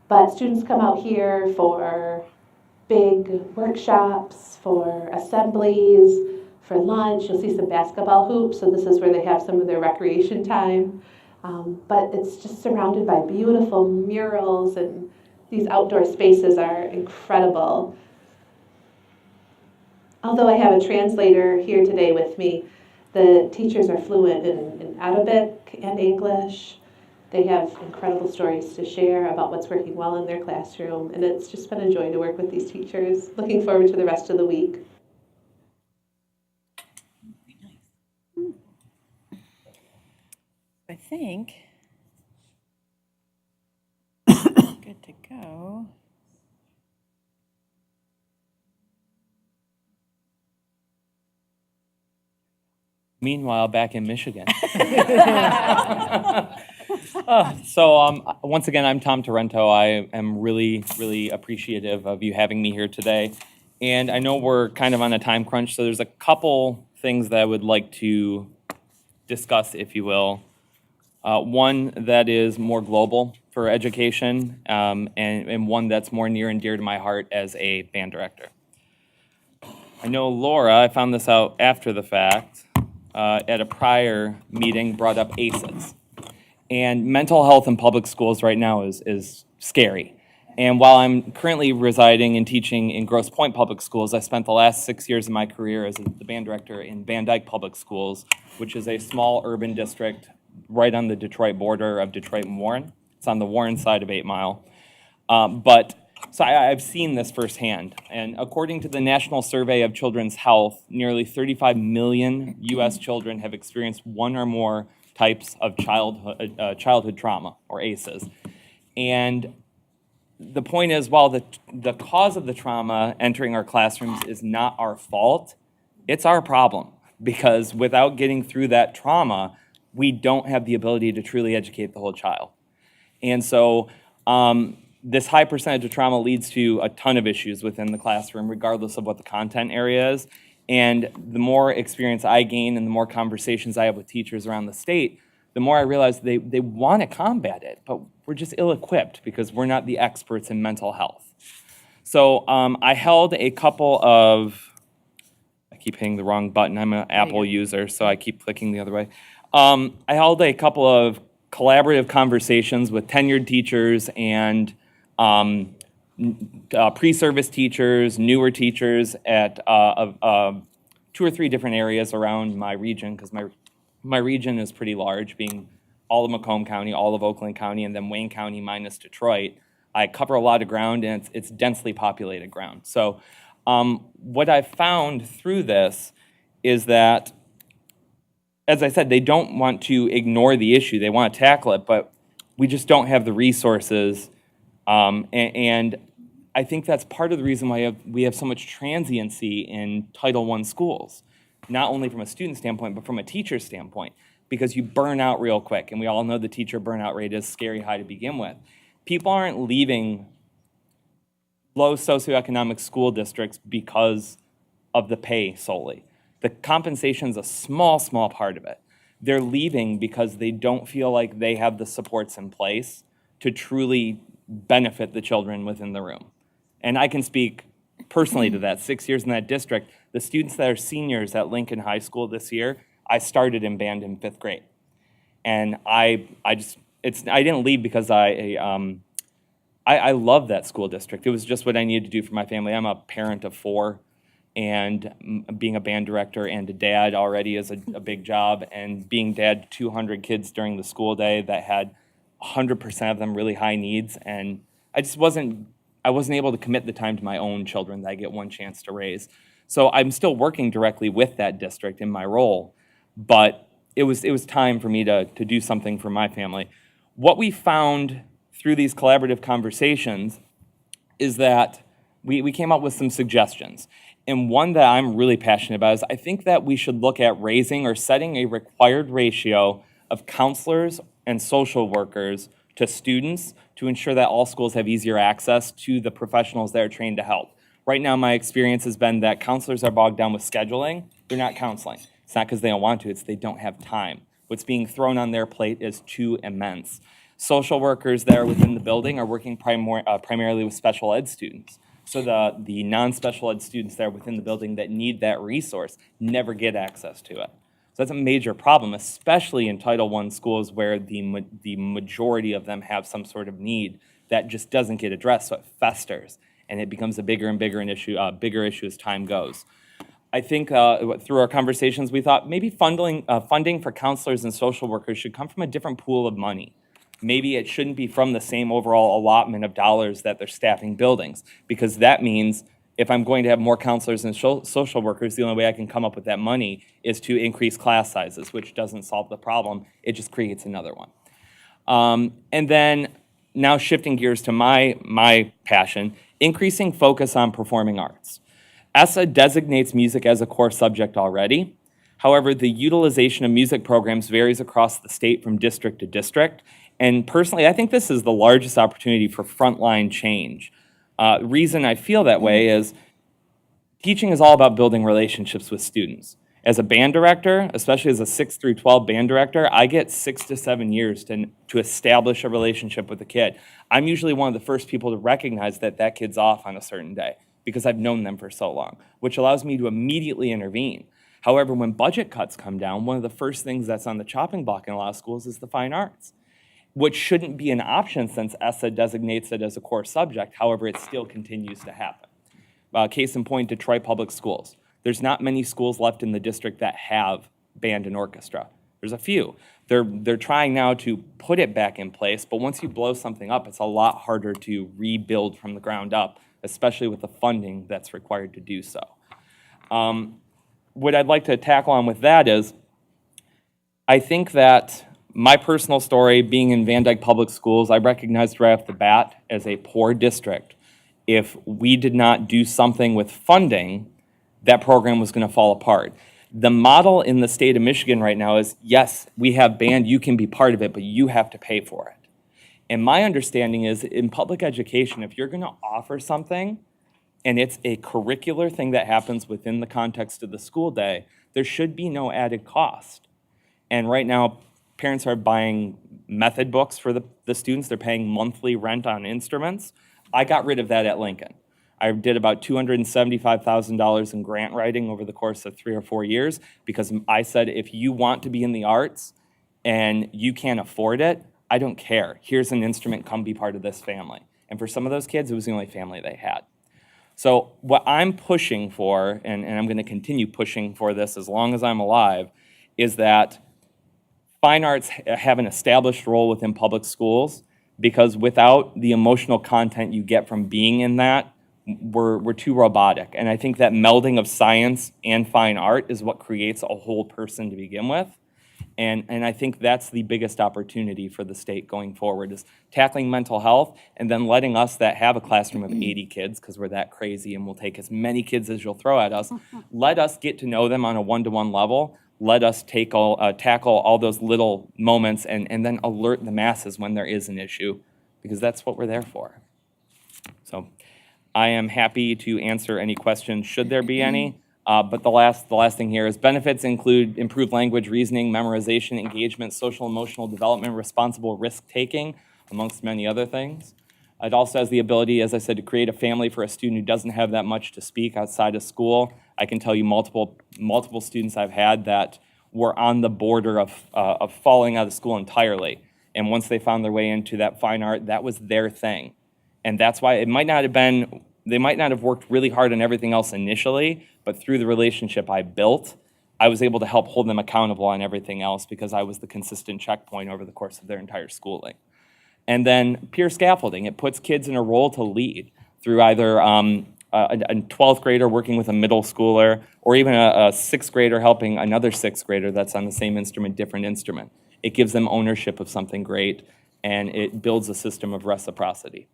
But students come out here for big workshops, for assemblies, for lunch. You'll see some basketball hoops, so this is where they have some of their recreation time. But it's just surrounded by beautiful murals, and these outdoor spaces are incredible. Although I have a translator here today with me, the teachers are fluent in Arabic and English. They have incredible stories to share about what's working well in their classroom, and it's just been a joy to work with these teachers. Looking forward to the rest of the week. I think good to go. Meanwhile, back in Michigan. Once again, I'm Tom Torrento. I am really, really appreciative of you having me here today. And I know we're kind of on a time crunch, so there's a couple things that I would like to discuss, if you will. One that is more global for education, and one that's more near and dear to my heart as a band director. I know Laura, I found this out after the fact, at a prior meeting, brought up ACEs. And mental health in public schools right now is scary. And while I'm currently residing and teaching in Grosse Pointe Public Schools, I spent the last 6 years of my career as the band director in Van Dyke Public Schools, which is a small urban district right on the Detroit border of Detroit and Warren. It's on the Warren side of 8 Mile. So I've seen this firsthand. And according to the National Survey of Children's Health, nearly 35 million U.S. children have experienced one or more types of childhood trauma, or ACEs. And the point is, while the cause of the trauma entering our classrooms is not our fault, it's our problem. Because without getting through that trauma, we don't have the ability to truly educate the whole child. And so this high percentage of trauma leads to a ton of issues within the classroom, regardless of what the content area is. And the more experience I gain and the more conversations I have with teachers around the state, the more I realize they want to combat it, but we're just ill-equipped because we're not the experts in mental health. So I held a couple of, I keep hitting the wrong button, I'm an Apple user, so I keep clicking the other way. I held a couple of collaborative conversations with tenured teachers and pre-service teachers, newer teachers at 2 or 3 different areas around my region, because my region is pretty large, being all of Macomb County, all of Oakland County, and then Wayne County minus Detroit. I cover a lot of ground, and it's densely populated ground. So what I found through this is that, as I said, they don't want to ignore the issue. They want to tackle it, but we just don't have the resources. And I think that's part of the reason why we have so much transiency in Title I schools, not only from a student standpoint, but from a teacher standpoint, because you burn out real quick. And we all know the teacher burnout rate is scary high to begin with. People aren't leaving low socioeconomic school districts because of the pay solely. The compensation's a small, small part of it. They're leaving because they don't feel like they have the supports in place to truly benefit the children within the room. And I can speak personally to that. 6 years in that district, the students that are seniors at Lincoln High School this year, I started in band in 5th grade. And I didn't leave because I love that school district. It was just what I needed to do for my family. I'm a parent of 4, and being a band director and a dad already is a big job. And being dad to 200 kids during the school day that had 100% of them really high needs, and I wasn't able to commit the time to my own children that I get one chance to raise. So I'm still working directly with that district in my role, but it was time for me to do something for my family. What we found through these collaborative conversations is that we came up with some suggestions. And one that I'm really passionate about is I think that we should look at raising or setting a required ratio of counselors and social workers to students to ensure that all schools have easier access to the professionals that are trained to help. Right now, my experience has been that counselors are bogged down with scheduling. They're not counseling. It's not because they don't want to, it's they don't have time. What's being thrown on their plate is too immense. Social workers that are within the building are working primarily with special ed students. So the non-special ed students that are within the building that need that resource never get access to it. So that's a major problem, especially in Title I schools where the majority of them have some sort of need that just doesn't get addressed, so it festers, and it becomes a bigger and bigger issue as time goes. I think through our conversations, we thought maybe funding for counselors and social workers should come from a different pool of money. Maybe it shouldn't be from the same overall allotment of dollars that they're staffing buildings, because that means if I'm going to have more counselors and social workers, the only way I can come up with that money is to increase class sizes, which doesn't solve the problem. It just creates another one. And then now shifting gears to my passion, increasing focus on performing arts. ESSA designates music as a core subject already. However, the utilization of music programs varies across the state from district to district. And personally, I think this is the largest opportunity for frontline change. Reason I feel that way is teaching is all about building relationships with students. As a band director, especially as a 6 through 12 band director, I get 6 to 7 years to establish a relationship with a kid. I'm usually one of the first people to recognize that that kid's off on a certain day because I've known them for so long, which allows me to immediately intervene. However, when budget cuts come down, one of the first things that's on the chopping block in a lot of schools is the fine arts, which shouldn't be an option since ESSA designates it as a core subject. However, it still continues to happen. Case in point, Detroit Public Schools. There's not many schools left in the district that have band and orchestra. There's a few. They're trying now to put it back in place, but once you blow something up, it's a lot harder to rebuild from the ground up, especially with the funding that's required to do so. What I'd like to tackle on with that is, I think that my personal story, being in Van Dyke Public Schools, I recognized right off the bat as a poor district. If we did not do something with funding, that program was going to fall apart. The model in the state of Michigan right now is, yes, we have band, you can be part of it, but you have to pay for it. And my understanding is in public education, if you're going to offer something and it's a curricular thing that happens within the context of the school day, there should be no added cost. And right now, parents are buying method books for the students. They're paying monthly rent on instruments. I got rid of that at Lincoln. I did about $275,000 in grant writing over the course of 3 or 4 years because I said, if you want to be in the arts and you can't afford it, I don't care. Here's an instrument, come be part of this family. And for some of those kids, it was the only family they had. So what I'm pushing for, and I'm going to continue pushing for this as long as I'm alive, is that fine arts have an established role within public schools, because without the emotional content you get from being in that, we're too robotic. And I think that melding of science and fine art is what creates a whole person to begin with. And I think that's the biggest opportunity for the state going forward, is tackling mental health and then letting us that have a classroom of 80 kids, because we're that crazy and we'll take as many kids as you'll throw at us, let us get to know them on a one-to-one level. Let us tackle all those little moments and then alert the masses when there is an issue, because that's what we're there for. So I am happy to answer any questions, should there be any. But the last thing here is benefits include improved language, reasoning, memorization, engagement, social emotional development, responsible risk-taking, amongst many other things. It also has the ability, as I said, to create a family for a student who doesn't have that much to speak outside of school. I can tell you multiple students I've had that were on the border of falling out of school entirely. And once they found their way into that fine art, that was their thing. And that's why it might not have been, they might not have worked really hard on everything else initially, but through the relationship I built, I was able to help hold them accountable on everything else because I was the consistent checkpoint over the course of their entire schooling. And then peer scaffolding, it puts kids in a role to lead through either a 12th grader working with a middle schooler, or even a 6th grader helping another 6th grader that's on the same instrument, different instrument. It gives them ownership of something great, and it builds a system of reciprocity.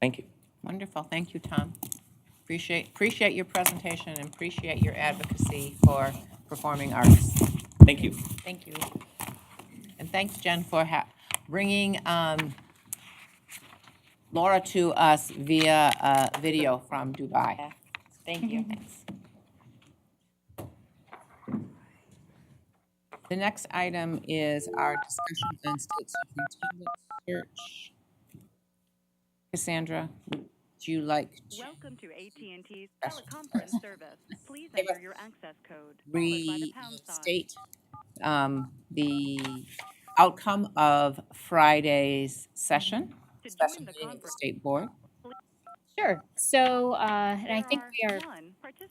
Thank you. Wonderful. Thank you, Tom. Appreciate your presentation and appreciate your advocacy for performing arts. Thank you. Thank you. And thanks, Jen, for bringing Laura to us via video from Dubai. Thank you. The next item is our discussion on state superintendent search. Cassandra, would you like to? Welcome to AT&T's teleconference service. Please enter your access code, followed by the pound sign. Restate the outcome of Friday's session, special meeting of the state board. Sure. So, and I think we are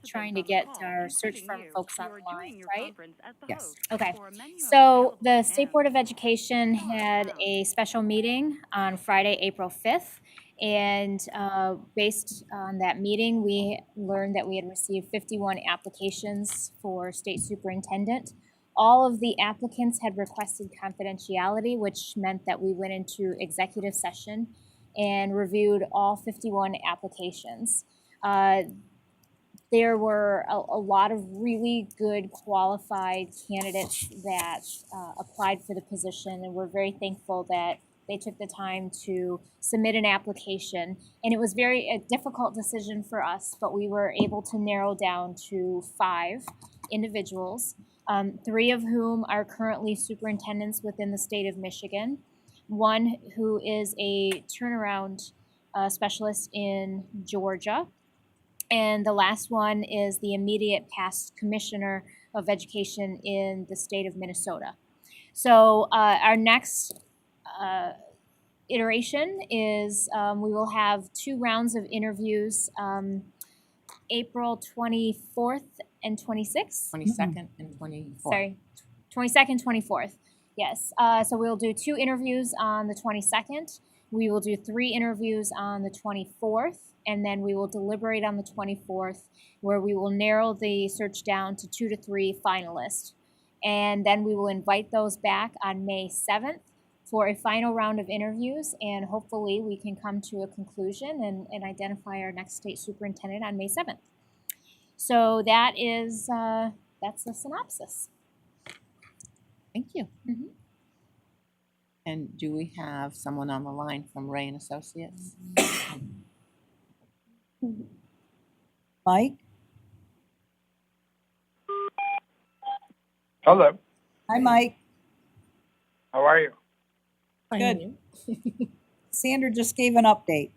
trying to get our search firm folks online, right? Yes. Okay. So the State Board of Education had a special meeting on Friday, April 5th. And based on that meeting, we learned that we had received 51 applications for state superintendent. All of the applicants had requested confidentiality, which meant that we went into executive session and reviewed all 51 applications. There were a lot of really good qualified candidates that applied for the position, and we're very thankful that they took the time to submit an application. And it was a difficult decision for us, but we were able to narrow down to 5 individuals, 3 of whom are currently superintendents within the state of Michigan, 1 who is a turnaround specialist in Georgia, and the last one is the immediate past commissioner of education in the state of Minnesota. So our next iteration is we will have 2 rounds of interviews, April 24th and 26th. 22nd and 24th. Sorry, 22nd, 24th. Yes. So we'll do 2 interviews on the 22nd. We will do 3 interviews on the 24th, and then we will deliberate on the 24th, where we will narrow the search down to 2 to 3 finalists. And then we will invite those back on May 7th for a final round of interviews, and hopefully we can come to a conclusion and identify our next state superintendent on May 7th. So that is, that's the synopsis. Thank you. And do we have someone on the line from Ray and Associates? Mike? Hello. Hi, Mike. How are you? Good. Sandra just gave an update.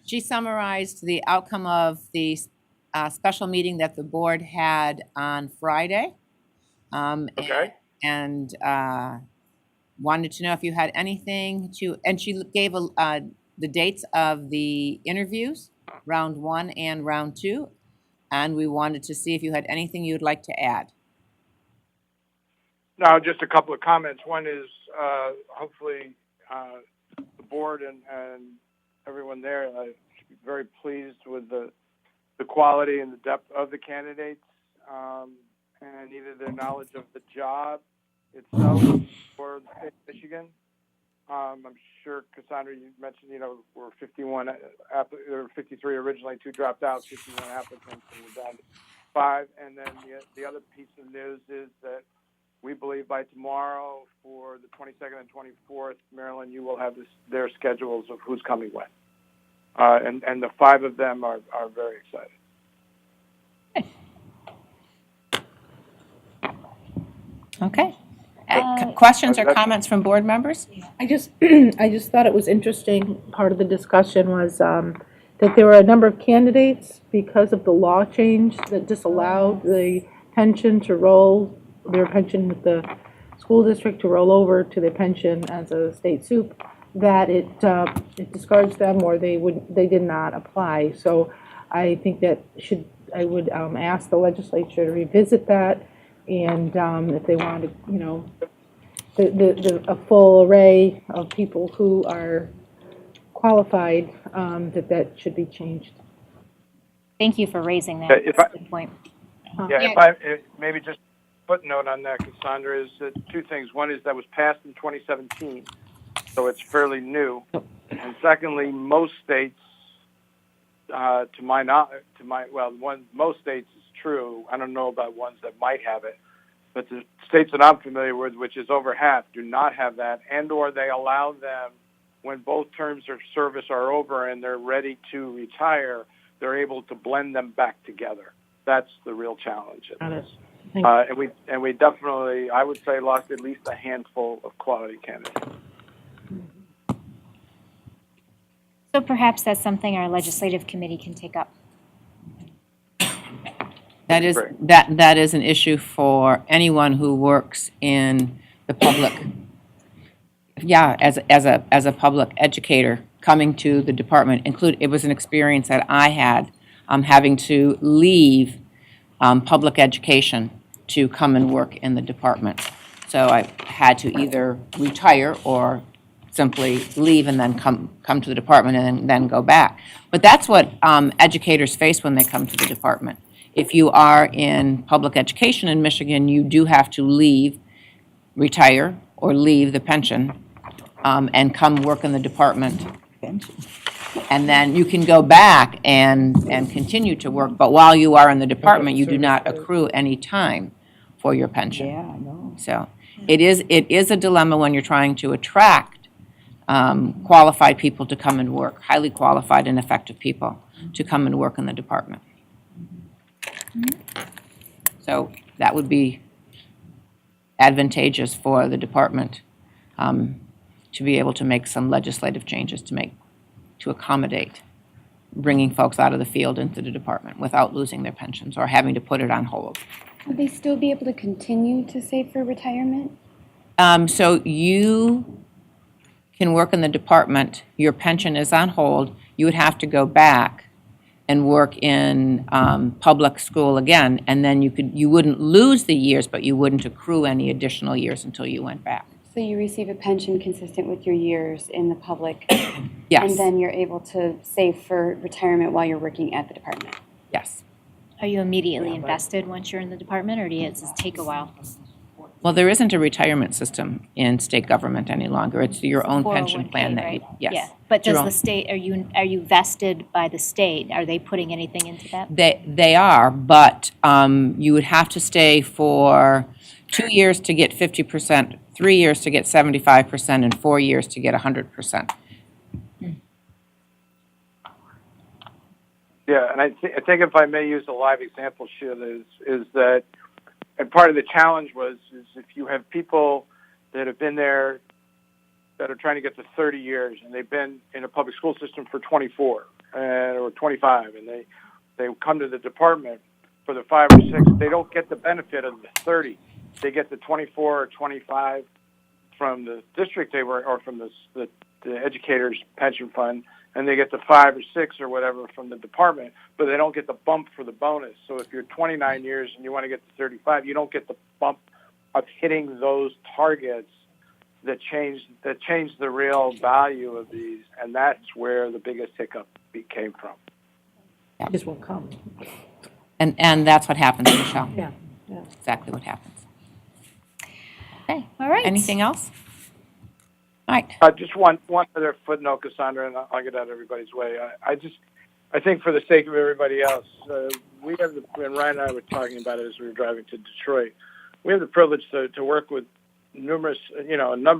She summarized the outcome of the special meeting that the board had on Friday. Okay. And wanted to know if you had anything to, and she gave the dates of the interviews, round 1 and round 2. And we wanted to see if you had anything you'd like to add. No, just a couple of comments. One is hopefully the board and everyone there very pleased with the quality and the depth of the candidates and either their knowledge of the job itself for the state of Michigan. I'm sure, Cassandra, you mentioned, we're 51, there were 53 originally, 2 dropped out, 51 applicants, and we're down to 5. And then the other piece of news is that we believe by tomorrow for the 22nd and 24th, Maryland, you will have their schedules of who's coming when. and the 5 of them are very excited. Okay. Questions or comments from board members? I just, I just thought it was interesting, part of the discussion was that there were a number of candidates because of the law change that disallowed the pension to roll, their pension with the school district to roll over to their pension as a state soup, that it discouraged them or they did not apply. So I think that I would ask the legislature to revisit that, and if they wanted, a full array of people who are qualified, that should be changed. Thank you for raising that. If I- That's a good point. If maybe just footnote on that, Cassandra, is that 2 things. One is that was passed in 2017, so it's fairly new. And secondly, most states, most states is true. I don't know about ones that might have it, but the states that I'm familiar with, which is over half, do not have that, and/or they allow them when both terms of service are over and they're ready to retire, they're able to blend them back together. That's the real challenge in this. And we definitely, I would say, lost at least a handful of quality candidates. So perhaps that's something our legislative committee can take up. That is an issue for anyone who works in the public. Yeah, as a public educator coming to the department, it was an experience that I had, having to leave public education to come and work in the department. So I had to either retire or simply leave and then come to the department and then go back. But that's what educators face when they come to the department. If you are in public education in Michigan, you do have to leave, retire, or leave the pension, and come work in the department. And then you can go back and continue to work, but while you are in the department, you do not accrue any time for your pension. Yeah, I know. So it is a dilemma when you're trying to attract qualified people to come and work, highly qualified and effective people to come and work in the department. So that would be advantageous for the department to be able to make some legislative changes to accommodate bringing folks out of the field into the department without losing their pensions or having to put it on hold. Would they still be able to continue to save for retirement? So you can work in the department, your pension is on hold, you would have to go back and work in public school again, and then you wouldn't lose the years, but you wouldn't accrue any additional years until you went back. So you receive a pension consistent with your years in the public? Yes. And then you're able to save for retirement while you're working at the department? Yes. Are you immediately invested once you're in the department, or does it take a while? Well, there isn't a retirement system in state government any longer. It's your own pension 401k, plan that right? yes. Yeah. But It's your does own. the state, are you vested by the state? Are they putting anything into that? They are, but you would have to stay for 2 years to get 50%, 3 years to get 75%, and 4 years to get 100%. Yeah, and I think if I may use a live example, Sheila, is that, and part of the challenge is if you have people that have been there that are trying to get to 30 years and they've been in a public school system for 24 or 25, and they come to the department for the 5 or 6, they don't get the benefit of the 30. They get the 24 or 25 from the district they were, or from the educator's pension fund, and they get the 5 or 6 or whatever from the department, but they don't get the bump for the bonus. So if you're 29 years and you want to get to 35, you don't get the bump of hitting those targets that change the real value of these, and that's where the biggest hiccup came from. It just won't come. And that's what happens, Michelle. Yeah. Exactly what happens. Okay, all right. Anything else? All right. Just one other footnote, Cassandra, and I'll get out of everybody's way. I think for the sake of everybody else, we have and Ryan and I were talking about it as we were driving to Detroit. We have the privilege to work with a number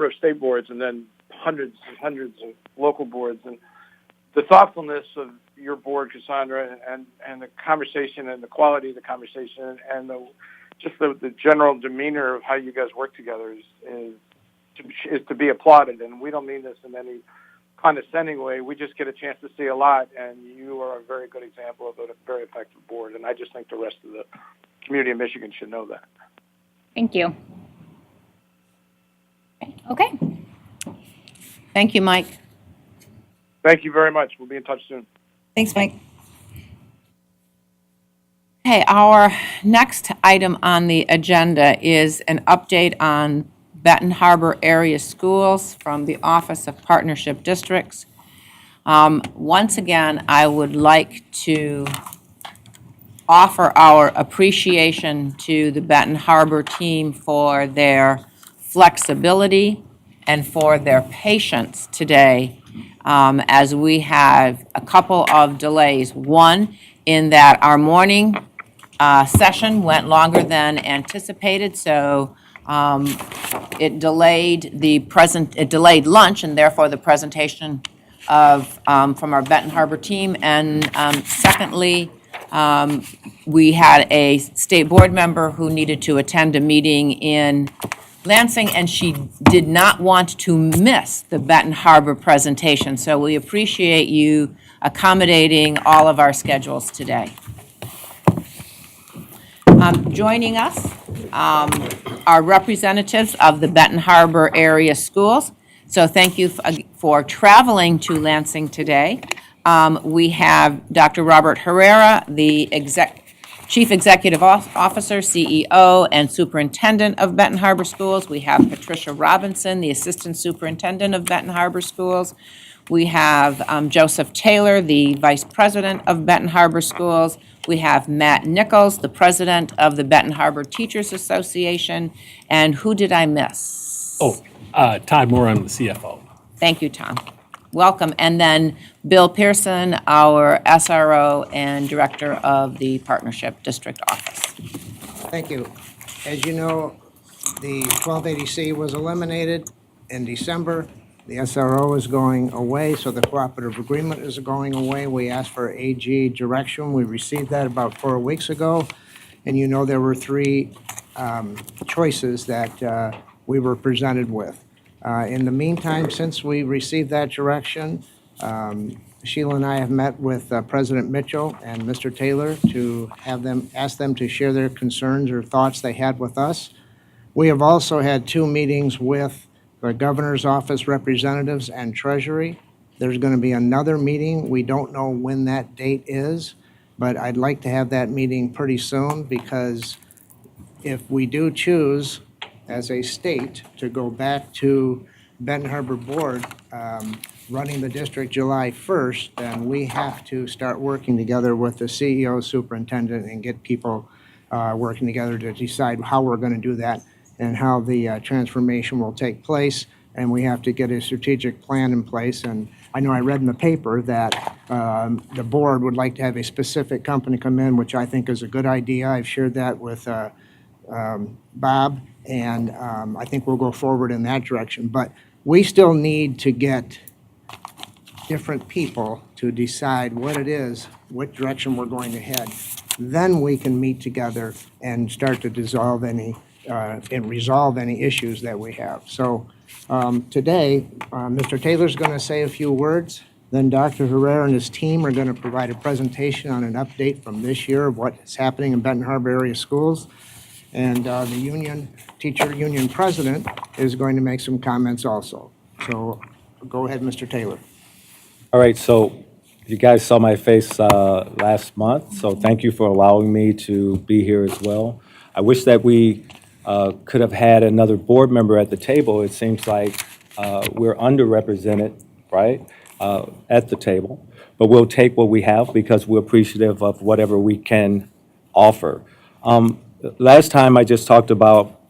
of state boards and then hundreds and hundreds of local boards. And the thoughtfulness of your board, Cassandra, and the conversation and the quality of the conversation and the general demeanor of how you guys work together is to be applauded. And we don't mean this in any condescending way. We just get a chance to see a lot, and you are a very good example of a very effective board. And I just think the rest of the community of Michigan should know that. Thank you. Okay. Thank you, Mike. Thank you very much. We'll be in touch soon. Thanks, Mike. Okay, our next item on the agenda is an update on Benton Harbor area schools from the Office of Partnership Districts. Once again, I would like to offer our appreciation to the Benton Harbor team for their flexibility and for their patience today, as we have a couple of delays. One, in that our morning session went longer than anticipated, so it delayed lunch and therefore the presentation of from our Benton Harbor team. And secondly, we had a state board member who needed to attend a meeting in Lansing, and she did not want to miss the Benton Harbor presentation. So we appreciate you accommodating all of our schedules today. Joining us are representatives of the Benton Harbor area schools. So thank you for traveling to Lansing today. We have Dr. Robert Herrera, the Chief Executive Officer, CEO, and Superintendent of Benton Harbor Schools. We have Patricia Robinson, the Assistant Superintendent of Benton Harbor Schools. We have Joseph Taylor, the Vice President of Benton Harbor Schools. We have Matt Nichols, the President of the Benton Harbor Teachers Association. And who did I miss? Todd Moore, I'm the CFO. Thank you, Tom. Welcome. And then Bill Pearson, our SRO and Director of the Partnership District Office. Thank you. As you know, the 1280C was eliminated in December. The SRO is going away, so the cooperative agreement is going away. We asked for AG direction. We received that about 4 weeks ago. And you know there were three choices that we were presented with. In the meantime, since we received that direction, Sheila and I have met with President Mitchell and Mr. Taylor to ask them to share their concerns or thoughts they had with us. We have also had 2 meetings with the Governor's Office representatives and Treasury. There's going to be another meeting. We don't know when that date is, but I'd like to have that meeting pretty soon, because if we do choose as a state to go back to Benton Harbor Board running the district July 1st, then we have to start working together with the CEO, superintendent, and get people working together to decide how we're going to do that and how the transformation will take place. And we have to get a strategic plan in place. And I know I read in the paper that the board would like to have a specific company come in, which I think is a good idea. I've shared that with Bob, and I think we'll go forward in that direction. But we still need to get different people to decide what it is, what direction we're going to head. Then we can meet together and start to resolve any issues that we have. So today, Mr. Taylor's going to say a few words. Then Dr. Herrera and his team are going to provide a presentation on an update from this year of what is happening in Benton Harbor area schools. And the teacher union president is going to make some comments also. So go ahead, Mr. Taylor. All right, so you guys saw my face last month, so thank you for allowing me to be here as well. I wish that we could have had another board member at the table. It seems like we're underrepresented, right, at the table. But we'll take what we have because we're appreciative of whatever we can offer. Last time I just talked about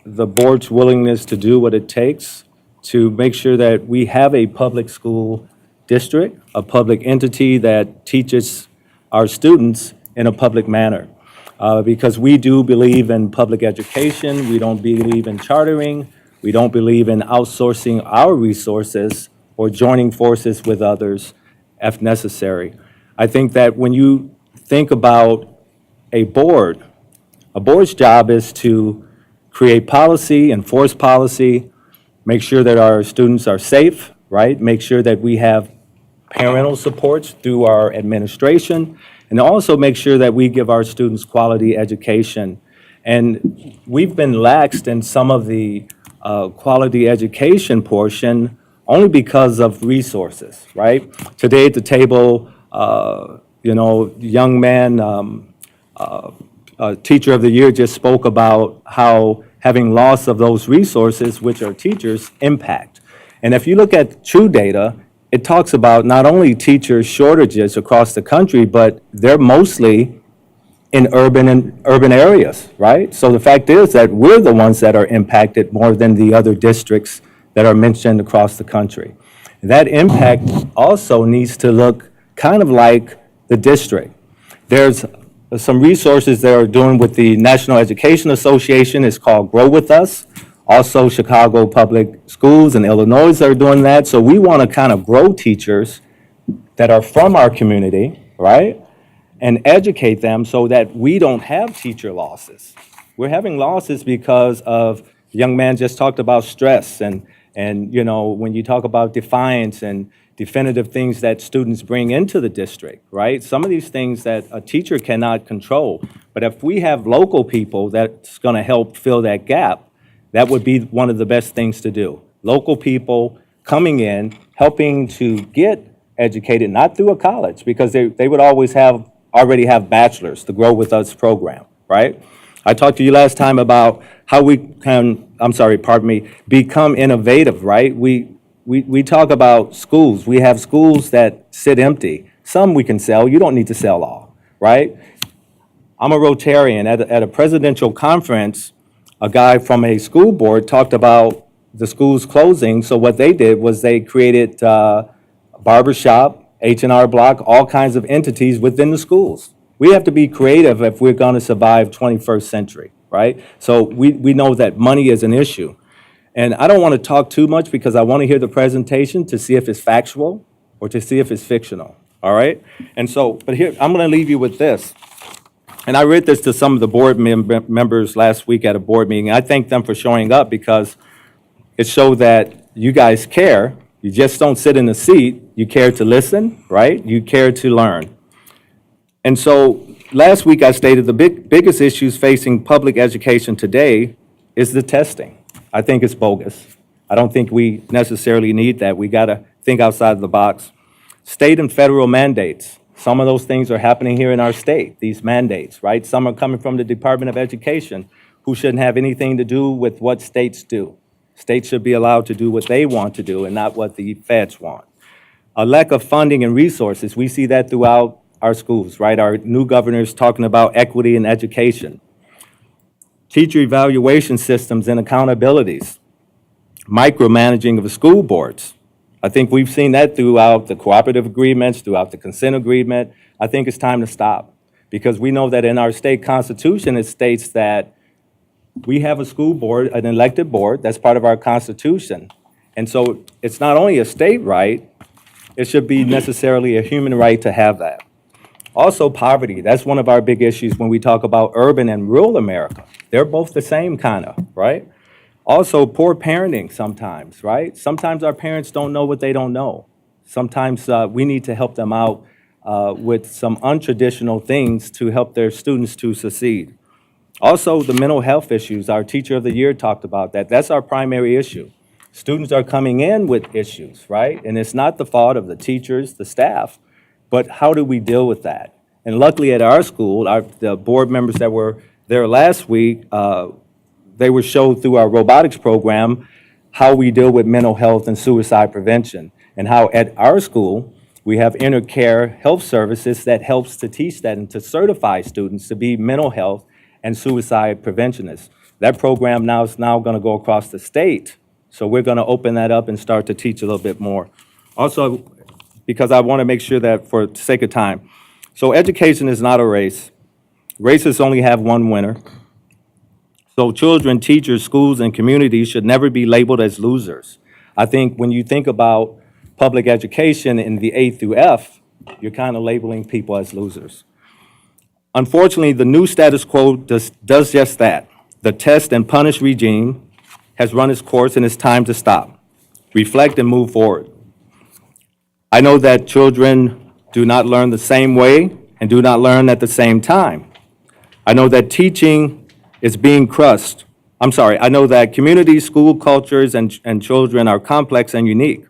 the board's willingness to do what it takes to make sure that we have a public school district, a public entity that teaches our students in a public manner. Because we do believe in public education, we don't believe in chartering, we don't believe in outsourcing our resources or joining forces with others. if necessary. I think that when you think about a board's job is to create policy, enforce policy, make sure that our students are safe, right? Make sure that we have parental supports through our administration, and also make sure that we give our students quality education. And we've been laxed in some of the quality education portion only because of resources, right? Today at the table, young man, Teacher of the Year just spoke about how having loss of those resources, which are teachers, impact. And if you look at True Data, it talks about not only teacher shortages across the country, but they're mostly in urban areas, right? So the fact is that we're the ones that are impacted more than the other districts that are mentioned across the country. That impact also needs to look kind of like the district. There's some resources they are doing with the National Education Association. It's called Grow With Us. Also, Chicago Public Schools and Illinois are doing that. So we want to kind of grow teachers that are from our community, right? And educate them so that we don't have teacher losses. We're having losses because of, the young man just talked about stress and when you talk about defiance and definitive things that students bring into the district, right? Some of these things that a teacher cannot control. But if we have local people that's going to help fill that gap, that would be one of the best things to do. Local people coming in, helping to get educated, not through a college, because they would always already have bachelors, the Grow With Us program, right? I talked to you last time about how we can, become innovative, right? We talk about schools. We have schools that sit empty. Some we can sell. You don't need to sell all, right? I'm a Rotarian. At a presidential conference, a guy from a school board talked about the schools closing. So what they did was they created a barbershop, H&R Block, all kinds of entities within the schools. We have to be creative if we're going to survive 21st century, right? So we know that money is an issue. And I don't want to talk too much because I want to hear the presentation to see if it's factual or to see if it's fictional, all right? And so, but here, I'm going to leave you with this. And I read this to some of the board members last week at a board meeting. I thank them for showing up because it showed that you guys care. You just don't sit in the seat. You care to listen, right? You care to learn. And so last week I stated the biggest issues facing public education today is the testing. I think it's bogus. I don't think we necessarily need that. We got to think outside the box. State and federal mandates. Some of those things are happening here in our state, these mandates, right? Some are coming from the Department of Education, who shouldn't have anything to do with what states do. States should be allowed to do what they want to do and not what the feds want. A lack of funding and resources. We see that throughout our schools, right? Our new governor's talking about equity in education. Teacher evaluation systems and accountabilities. Micromanaging of the school boards. I think we've seen that throughout the cooperative agreements, throughout the consent agreement. I think it's time to stop because we know that in our state constitution, it states that we have a school board, an elected board, that's part of our constitution. And so it's not only a state right, it should be necessarily a human right to have that. Also, poverty. That's one of our big issues when we talk about urban and rural America. They're both the same kind of, right? Also, poor parenting sometimes, right? Sometimes our parents don't know what they don't know. Sometimes we need to help them out with some untraditional things to help their students to succeed. Also, the mental health issues. Our Teacher of the Year talked about that. That's our primary issue. Students are coming in with issues, right? And it's not the fault of the teachers, the staff, but how do we deal with that? And luckily at our school, the board members that were there last week, they were showed through our robotics program how we deal with mental health and suicide prevention, and how at our school, we have Intercare Health Services that helps to teach that and to certify students to be mental health and suicide preventionists. That program now is going to go across the state, so we're going to open that up and start to teach a little bit more. Also, because I want to make sure that for the sake of time, so education is not a race. Races only have one winner. So children, teachers, schools, and communities should never be labeled as losers. I think when you think about public education in the A through F, you're kind of labeling people as losers. Unfortunately, the new status quo does just that. The test and punish regime has run its course, and it's time to stop, reflect, and move forward. I know that children do not learn the same way and do not learn at the same time. I know that teaching is being crushed. I know that communities, school cultures, and children are complex and unique.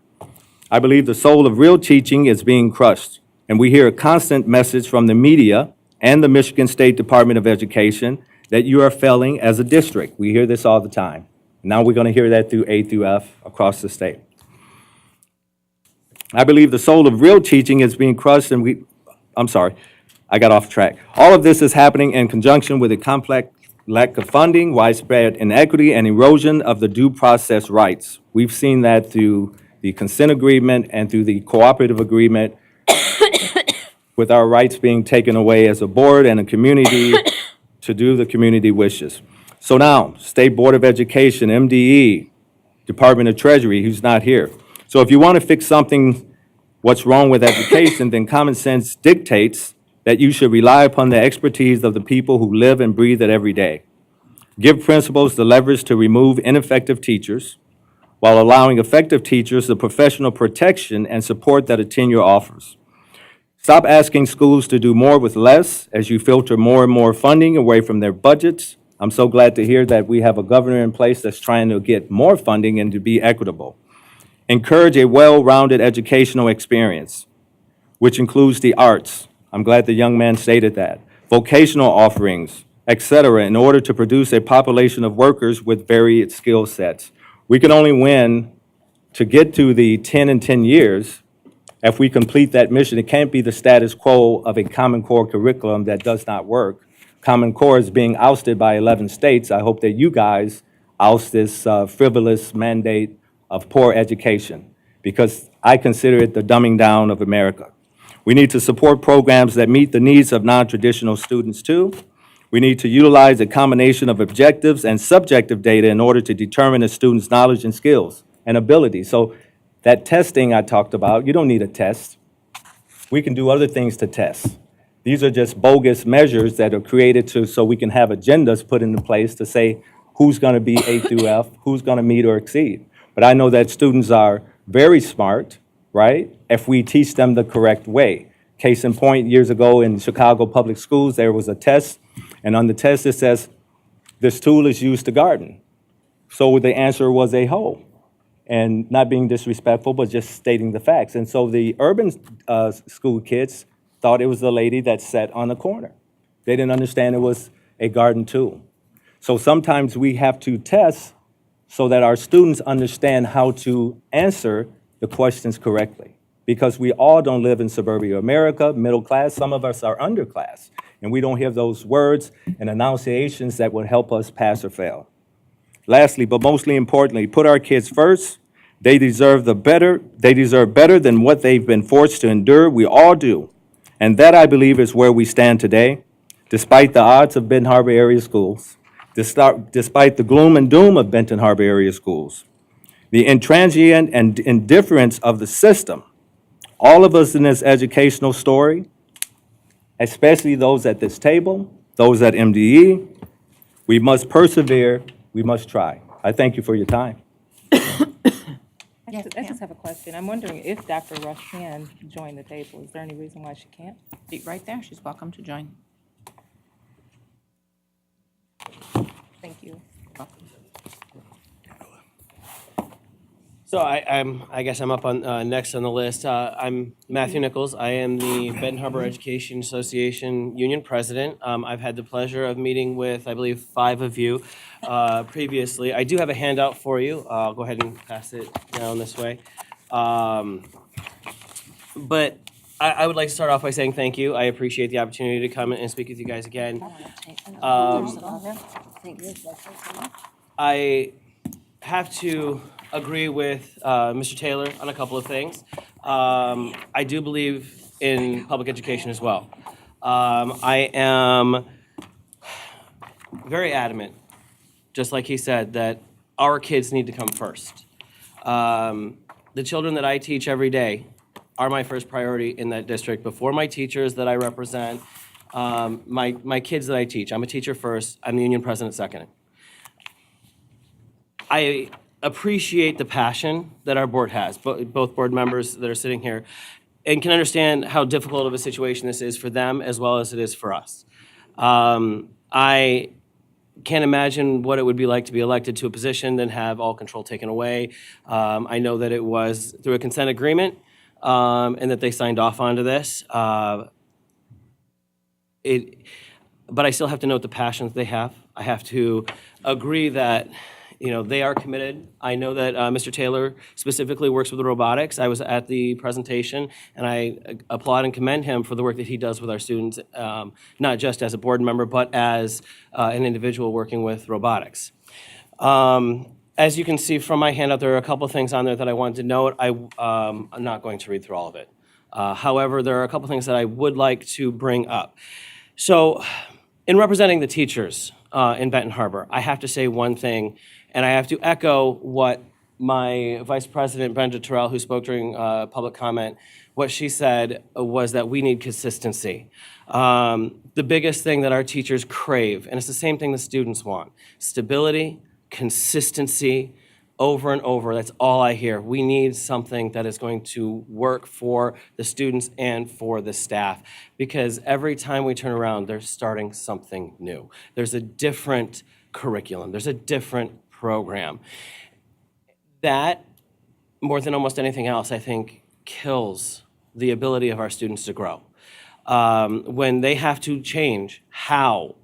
I believe the soul of real teaching is being crushed, and we hear a constant message from the media and the Michigan State Department of Education that you are failing as a district. We hear this all the time. Now we're going to hear that through A through F across the state. I believe the soul of real teaching is being crushed, and I got off track. All of this is happening in conjunction with a complex lack of funding, widespread inequity, and erosion of the due process rights. We've seen that through the consent agreement and through the cooperative agreement with our rights being taken away as a board and a community to do the community wishes. So now, State Board of Education, MDE, Department of Treasury, who's not here. So if you want to fix something, what's wrong with education, then common sense dictates that you should rely upon the expertise of the people who live and breathe it every day. Give principals the leverage to remove ineffective teachers while allowing effective teachers the professional protection and support that a tenure offers. Stop asking schools to do more with less as you filter more and more funding away from their budgets. I'm so glad to hear that we have a governor in place that's trying to get more funding and to be equitable. Encourage a well-rounded educational experience, which includes the arts. I'm glad the young man stated that. Vocational offerings, etc., in order to produce a population of workers with varied skill sets. We can only win to get to the 10 in 10 years if we complete that mission. It can't be the status quo of a Common Core curriculum that does not work. Common Core is being ousted by 11 states. I hope that you guys oust this frivolous mandate of poor education, because I consider it the dumbing down of America. We need to support programs that meet the needs of non-traditional students too. We need to utilize a combination of objectives and subjective data in order to determine a student's knowledge and skills and ability. So that testing I talked about, you don't need a test. We can do other things to test. These are just bogus measures that are created so we can have agendas put into place to say who's going to be A through F, who's going to meet or exceed. But I know that students are very smart, right, if we teach them the correct way. Case in point, years ago in Chicago public schools, there was a test, and on the test it says, this tool is used to garden. So the answer was a hoe. And not being disrespectful, but just stating the facts. And so the urban school kids thought it was the lady that sat on the corner. They didn't understand it was a garden tool. So sometimes we have to test so that our students understand how to answer the questions correctly. Because we all don't live in suburbia America, middle class, some of us are underclass, and we don't hear those words and enunciations that would help us pass or fail. Lastly, but mostly importantly, put our kids first. They deserve better than what they've been forced to endure. We all do. And that, I believe, is where we stand today, despite the odds of Benton Harbor area schools, despite the gloom and doom of Benton Harbor area schools, the intransient and indifference of the system. All of us in this educational story, especially those at this table, those at MDE, we must persevere, we must try. I thank you for your time. I just have a question. I'm wondering if Dr. Rush can join the table. Is there any reason why she can't? Be right there. She's welcome to join. Thank you. So I guess I'm up on next on the list. I'm Matthew Nichols. I am the Benton Harbor Education Association Union President. I've had the pleasure of meeting with, I believe, 5 of you previously. I do have a handout for you. I'll go ahead and pass it down this way. But I would like to start off by saying thank you. I appreciate the opportunity to come and speak with you guys again. I have to agree with Mr. Taylor on a couple of things. I do believe in public education as well. I am very adamant, just like he said, that our kids need to come first. the children that I teach every day are my first priority in that district, before my teachers that I represent, my kids that I teach. I'm a teacher first, I'm the union president second. I appreciate the passion that our board has, both board members that are sitting here, and can understand how difficult of a situation this is for them as well as it is for us. I can't imagine what it would be like to be elected to a position, then have all control taken away. I know that it was through a consent agreement, and that they signed off onto this. But I still have to note the passions they have. I have to agree that, they are committed. I know that Mr. Taylor specifically works with robotics. I was at the presentation, and I applaud and commend him for the work that he does with our students, not just as a board member, but as an individual working with robotics. As you can see from my handout, there are a couple of things on there that I wanted to note. I'm not going to read through all of it. However, there are a couple of things that I would like to bring up. So, in representing the teachers in Benton Harbor, I have to say one thing, and I have to echo what my Vice President, Brenda Terrell, who spoke during public comment, what she said was that we need consistency. The biggest thing that our teachers crave, and it's the same thing the students want, stability, consistency, over and over. That's all I hear. We need something that is going to work for the students and for the staff, because every time we turn around, they're starting something new. There's a different curriculum. There's a different program. That, more than almost anything else, I think kills the ability of our students to grow. When they have to change how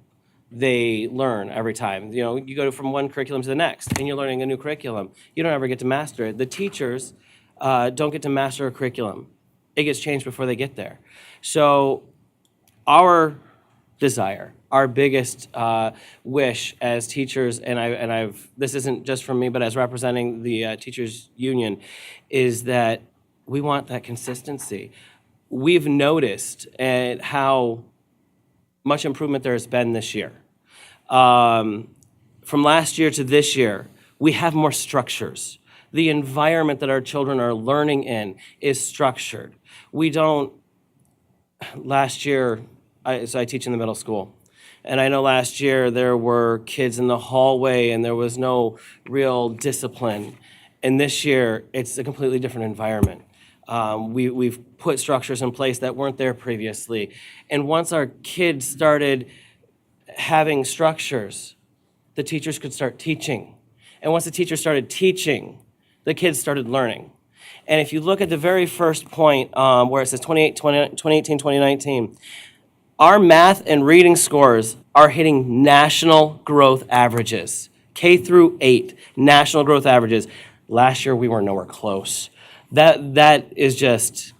they learn every time. You go from one curriculum to the next, and you're learning a new curriculum. You don't ever get to master it. The teachers don't get to master a curriculum. It gets changed before they get there. So our desire, our biggest wish as teachers, and this isn't just from me, but as representing the teachers union, is that we want that consistency. We've noticed how much improvement there has been this year. From last year to this year, we have more structures. The environment that our children are learning in is structured. Last year, I teach in the middle school, and I know last year there were kids in the hallway and there was no real discipline. And this year, it's a completely different environment. We've put structures in place that weren't there previously. And once our kids started having structures, the teachers could start teaching. And once the teachers started teaching, the kids started learning. And if you look at the very first point where it says 2018, 2019, our math and reading scores are hitting national growth averages. K through 8, national growth averages. Last year, we were nowhere close. That is just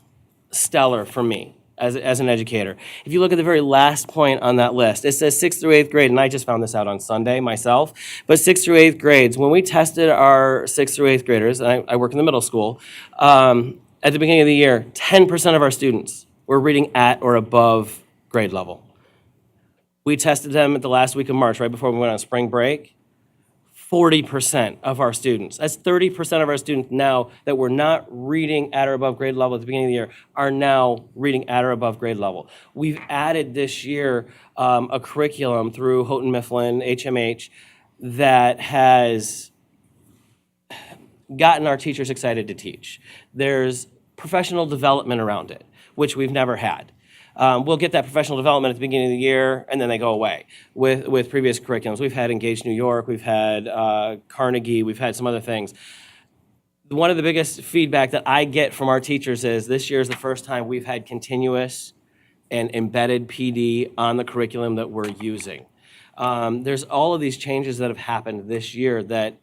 stellar for me as an educator. If you look at the very last point on that list, it says 6th through 8th grade, and I just found this out on Sunday myself, but 6th through 8th grades, when we tested our 6th through 8th graders, and I work in the middle school, at the beginning of the year, 10% of our students were reading at or above grade level. We tested them at the last week of March, right before we went on spring break. 40% of our students, that's 30% of our students now that were not reading at or above grade level at the beginning of the year, are now reading at or above grade level. We've added this year a curriculum through Houghton Mifflin, HMH, that has gotten our teachers excited to teach. There's professional development around it, which we've never had. We'll get that professional development at the beginning of the year, and then they go away with previous curriculums. We've had Engage New York, we've had Carnegie, we've had some other things. One of the biggest feedback that I get from our teachers is this year is the first time we've had continuous and embedded PD on the curriculum that we're using. There's all of these changes that have happened this year that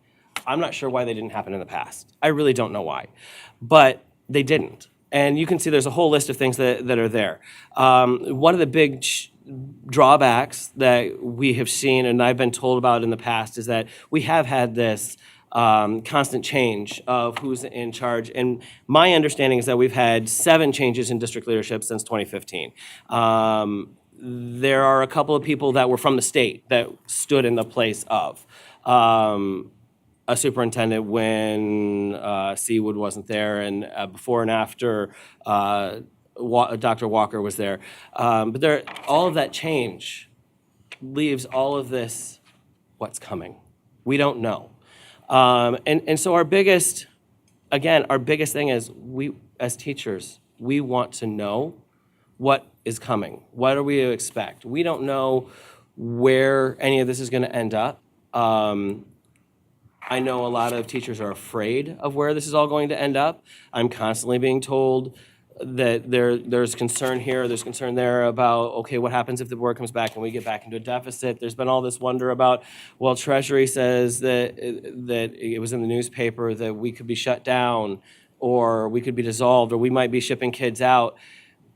I'm not sure why they didn't happen in the past. I really don't know why, but they didn't. And you can see there's a whole list of things that are there. One of the big drawbacks that we have seen, and I've been told about in the past, is that we have had this constant change of who's in charge. And my understanding is that we've had 7 changes in district leadership since 2015. There are a couple of people that were from the state that stood in the place of. a superintendent when Seawood wasn't there, and before and after Dr. Walker was there. But all of that change leaves all of this, what's coming? We don't know. And so our biggest thing is we, as teachers, we want to know what is coming. What are we to expect? We don't know where any of this is going to end up. I know a lot of teachers are afraid of where this is all going to end up. I'm constantly being told that there's concern here, there's concern there about, okay, what happens if the board comes back and we get back into a deficit? There's been all this wonder about, well, Treasury says that it was in the newspaper that we could be shut down, or we could be dissolved, or we might be shipping kids out.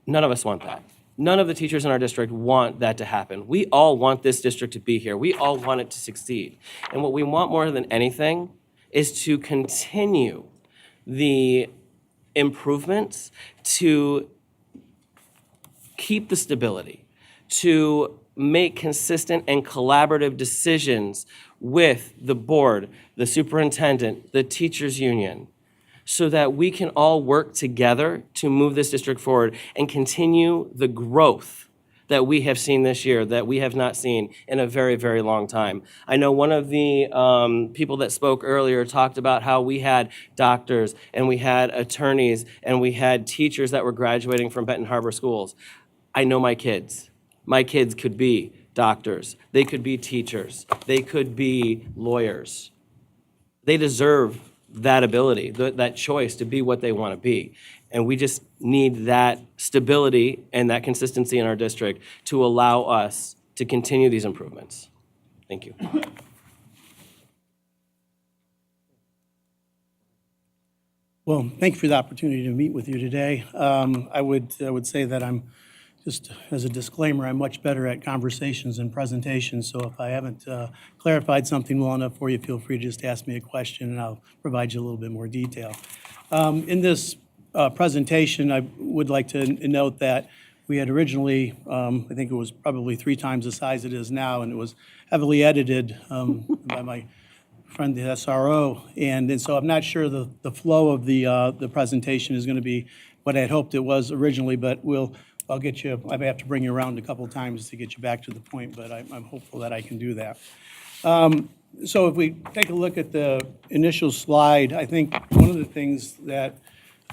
None of us want that. None of the teachers in our district want that to happen. We all want this district to be here. We all want it to succeed. And what we want more than anything is to continue the improvements, to keep the stability, to make consistent and collaborative decisions with the board, the superintendent, the teachers union, so that we can all work together to move this district forward and continue the growth that we have seen this year, that we have not seen in a very, very long time. I know one of the people that spoke earlier talked about how we had doctors and we had attorneys and we had teachers that were graduating from Benton Harbor schools. I know my kids. My kids could be doctors. They could be teachers. They could be lawyers. They deserve that ability, that choice to be what they want to be. And we just need that stability and that consistency in our district to allow us to continue these improvements. Thank you. Well, thank you for the opportunity to meet with you today. I would say that I'm, just as a disclaimer, I'm much better at conversations and presentations, so if I haven't clarified something well enough for you, feel free to just ask me a question and I'll provide you a little bit more detail. In this presentation, I would like to note that we had originally, I think it was probably 3 times the size it is now, and it was heavily edited by my friend, the SRO, and so I'm not sure the flow of the presentation is going to be what I had hoped it was originally, but I'll get you, I may have to bring you around a couple of times to get you back to the point, but I'm hopeful that I can do that. So if we take a look at the initial slide, I think one of the things that,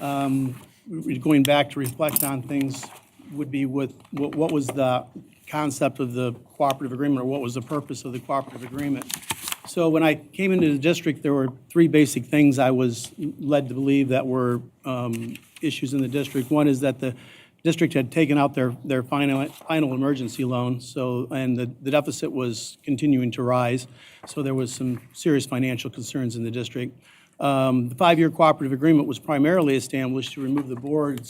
going back to reflect on things, would be what was the concept of the cooperative agreement, or what was the purpose of the cooperative agreement. So when I came into the district, there were 3 basic things I was led to believe that were issues in the district. One is that the district had taken out their final emergency loan, and the deficit was continuing to rise, so there was some serious financial concerns in the district. The 5-year cooperative agreement was primarily established to remove the Board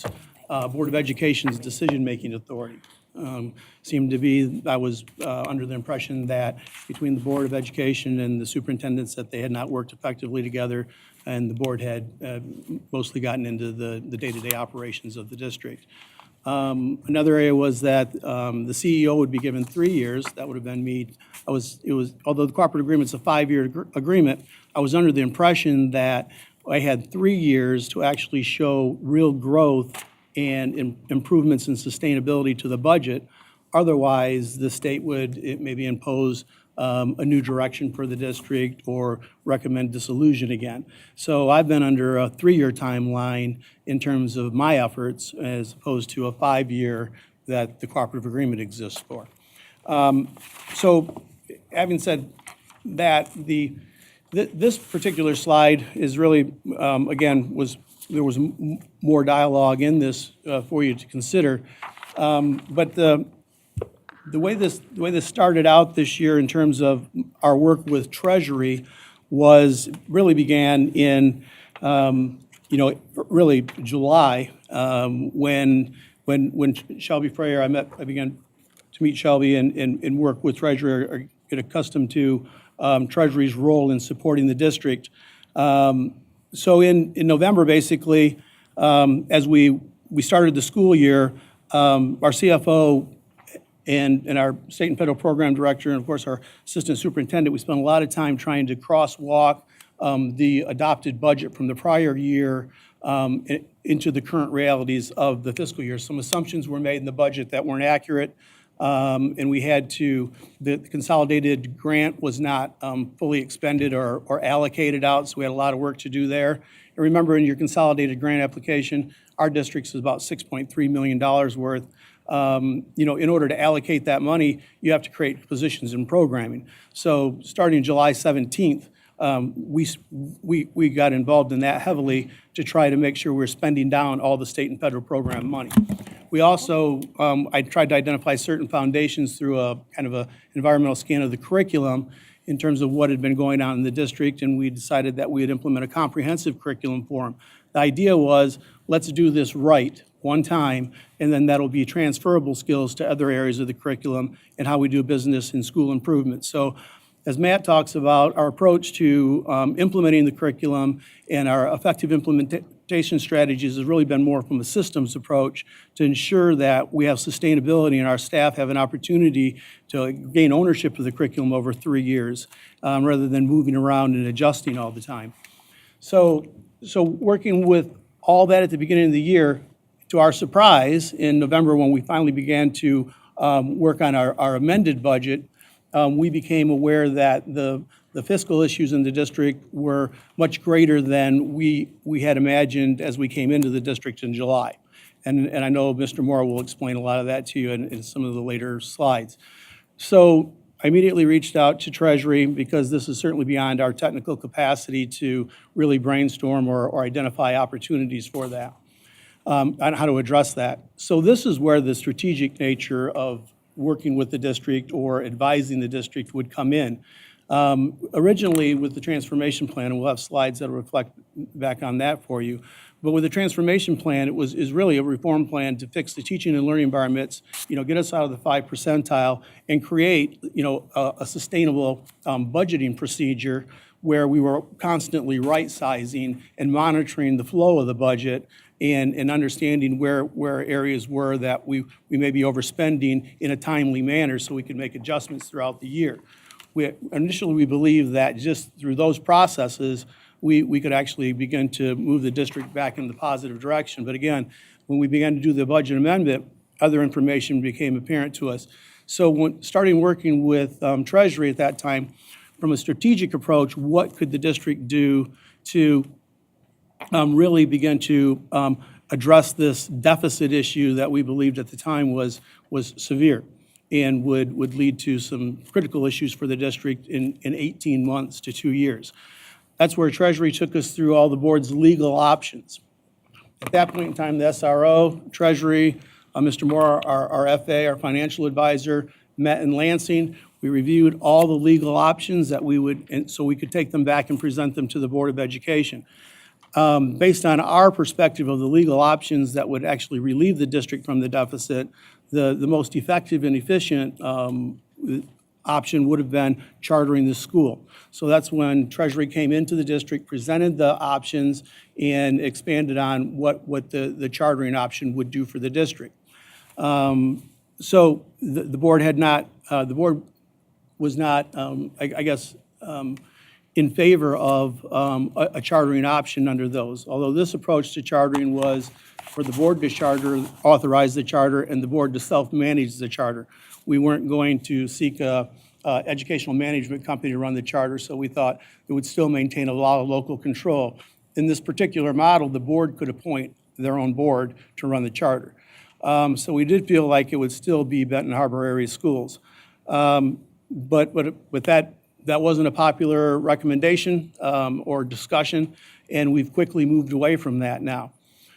of Education's decision-making authority. Seemed to be, I was under the impression that between the Board of Education and the superintendents that they had not worked effectively together, and the board had mostly gotten into the day-to-day operations of the district. Another area was that the CEO would be given 3 years. That would have been me. Although the cooperative agreement is a 5-year agreement, I was under the impression that I had 3 years to actually show real growth and improvements in sustainability to the budget. Otherwise, the state would maybe impose a new direction for the district or recommend dissolution again. So I've been under a 3-year timeline in terms of my efforts, as opposed to a 5-year that the cooperative agreement exists for. So having said that, this particular slide is really, again, there was more dialogue in this for you to consider. But the way this started out this year in terms of our work with Treasury really began in really July, when Shelby Freyer, I began to meet Shelby and work with Treasury, or get accustomed to Treasury's role in supporting the district. So in November, basically, as we started the school year, our CFO and our state and federal program director, and of course our assistant superintendent, we spent a lot of time trying to crosswalk the adopted budget from the prior year into the current realities of the fiscal year. Some assumptions were made in the budget that weren't accurate, and we had to, the consolidated grant was not fully expended or allocated out, so we had a lot of work to do there. And remember, in your consolidated grant application, our district is about $6.3 million worth. In order to allocate that money, you have to create positions in programming. So starting July 17th, we got involved in that heavily to try to make sure we're spending down all the state and federal program money. We also, I tried to identify certain foundations through a kind of a environmental scan of the curriculum in terms of what had been going on in the district, and we decided that we would implement a comprehensive curriculum for them. The idea was, let's do this right one time, and then that'll be transferable skills to other areas of the curriculum and how we do business in school improvement. So as Matt talks about, our approach to implementing the curriculum and our effective implementation strategies has really been more from a systems approach to ensure that we have sustainability and our staff have an opportunity to gain ownership of the curriculum over 3 years rather than moving around and adjusting all the time. So working with all that at the beginning of the year, to our surprise, in November when we finally began to work on our amended budget, we became aware that the fiscal issues in the district were much greater than we had imagined as we came into the district in July. And I know Mr. Moore will explain a lot of that to you in some of the later slides. So I immediately reached out to Treasury because this is certainly beyond our technical capacity to really brainstorm or identify opportunities for that, on how to address that. So this is where the strategic nature of working with the district or advising the district would come in. Originally, with the transformation plan, and we'll have slides that will reflect back on that for you, but with the transformation plan, is really a reform plan to fix the teaching and learning environments, get us out of the 5 percentile and create, a sustainable budgeting procedure where we were constantly right-sizing and monitoring the flow of the budget and understanding where areas were that we may be overspending in a timely manner so we could make adjustments throughout the year. Initially, we believed that just through those processes, we could actually begin to move the district back in the positive direction. But again, when we began to do the budget amendment, other information became apparent to us. So when starting working with Treasury at that time, from a strategic approach, what could the district do to really begin to address this deficit issue that we believed at the time was severe and would lead to some critical issues for the district in 18 months to 2 years. That's where Treasury took us through all the board's legal options. At that point in time, the SRO, Treasury, Mr. Moore, our FA, our financial advisor, met in Lansing. We reviewed all the legal options that so we could take them back and present them to the Board of Education. Based on our perspective of the legal options that would actually relieve the district from the deficit, the most effective and efficient option would have been chartering the school. So that's when Treasury came into the district, presented the options, and expanded on what the chartering option would do for the district. So the board had not, the board was not, in favor of a chartering option under those. Although this approach to chartering was for the board to charter, authorize the charter, and the board to self-manage the charter. We weren't going to seek a educational management company to run the charter, so we thought it would still maintain a lot of local control. In this particular model, the board could appoint their own board to run the charter. So we did feel like it would still be Benton Harbor area schools. But with that wasn't a popular recommendation or discussion, and we've quickly moved away from that now.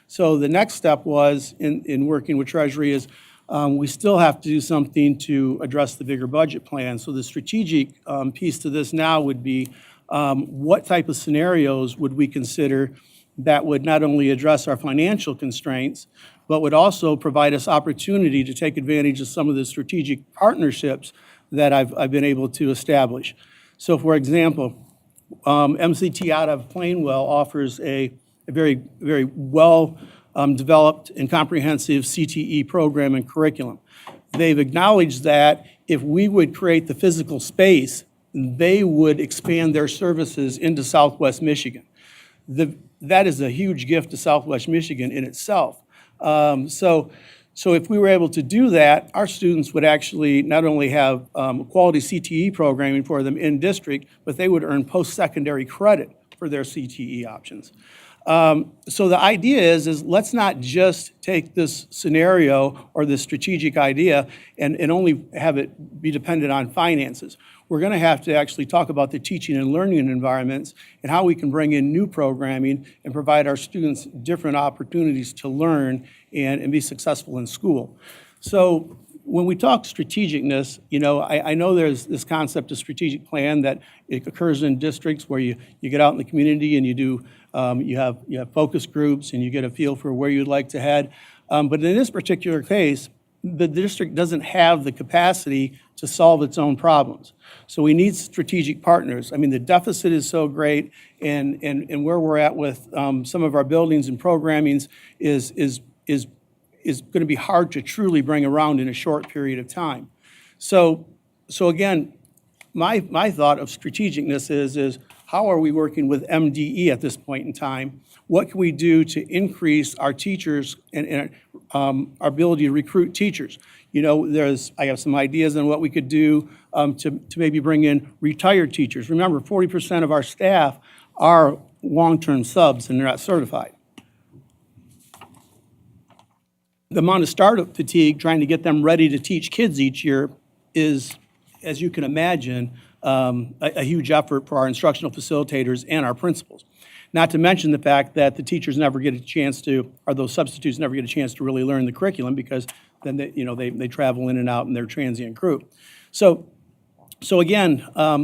So the next step was, in working with Treasury, is we still have to do something to address the bigger budget plan. So the strategic piece to this now would be what type of scenarios would we consider that would not only address our financial constraints, but would also provide us opportunity to take advantage of some of the strategic partnerships that I've been able to establish. So for example, MCT out of Plainwell offers a very, very well developed and comprehensive CTE program and curriculum. They've acknowledged that if we would create the physical space they would expand their services into Southwest Michigan. That is a huge gift to Southwest Michigan in itself. So if we were able to do that, our students would actually not only have quality CTE programming for them in district, but they would earn post-secondary credit for their CTE options. So the idea is let's not just take this scenario or this strategic idea and only have it be dependent on finances. We're going to have to actually talk about the teaching and learning environments and how we can bring in new programming and provide our students different opportunities to learn and be successful in school. So when we talk strategicness, I know there's this concept of strategic plan that it occurs in districts where you get out in the community and you do you have focus groups and you get a feel for where you'd like to head. But in this particular case, the district doesn't have the capacity to solve its own problems. So we need strategic partners. I mean, the deficit is so great, and where we're at with some of our buildings and programmings is going to be hard to truly bring around in a short period of time. So again, my thought of strategicness is how are we working with MDE at this point in time? What can we do to increase our teachers and our ability to recruit teachers? I have some ideas on what we could do to maybe bring in retired teachers. Remember, 40% of our staff are long-term subs and they're not certified. The amount of startup fatigue trying to get them ready to teach kids each year is, as you can imagine, a huge effort for our instructional facilitators and our principals. Not to mention the fact that the teachers never get a chance to, or those substitutes never get a chance to really learn the curriculum because then they travel in and out in their transient crew. So again,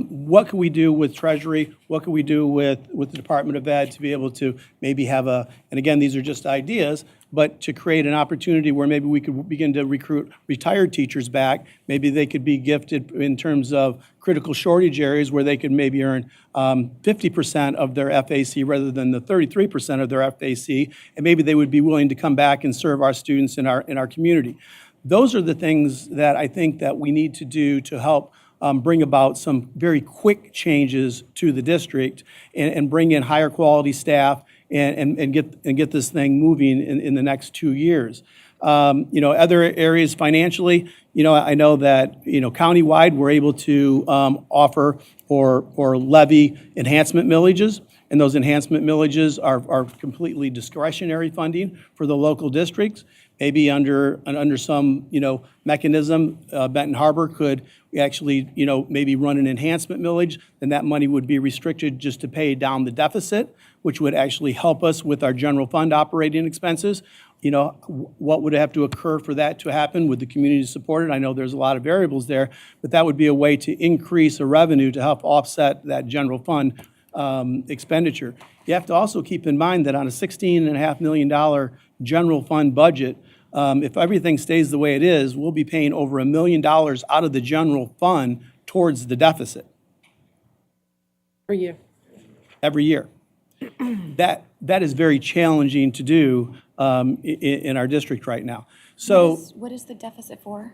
what can we do with Treasury? What can we do with the Department of Ed to be able to maybe have and again, these are just ideas, but to create an opportunity where maybe we could begin to recruit retired teachers back. Maybe they could be gifted in terms of critical shortage areas where they could maybe earn 50% of their FAC rather than the 33% of their FAC, and maybe they would be willing to come back and serve our students in our community. Those are the things that I think that we need to do to help bring about some very quick changes to the district and bring in higher quality staff and get this thing moving in the next 2 years. Other areas financially, I know that, countywide, we're able to offer or levy enhancement millages, and those enhancement millages are completely discretionary funding for the local districts. Maybe under some, mechanism, Benton Harbor could actually, maybe run an enhancement millage, then that money would be restricted just to pay down the deficit, which would actually help us with our general fund operating expenses. What would have to occur for that to happen? Would the community support it? I know there's a lot of variables there, but that would be a way to increase the revenue to help offset that general fund expenditure. You have to also keep in mind that on a $16.5 million general fund budget, if everything stays the way it is, we'll be paying over $1 million out of the general fund towards the deficit. Per year. Every year. That is very challenging to do in our district right now. So What is the deficit for?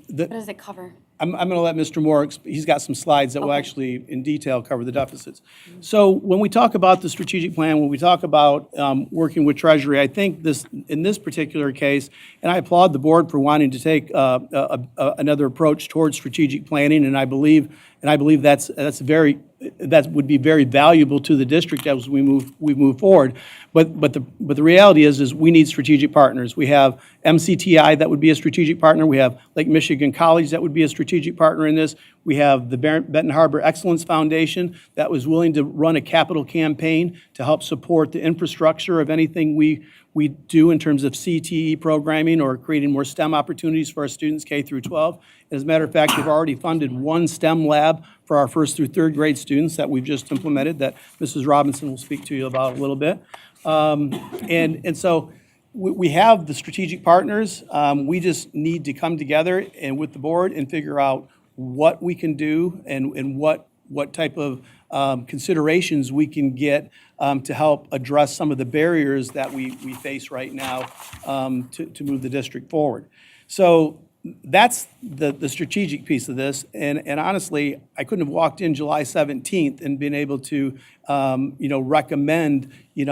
the- What does it cover? I'm going to let Mr. Moore, he's got some slides that will actually in detail cover the deficits. So when we talk about the strategic plan, when we talk about working with Treasury, I think in this particular case, and I applaud the board for wanting to take another approach towards strategic planning, and I believe that would be very valuable to the district as we move forward. But the reality is we need strategic partners. We have MCTI that would be a strategic partner. We have Lake Michigan College that would be a strategic partner in this. We have the Benton Harbor Excellence Foundation that was willing to run a capital campaign to help support the infrastructure of anything we do in terms of CTE programming or creating more STEM opportunities for our students K through 12. As a matter of fact, we've already funded one STEM lab for our first through third grade students that we've just implemented that Mrs. Robinson will speak to you about a little bit. And so we have the strategic partners. We just need to come together and with the board and figure out what we can do and what type of considerations we can get to help address some of the barriers that we face right now to move the district forward. So that's the strategic piece of this. And honestly, I couldn't have walked in July 17th and been able to, recommend,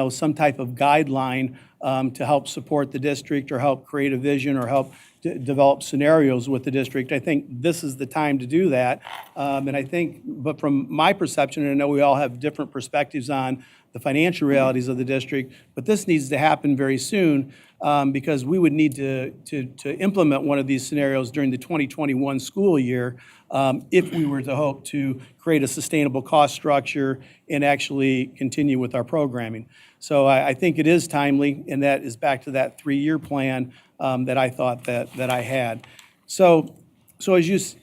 some type of guideline to help support the district or help create a vision or help develop scenarios with the district. I think this is the time to do that. And I think, but from my perception, and I know we all have different perspectives on the financial realities of the district, but this needs to happen very soon because we would need to implement one of these scenarios during the 2021 school year if we were to hope to create a sustainable cost structure and actually continue with our programming. So I think it is timely, and that is back to that 3-year plan that I thought that I had. So as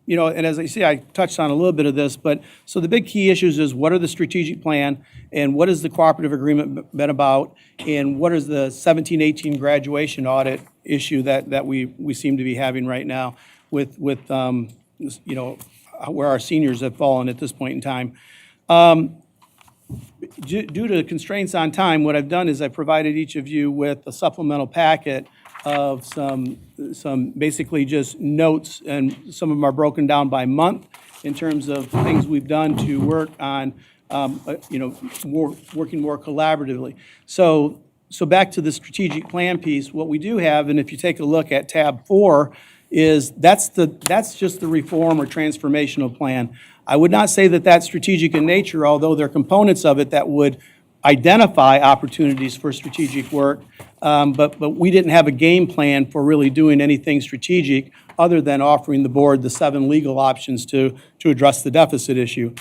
and as I see, I touched on a little bit of this, but so the big key issues is what are the strategic plan and what has the cooperative agreement been about, and what is the 17-18 graduation audit issue that we seem to be having right now with where our seniors have fallen at this point in time. Due to constraints on time, what I've done is I provided each of you with a supplemental packet of some basically just notes, and some of them are broken down by month in terms of things we've done to work on, working more collaboratively. So back to the strategic plan piece, what we do have, and if you take a look at tab 4, is that's just the reform or transformational plan. I would not say that that's strategic in nature, although there are components of it that would identify opportunities for strategic work, but we didn't have a game plan for really doing anything strategic other than offering the board the 7 legal options to address the deficit issue.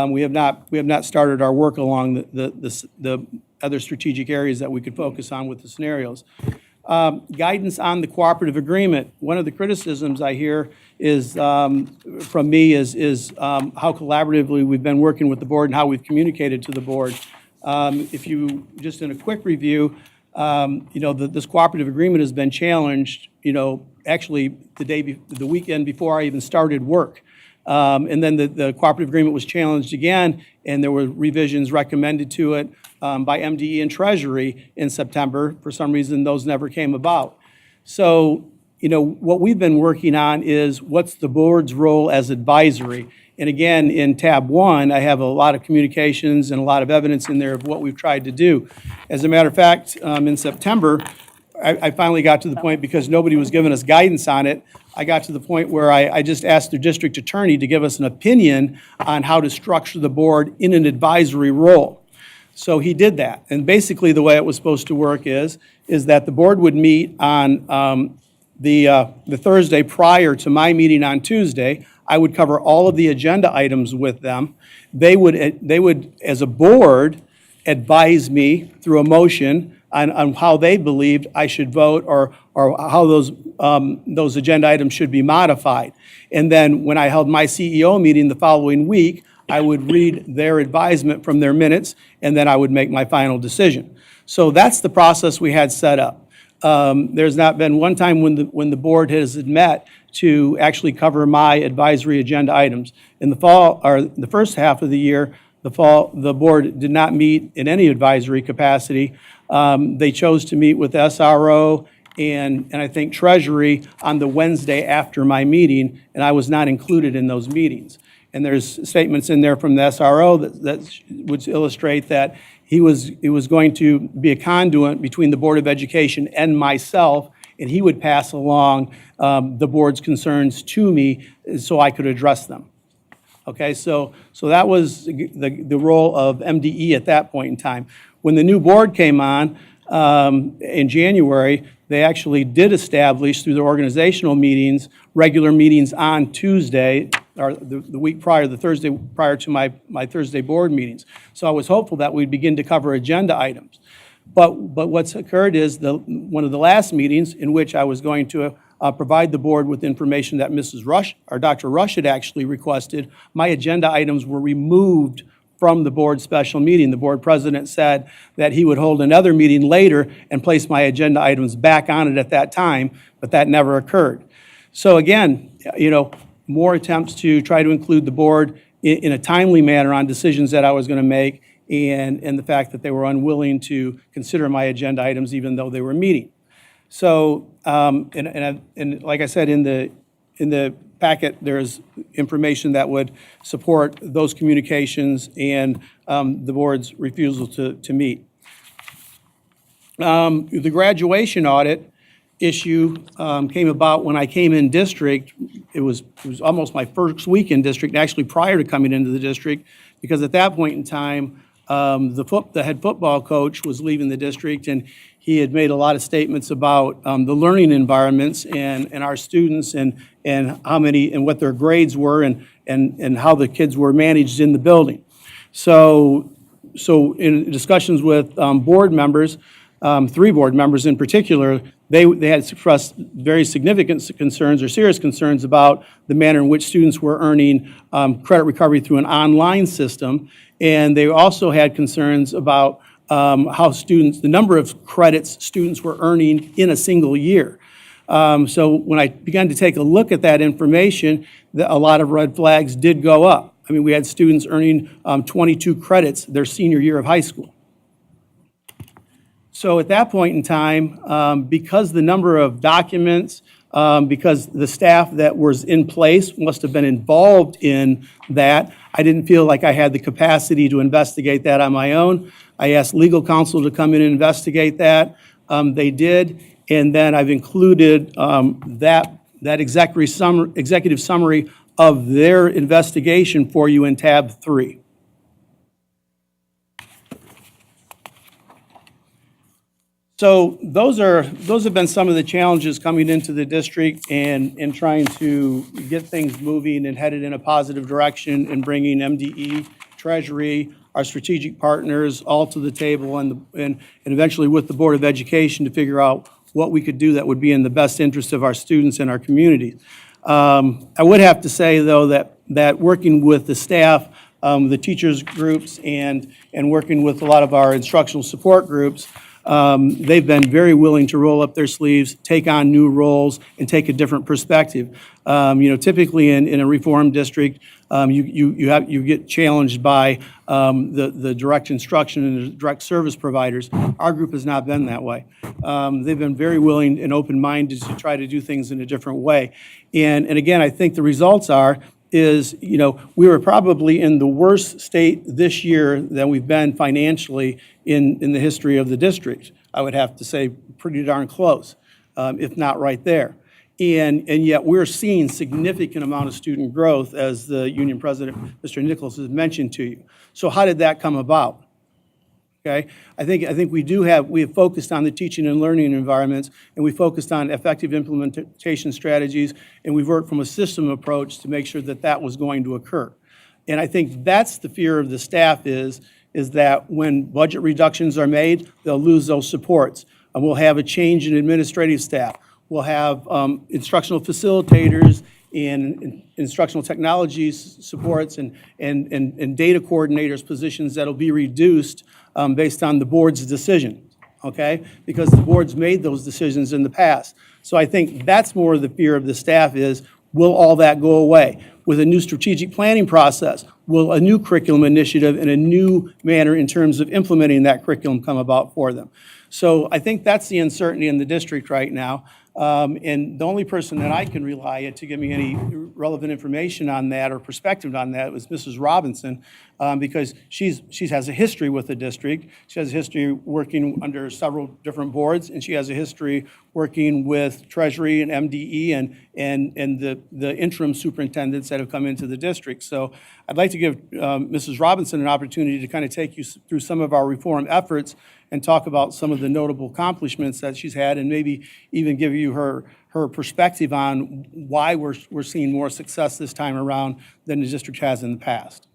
We have not started our work along the other strategic areas that we could focus on with the scenarios. Guidance on the cooperative agreement. One of the criticisms I hear is from me is how collaboratively we've been working with the board and how we've communicated to the board. If you, just in a quick review, this cooperative agreement has been challenged, actually the weekend before I even started work. And then the cooperative agreement was challenged again, and there were revisions recommended to it by MDE and Treasury in September. For some reason, those never came about. So, what we've been working on is what's the board's role as advisory. And again, in tab 1, I have a lot of communications and a lot of evidence in there of what we've tried to do. As a matter of fact, in September, I finally got to the point, because nobody was giving us guidance on it, I got to the point where I just asked the district attorney to give us an opinion on how to structure the board in an advisory role. So he did that. And basically the way it was supposed to work is that the board would meet on the Thursday prior to my meeting on Tuesday. I would cover all of the agenda items with them. They would, as a board, advise me through a motion on how they believed I should vote, or how those agenda items should be modified. And then when I held my CEO meeting the following week, I would read their advisement from their minutes, and then I would make my final decision. So that's the process we had set up. There's not been one time when the board has met to actually cover my advisory agenda items. In the fall, or the first half of the year, the board did not meet in any advisory capacity. They chose to meet with SRO and I think Treasury on the Wednesday after my meeting, and I was not included in those meetings. And there's statements in there from the SRO that would illustrate that he was going to be a conduit between the Board of Education and myself, and he would pass along the board's concerns to me so I could address them. Okay, so that was the role of MDE at that point in time. When the new board came on in January, they actually did establish through the organizational meetings, regular meetings on Tuesday, or the week prior, the Thursday prior to my Thursday board meetings. So I was hopeful that we'd begin to cover agenda items. But what's occurred is one of the last meetings in which I was going to provide the board with information that Mrs. Rush, or Dr. Rush, had actually requested, my agenda items were removed from the board special meeting. The board president said that he would hold another meeting later and place my agenda items back on it at that time, but that never occurred. So again, more attempts to try to include the board in a timely manner on decisions that I was going to make, and the fact that they were unwilling to consider my agenda items even though they were meeting. So, and like I said, in the packet, there's information that would support those communications and the board's refusal to meet. The graduation audit issue came about when I came in district. It was almost my first week in district, actually prior to coming into the district, because at that point in time, the head football coach was leaving the district, and he had made a lot of statements about the learning environments and our students and how many and what their grades were and how the kids were managed in the building. So in discussions with board members, 3 board members in particular, they had expressed very significant concerns or serious concerns about the manner in which students were earning credit recovery through an online system. And they also had concerns about how the number of credits students were earning in a single year. So when I began to take a look at that information, a lot of red flags did go up. I mean, we had students earning 22 credits their senior year of high school. So at that point in time, because the number of documents, because the staff that was in place must have been involved in that, I didn't feel like I had the capacity to investigate that on my own. I asked legal counsel to come in and investigate that. They did, and then I've included that executive summary of their investigation for you in tab 3. So those have been some of the challenges coming into the district and trying to get things moving and headed in a positive direction and bringing MDE, Treasury, our strategic partners all to the table and eventually with the Board of Education to figure out what we could do that would be in the best interest of our students and our communities. I would have to say, though, that working with the staff, the teachers groups, and working with a lot of our instructional support groups, they've been very willing to roll up their sleeves, take on new roles, and take a different perspective. Typically in a reform district, you get challenged by the direct instruction and the direct service providers. Our group has not been that way. They've been very willing and open-minded to try to do things in a different way. And again, I think the results is we were probably in the worst state this year than we've been financially in the history of the district. I would have to say pretty darn close, if not right there. And yet we're seeing significant amount of student growth, as the union president, Mr. Nichols, has mentioned to you. So how did that come about? Okay, I think we have focused on the teaching and learning environments, and we focused on effective implementation strategies, and we've worked from a system approach to make sure that was going to occur. And I think that's the fear of the staff is that when budget reductions are made, they'll lose those supports. And we'll have a change in administrative staff. We'll have instructional facilitators and instructional technologies supports and data coordinators positions that'll be reduced based on the board's decision, okay? Because the board's made those decisions in the past. So I think that's more of the fear of the staff is, will all that go away? With a new strategic planning process, will a new curriculum initiative and a new manner in terms of implementing that curriculum come about for them? So I think that's the uncertainty in the district right now. And the only person that I can rely on to give me any relevant information on that or perspective on that was Mrs. Robinson, because she has a history with the district. She has a history working under several different boards, and she has a history working with Treasury and MDE and the interim superintendents that have come into the district. So I'd like to give Mrs. Robinson an opportunity to kind of take you through some of our reform efforts and talk about some of the notable accomplishments that she's had, and maybe even give you her perspective on why we're seeing more success this time around than the district has in the past.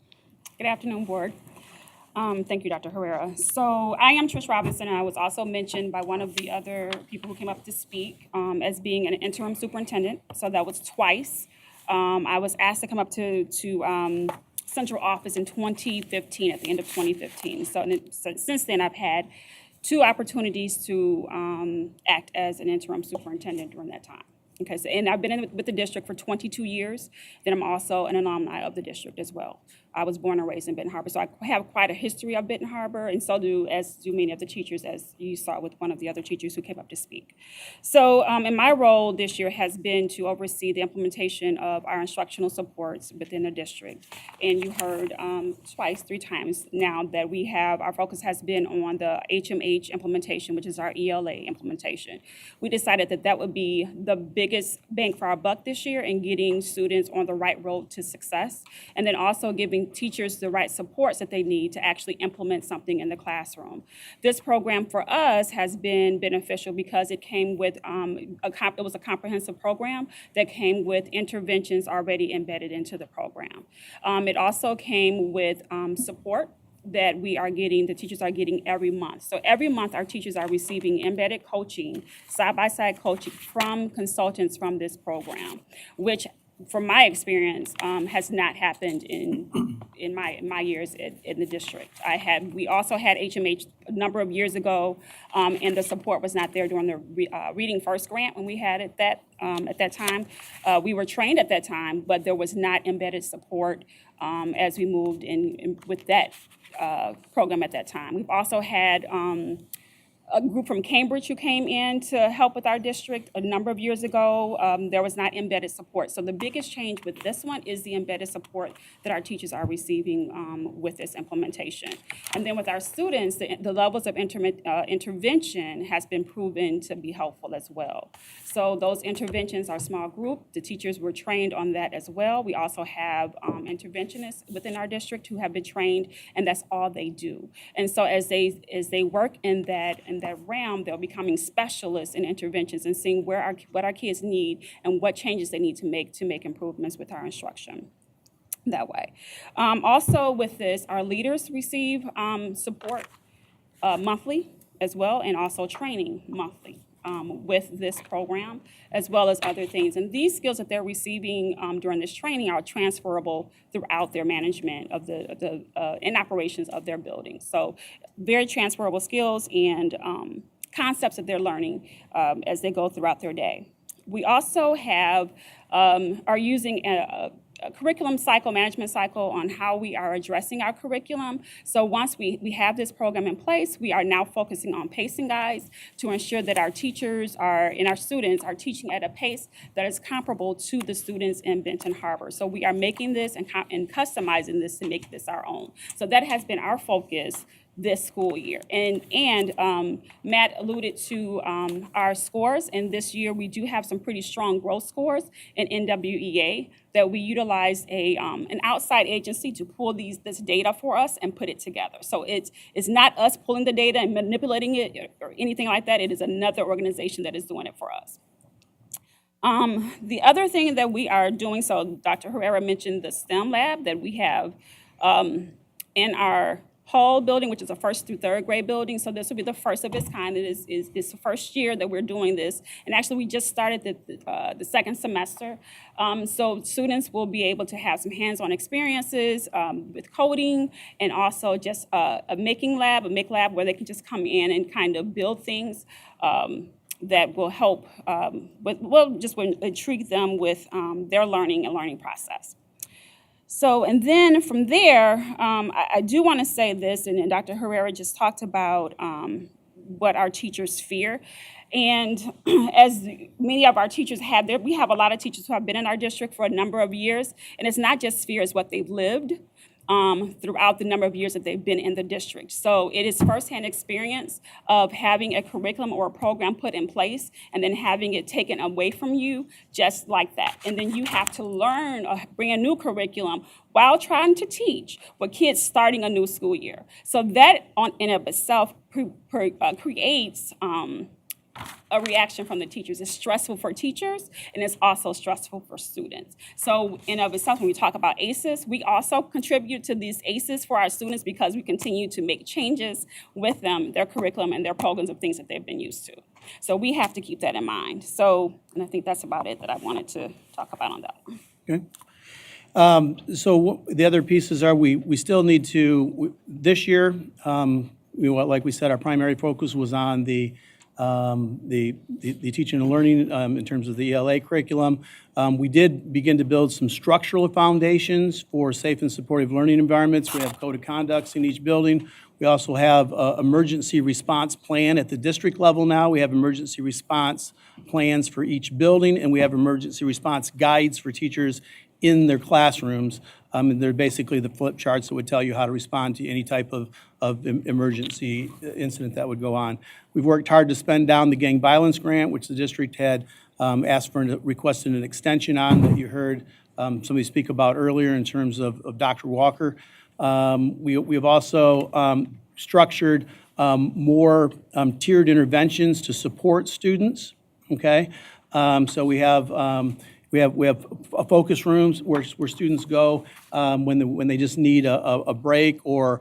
Good afternoon, board. Thank you, Dr. Herrera. So I am Trish Robinson, and I was also mentioned by one of the other people who came up to speak as being an interim superintendent. So that was twice. I was asked to come up to central office in 2015, at the end of 2015. So since then, I've had 2 opportunities to act as an interim superintendent during that time. Okay, so, and I've been with the district for 22 years. Then I'm also an alumni of the district as well. I was born and raised in Benton Harbor, so I have quite a history of Benton Harbor, and so do many of the teachers, as you saw with one of the other teachers who came up to speak. So, and my role this year has been to oversee the implementation of our instructional supports within the district. And you heard three times now that our focus has been on the HMH implementation, which is our ELA implementation. We decided that that would be the biggest bang for our buck this year in getting students on the right road to success, and then also giving teachers the right supports that they need to actually implement something in the classroom. This program for us has been beneficial because it came with it was a comprehensive program that came with interventions already embedded into the program. It also came with support that the teachers are getting every month. So every month our teachers are receiving embedded coaching, side-by-side coaching from consultants from this program, which from my experience has not happened in my years in the district. We also had HMH a number of years ago, and the support was not there during the Reading First grant when we had it at that time. We were trained at that time, but there was not embedded support as we moved in with that program at that time. We've also had a group from Cambridge who came in to help with our district a number of years ago. There was not embedded support. So the biggest change with this one is the embedded support that our teachers are receiving with this implementation. And then with our students, the levels of intervention has been proven to be helpful as well. So those interventions are small group. The teachers were trained on that as well. We also have interventionists within our district who have been trained, and that's all they do. And so as they work in that realm, they're becoming specialists in interventions and seeing what our kids need and what changes they need to make improvements with our instruction that way. Also with this, our leaders receive support monthly as well, and also training monthly with this program, as well as other things. And these skills that they're receiving during this training are transferable throughout their management of and operations of their buildings. So very transferable skills and concepts that they're learning as they go throughout their day. We also are using a curriculum cycle, management cycle on how we are addressing our curriculum. So once we have this program in place, we are now focusing on pacing guides to ensure that our teachers and our students are teaching at a pace that is comparable to the students in Benton Harbor. So we are making this and customizing this to make this our own. So that has been our focus this school year. And Matt alluded to our scores, and this year we do have some pretty strong growth scores in NWEA that we utilize an outside agency to pull this data for us and put it together. So it's not us pulling the data and manipulating it or anything like that. It is another organization that is doing it for us. The other thing that we are doing, so Dr. Herrera mentioned the STEM lab that we have in our Hall building, which is a 1st through 3rd grade building. So this will be the first of its kind. It's the first year that we're doing this. And actually, we just started the second semester. So students will be able to have some hands-on experiences with coding, and also just a make lab where they can just come in and kind of build things that will help, will intrigue them with their learning process. So, and then from there, I do want to say this, and Dr. Herrera just talked about what our teachers fear. And as many of our teachers we have a lot of teachers who have been in our district for a number of years, and it's not just fear, it's what they've lived throughout the number of years that they've been in the district. So it is firsthand experience of having a curriculum or a program put in place and then having it taken away from you just like that. And then you have to learn or bring a new curriculum while trying to teach with kids starting a new school year. So that in of itself creates a reaction from the teachers. It's stressful for teachers, and it's also stressful for students. So in of itself, when we talk about ACEs, we also contribute to these ACEs for our students because we continue to make changes with them, their curriculum and their programs of things that they've been used to. So we have to keep that in mind. So, and I think that's about it that I wanted to talk about on that one. Okay. So the other pieces are we still need to, this year, like we said, our primary focus was on the the teaching and learning in terms of the ELA curriculum. We did begin to build some structural foundations for safe and supportive learning environments. We have code of conducts in each building. We also have an emergency response plan at the district level now. We have emergency response plans for each building, and we have emergency response guides for teachers in their classrooms. And they're basically the flip charts that would tell you how to respond to any type of emergency incident that would go on. We've worked hard to spend down the gang violence grant, which the district had asked for, requested an extension on, that you heard somebody speak about earlier in terms of Dr. Walker. We have also structured more tiered interventions to support students, okay? So we have focus rooms where students go when they just need a break or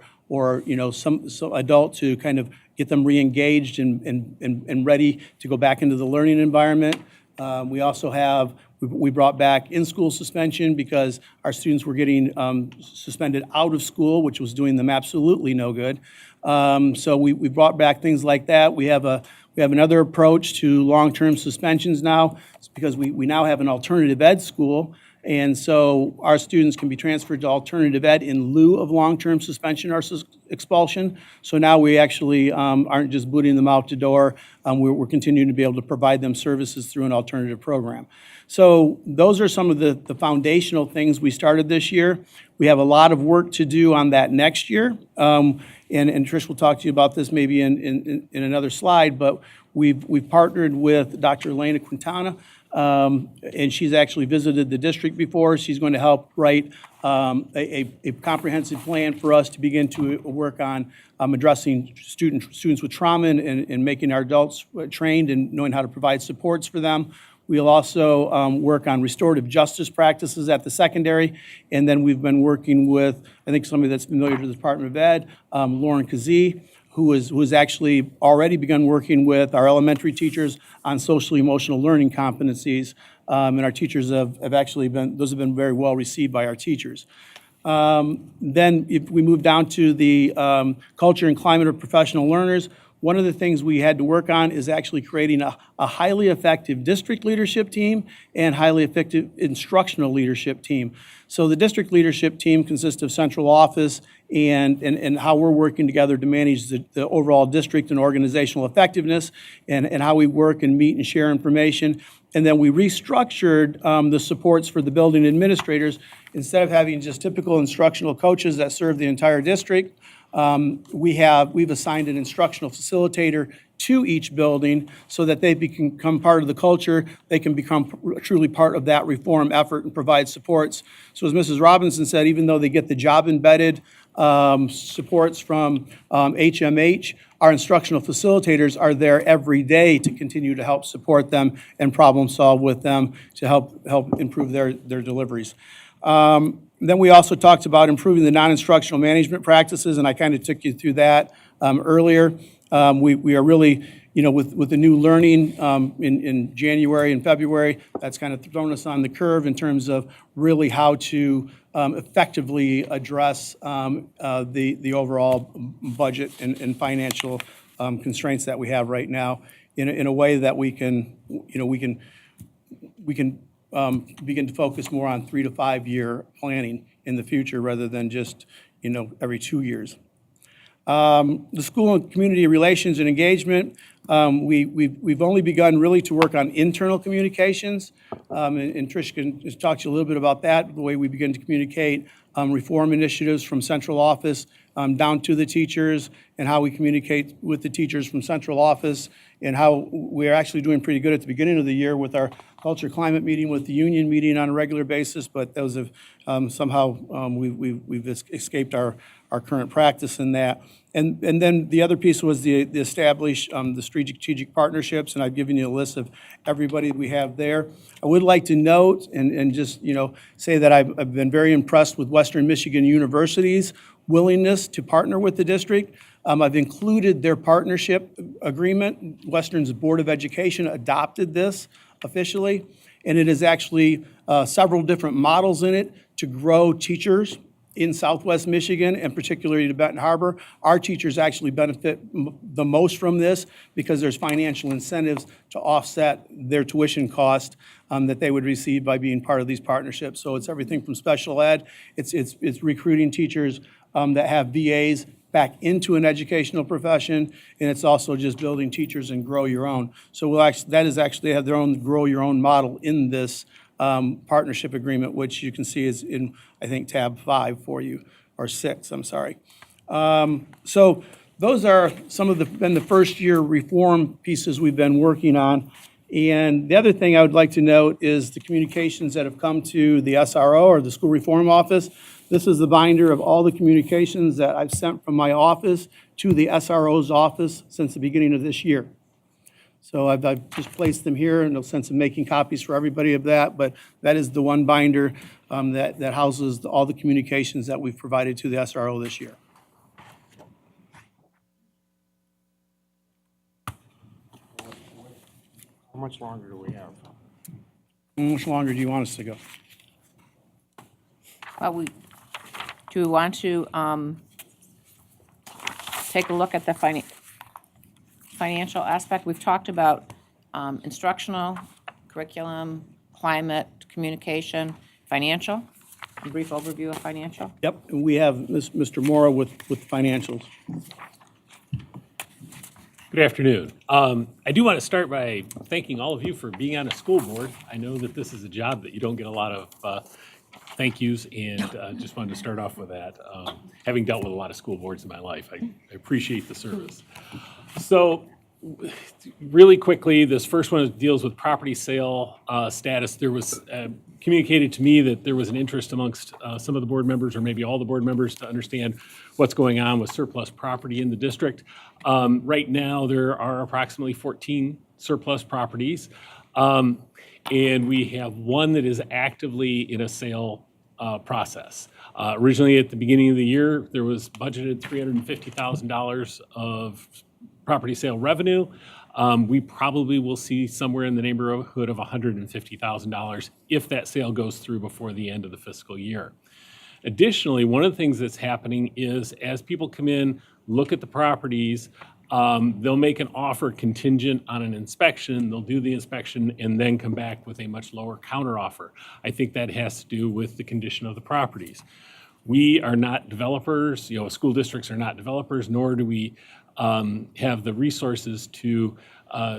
some adult to kind of get them re-engaged and ready to go back into the learning environment. We also have, we brought back in-school suspension because our students were getting suspended out of school, which was doing them absolutely no good. So we brought back things like that. We have another approach to long-term suspensions now. It's because we now have an alternative ed school, and so our students can be transferred to alternative ed in lieu of long-term suspension or expulsion. So now we actually aren't just booting them out the door. We're continuing to be able to provide them services through an alternative program. So those are some of the foundational things we started this year. We have a lot of work to do on that next year. And Trish will talk to you about this maybe in another slide, but we've partnered with Dr. Elena Quintana, and she's actually visited the district before. She's going to help write a comprehensive plan for us to begin to work on addressing students with trauma and making our adults trained and knowing how to provide supports for them. We'll also work on restorative justice practices at the secondary, and then we've been working with, I think somebody that's familiar to the Department of Ed, Lauren Kazee, who has actually already begun working with our elementary teachers on social emotional learning competencies, and our teachers have actually those have been very well received by our teachers. Then if we move down to the culture and climate of professional learners, one of the things we had to work on is actually creating a highly effective district leadership team and highly effective instructional leadership team. So the district leadership team consists of central office and how we're working together to manage the overall district and organizational effectiveness and how we work and meet and share information. And then we restructured the supports for the building administrators. Instead of having just typical instructional coaches that serve the entire district, we've assigned an instructional facilitator to each building so that they become part of the culture. They can become truly part of that reform effort and provide supports. So as Mrs. Robinson said, even though they get the job embedded supports from HMH, our instructional facilitators are there every day to continue to help support them and problem solve with them to help improve their deliveries. Then we also talked about improving the non-instructional management practices, and I kind of took you through that earlier. We are really, with the new learning in January and February, that's kind of thrown us on the curve in terms of really how to effectively address the overall budget and financial constraints that we have right now in a way that we can begin to focus more on 3 to 5 year planning in the future rather than just, every 2 years. The school and community relations and engagement, we've only begun really to work on internal communications, and Trish can just talk to you a little bit about that, the way we begin to communicate reform initiatives from central office down to the teachers, and how we communicate with the teachers from central office, and how we're actually doing pretty good at the beginning of the year with our culture climate meeting, with the union meeting on a regular basis, but those have somehow we've escaped our current practice in that. And then the other piece was the establish the strategic partnerships, and I've given you a list of everybody we have there. I would like to note and just say that I've been very impressed with Western Michigan University's willingness to partner with the district. I've included their partnership agreement. Western's Board of Education adopted this officially, and it is actually several different models in it to grow teachers in Southwest Michigan, and particularly to Benton Harbor. Our teachers actually benefit the most from this because there's financial incentives to offset their tuition cost that they would receive by being part of these partnerships. So it's everything from special ed, it's recruiting teachers that have VAs back into an educational profession, and it's also just building teachers and grow your own. So that is actually have their own grow your own model in this partnership agreement, which you can see is in, I think, tab 5 for you, or 6, I'm sorry. So those are some of the first year reform pieces we've been working on. And the other thing I would like to note is the communications that have come to the SRO, or the School Reform Office. This is the binder of all the communications that I've sent from my office to the SRO's office since the beginning of this year. So I've just placed them here, in no sense of making copies for everybody of that, but that is the one binder that houses all the communications that we've provided to the SRO this year. How much longer do we have? How much longer do you want us to go? Well, do we want to take a look at the financial aspect? We've talked about instructional, curriculum, climate, communication, financial. A brief overview of financial. Yep, and we have Mr. Mora with financials. Good afternoon. I do want to start by thanking all of you for being on a school board. I know that this is a job that you don't get a lot of thank yous, and just wanted to start off with that. Having dealt with a lot of school boards in my life, I appreciate the service. So really quickly, this first one deals with property sale status. There was communicated to me that there was an interest amongst some of the board members, or maybe all the board members, to understand what's going on with surplus property in the district. Right now, there are approximately 14 surplus properties, and we have one that is actively in a sale process. Originally, at the beginning of the year, there was budgeted $350,000 of property sale revenue. We probably will see somewhere in the neighborhood of $150,000 if that sale goes through before the end of the fiscal year. Additionally, one of the things that's happening is as people come in, look at the properties, they'll make an offer contingent on an inspection. They'll do the inspection and then come back with a much lower counteroffer. I think that has to do with the condition of the properties. We are not developers, school districts are not developers, nor do we have the resources to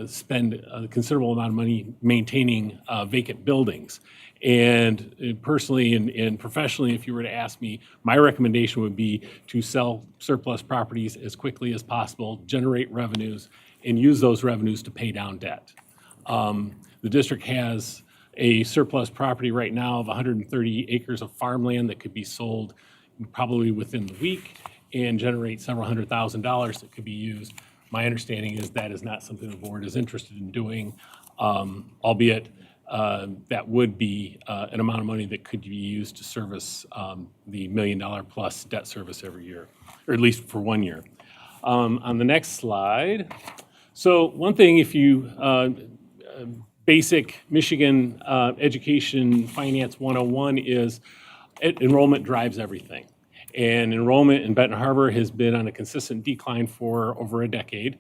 spend a considerable amount of money maintaining vacant buildings. And personally and professionally, if you were to ask me, my recommendation would be to sell surplus properties as quickly as possible, generate revenues, and use those revenues to pay down debt. The district has a surplus property right now of 130 acres of farmland that could be sold probably within the week and generate several $100,000 that could be used. My understanding is that is not something the board is interested in doing, albeit that would be an amount of money that could be used to service the $1 million plus debt service every year, or at least for 1 year. On the next slide, so one thing, if you basic Michigan education finance 101 is enrollment drives everything. And enrollment in Benton Harbor has been on a consistent decline for over a decade,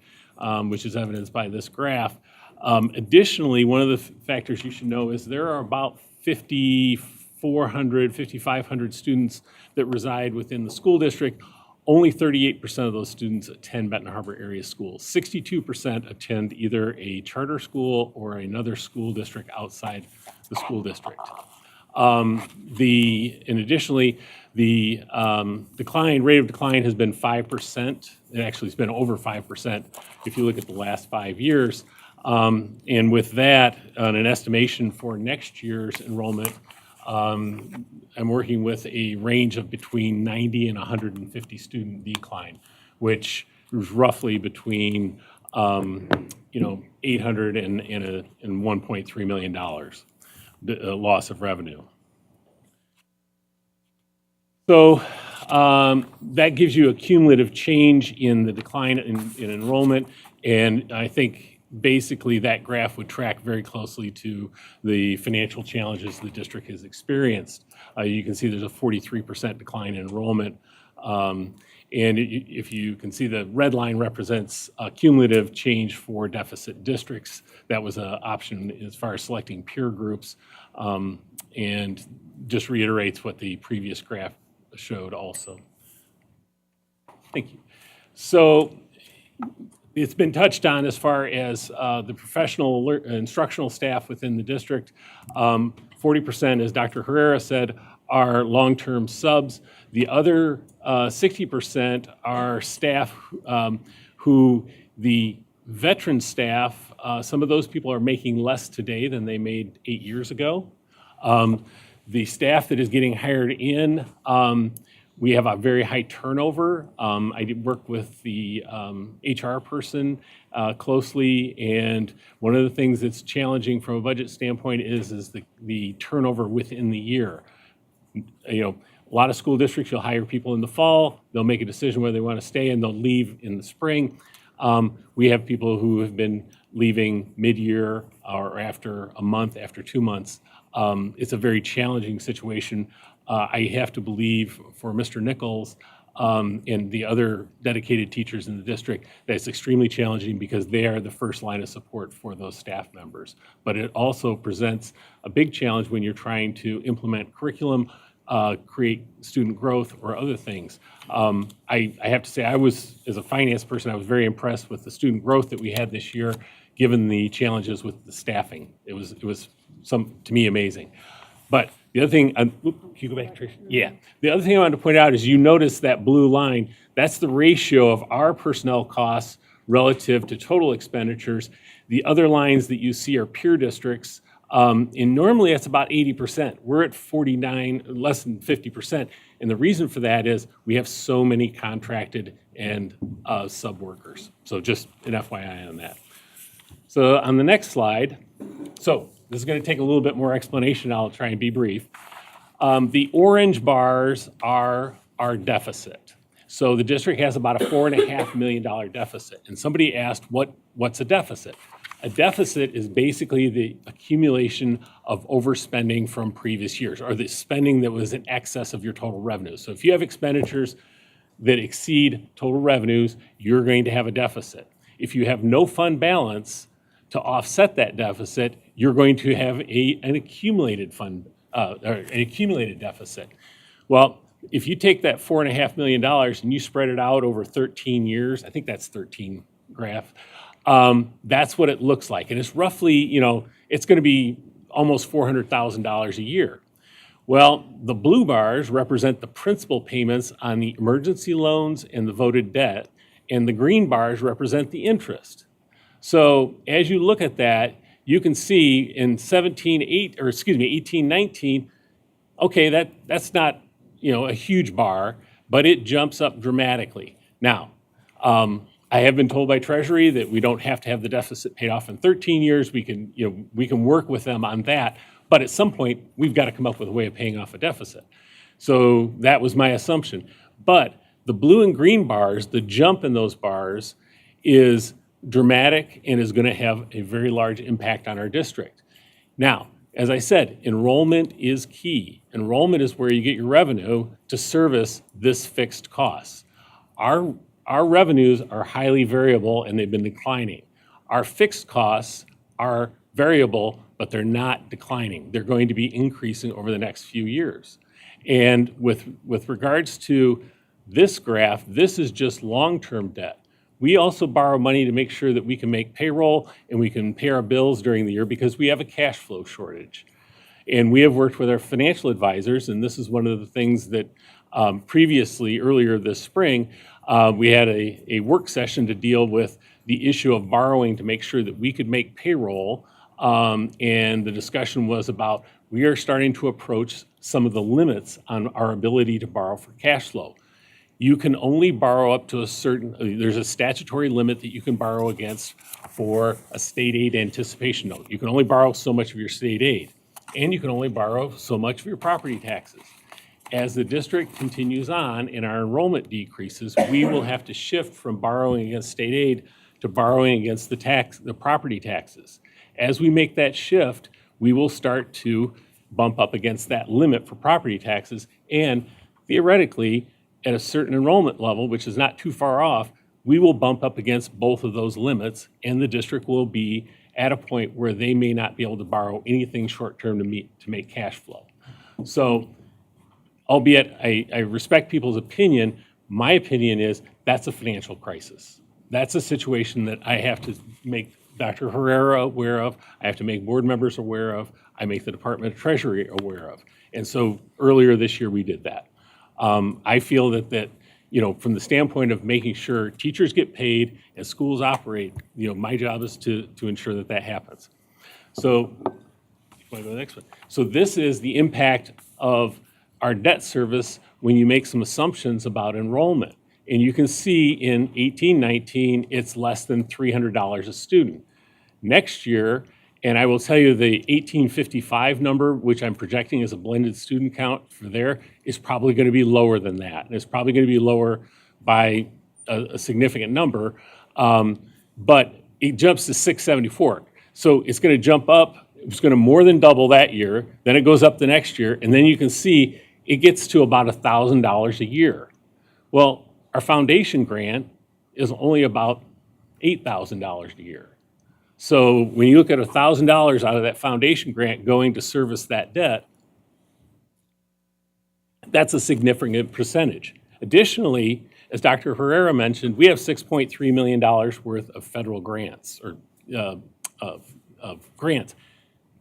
which is evidenced by this graph. Additionally, one of the factors you should know is there are about 5,400, 5,500 students that reside within the school district. Only 38% of those students attend Benton Harbor area schools. 62% attend either a charter school or another school district outside the school district. And additionally, the rate of decline has been 5%. It actually has been over 5% if you look at the last 5 years. And with that, on an estimation for next year's enrollment, I'm working with a range of between 90 and 150 student decline, which is roughly between 800 and $1.3 million loss of revenue. So that gives you a cumulative change in the decline in enrollment, and I think basically that graph would track very closely to the financial challenges the district has experienced. You can see there's a 43% decline in enrollment. If you can see, the red line represents cumulative change for deficit districts. That was an option as far as selecting peer groups, and just reiterates what the previous graph showed also. Thank you. So it's been touched on as far as the professional instructional staff within the district. 40%, as Dr. Herrera said, are long-term subs. The other 60% are staff who the veteran staff, some of those people are making less today than they made 8 years ago. The staff that is getting hired in, we have a very high turnover. I did work with the HR person closely, and one of the things that's challenging from a budget standpoint is the turnover within the year. You know, a lot of school districts, you'll hire people in the fall, they'll make a decision whether they want to stay, and they'll leave in the spring. We have people who have been leaving mid-year or after a month, after 2 months. It's a very challenging situation. I have to believe for Mr. Nichols and the other dedicated teachers in the district that it's extremely challenging because they are the first line of support for those staff members. But it also presents a big challenge when you're trying to implement curriculum, create student growth or other things. I have to say, as a finance person, I was very impressed with the student growth that we had this year, given the challenges with the staffing. It was to me, amazing. But the other thing, can you go back, Trish? Yeah. The other thing I wanted to point out is you notice that blue line, that's the ratio of our personnel costs relative to total expenditures. The other lines that you see are peer districts. And normally that's about 80%. We're at 49, less than 50%. And the reason for that is we have so many contracted and sub workers. So just an FYI on that. So on the next slide, this is going to take a little bit more explanation. I'll try and be brief. The orange bars are our deficit. So the district has about a $4.5 million deficit. And somebody asked, what's a deficit? A deficit is basically the accumulation of overspending from previous years, or the spending that was in excess of your total revenues. So if you have expenditures that exceed total revenues, you're going to have a deficit. If you have no fund balance to offset that deficit, you're going to have an accumulated deficit. Well, if you take that $4.5 million and you spread it out over 13 years, I think that's 13 graph, that's what it looks like. And it's roughly, it's going to be almost $400,000 a year. Well, the blue bars represent the principal payments on the emergency loans and the voted debt, and the green bars represent the interest. So as you look at that, you can see in 18-19, okay, that's not, a huge bar, but it jumps up dramatically. Now, I have been told by Treasury that we don't have to have the deficit paid off in 13 years. We can work with them on that, but at some point we've got to come up with a way of paying off a deficit. So that was my assumption. But the blue and green bars, the jump in those bars is dramatic and is going to have a very large impact on our district. Now, as I said, enrollment is key. Enrollment is where you get your revenue to service this fixed cost. Our revenues are highly variable and they've been declining. Our fixed costs are variable, but they're not declining. They're going to be increasing over the next few years. And with regards to this graph, this is just long-term debt. We also borrow money to make sure that we can make payroll and we can pay our bills during the year because we have a cash flow shortage. And we have worked with our financial advisors, and this is one of the things that earlier this spring, we had a work session to deal with the issue of borrowing to make sure that we could make payroll. And the discussion was about we are starting to approach some of the limits on our ability to borrow for cash flow. You can only borrow up to there's a statutory limit that you can borrow against for a state aid anticipation note. You can only borrow so much of your state aid, and you can only borrow so much of your property taxes. As the district continues on and our enrollment decreases, we will have to shift from borrowing against state aid to borrowing against the property taxes. As we make that shift, we will start to bump up against that limit for property taxes, and theoretically, at a certain enrollment level, which is not too far off, we will bump up against both of those limits, and the district will be at a point where they may not be able to borrow anything short-term to make cash flow. So, albeit I respect people's opinion, my opinion is that's a financial crisis. That's a situation that I have to make Dr. Herrera aware of, I have to make board members aware of, I make the Department of Treasury aware of. And so earlier this year, we did that. I feel that from the standpoint of making sure teachers get paid and schools operate, my job is to ensure that that happens. So, want to go to the next one? So this is the impact of our debt service when you make some assumptions about enrollment. And you can see in 18-19, it's less than $300 a student. Next year, and I will tell you the 1855 number, which I'm projecting as a blended student count for there, is probably going to be lower than that. And it's probably going to be lower by a significant number, but it jumps to 674. So it's going to jump up, it's going to more than double that year, then it goes up the next year, and then you can see it gets to about $1,000 a year. Well, our foundation grant is only about $8,000 a year. So when you look at $1,000 out of that foundation grant going to service that debt, that's a significant percentage. Additionally, as Dr. Herrera mentioned, we have $6.3 million worth of federal grants or of grants.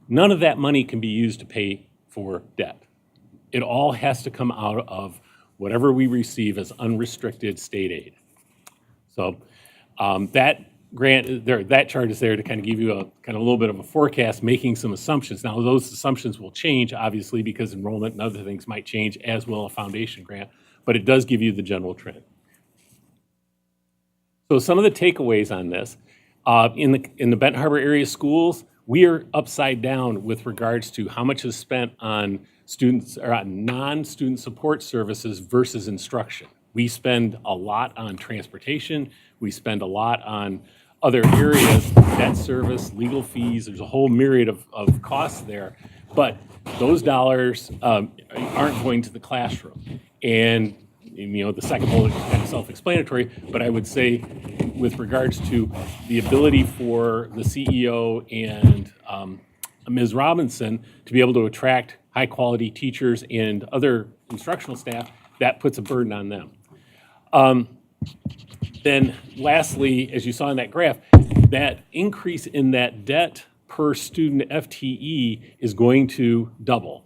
None of that money can be used to pay for debt. It all has to come out of whatever we receive as unrestricted state aid. So that grant, that chart is there to kind of give you a little bit of a forecast, making some assumptions. Now, those assumptions will change, obviously, because enrollment and other things might change, as will a foundation grant, but it does give you the general trend. So some of the takeaways on this, in the Benton Harbor area schools, we are upside down with regards to how much is spent on students or on non-student support services versus instruction. We spend a lot on transportation. We spend a lot on other areas, debt service, legal fees. There's a whole myriad of costs there. But those dollars aren't going to the classroom. And the second bullet is kind of self-explanatory, but I would say with regards to the ability for the CEO and Ms. Robinson to be able to attract high-quality teachers and other instructional staff, that puts a burden on them. Then lastly, as you saw in that graph, that increase in that debt per student FTE is going to double.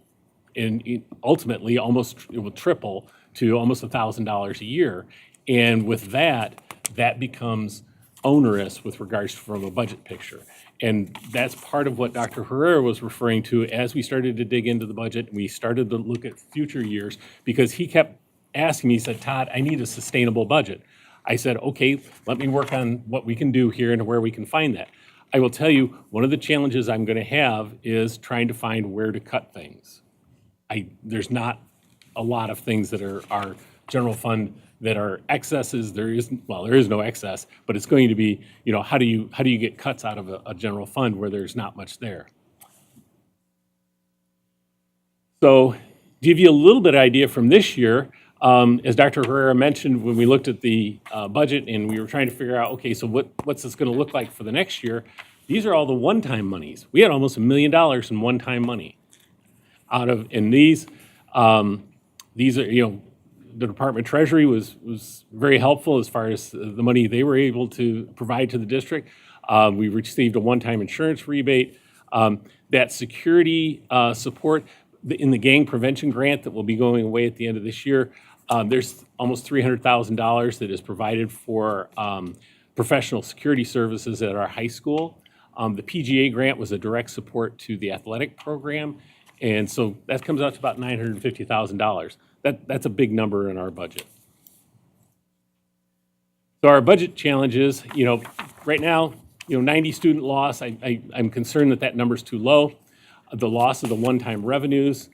And ultimately, it will triple to almost $1,000 a year. And with that, that becomes onerous with regards from a budget picture. And that's part of what Dr. Herrera was referring to as we started to dig into the budget. We started to look at future years because he kept asking me, he said, Todd, I need a sustainable budget. I said, okay, let me work on what we can do here and where we can find that. I will tell you, one of the challenges I'm going to have is trying to find where to cut things. There's not a lot of things that are our general fund that are excesses. There is no excess, but it's going to be, how do you get cuts out of a general fund where there's not much there? So, give you a little bit of idea from this year, as Dr. Herrera mentioned, when we looked at the budget and we were trying to figure out, okay, so what's this going to look like for the next year? These are all the one-time monies. We had almost $1 million in one-time money these are, the Department of Treasury was very helpful as far as the money they were able to provide to the district. We received a one-time insurance rebate. That security support in the gang prevention grant that will be going away at the end of this year, there's almost $300,000 that is provided for professional security services at our high school. The PGA grant was a direct support to the athletic program, and so that comes out to about $950,000. That's a big number in our budget. So our budget challenges, right now, 90 student loss. I'm concerned that number's too low. The loss of the one-time revenues,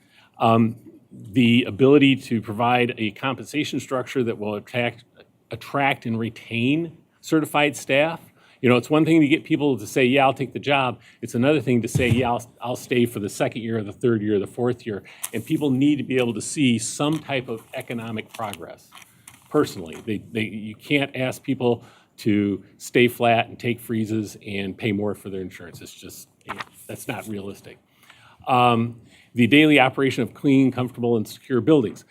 the ability to provide a compensation structure that will attract and retain certified staff You know, it's one thing to get people to say, yeah, I'll take the job. It's another thing to say, yeah, I'll stay for the second year or the third year or the fourth year. And people need to be able to see some type of economic progress personally. You can't ask people to stay flat and take freezes and pay more for their insurance. It's just, that's not realistic. The daily operation of clean, comfortable, and secure buildings.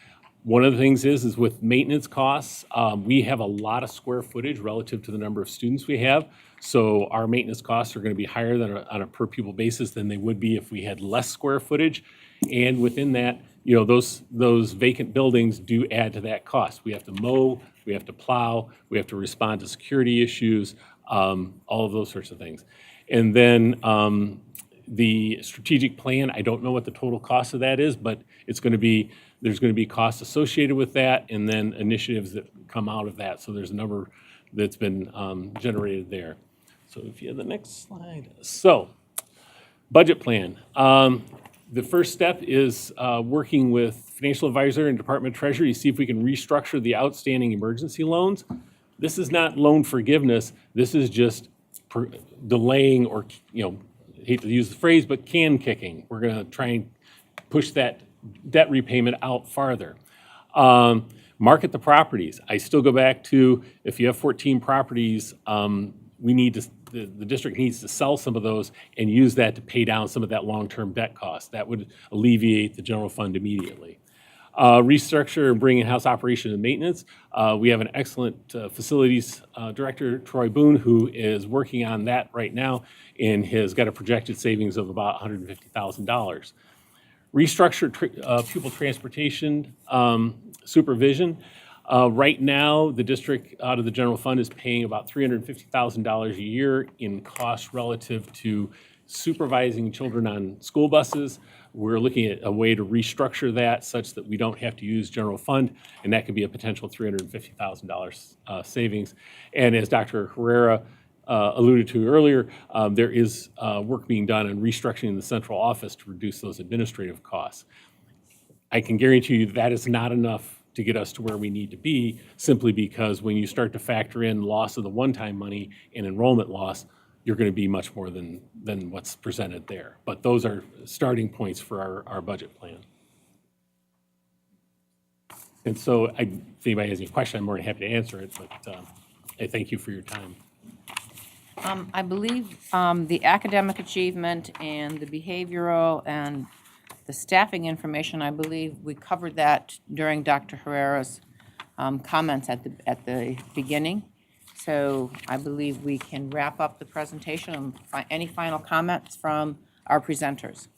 One of the things is with maintenance costs, we have a lot of square footage relative to the number of students we have. So our maintenance costs are going to be higher than on a per pupil basis than they would be if we had less square footage. And within that, you know, those vacant buildings do add to that cost. We have to mow, we have to plow, we have to respond to security issues, all of those sorts of things. And then the strategic plan, I don't know what the total cost of that is, but it's going to be, there's going to be costs associated with that, and then initiatives that come out of that. So there's a number that's been generated there. So if you have the next slide. So, budget plan. The first step is working with financial advisor and Department of Treasury to see if we can restructure the outstanding emergency loans. This is not loan forgiveness. This is just delaying, or, you know, hate to use the phrase, but can kicking. We're going to try and push that debt repayment out farther. Market the properties. I still go back to, if you have 14 properties, we need to, the district needs to sell some of those and use that to pay down some of that long-term debt cost. That would alleviate the general fund immediately. Restructure and bring in-house operation and maintenance. We have an excellent facilities director, Troy Boone, who is working on that right now and has got a projected savings of about $150,000. Restructure pupil transportation supervision. Right now, the district out of the general fund is paying about $350,000 a year in costs relative to supervising children on school buses. We're looking at a way to restructure that such that we don't have to use general fund, and that could be a potential $350,000 savings. And as Dr. Herrera alluded to earlier, there is work being done on restructuring the central office to reduce those administrative costs. I can guarantee you that is not enough to get us to where we need to be, simply because when you start to factor in loss of the one-time money and enrollment loss, you're going to be much more than what's presented there. But those are starting points for our budget plan. And so if anybody has any question, I'm more than happy to answer it, but I thank you for your time. I believe the academic achievement and the behavioral and the staffing information, I believe we covered that during Dr. Herrera's comments at the beginning. So I believe we can wrap up the presentation. And any final comments from our presenters?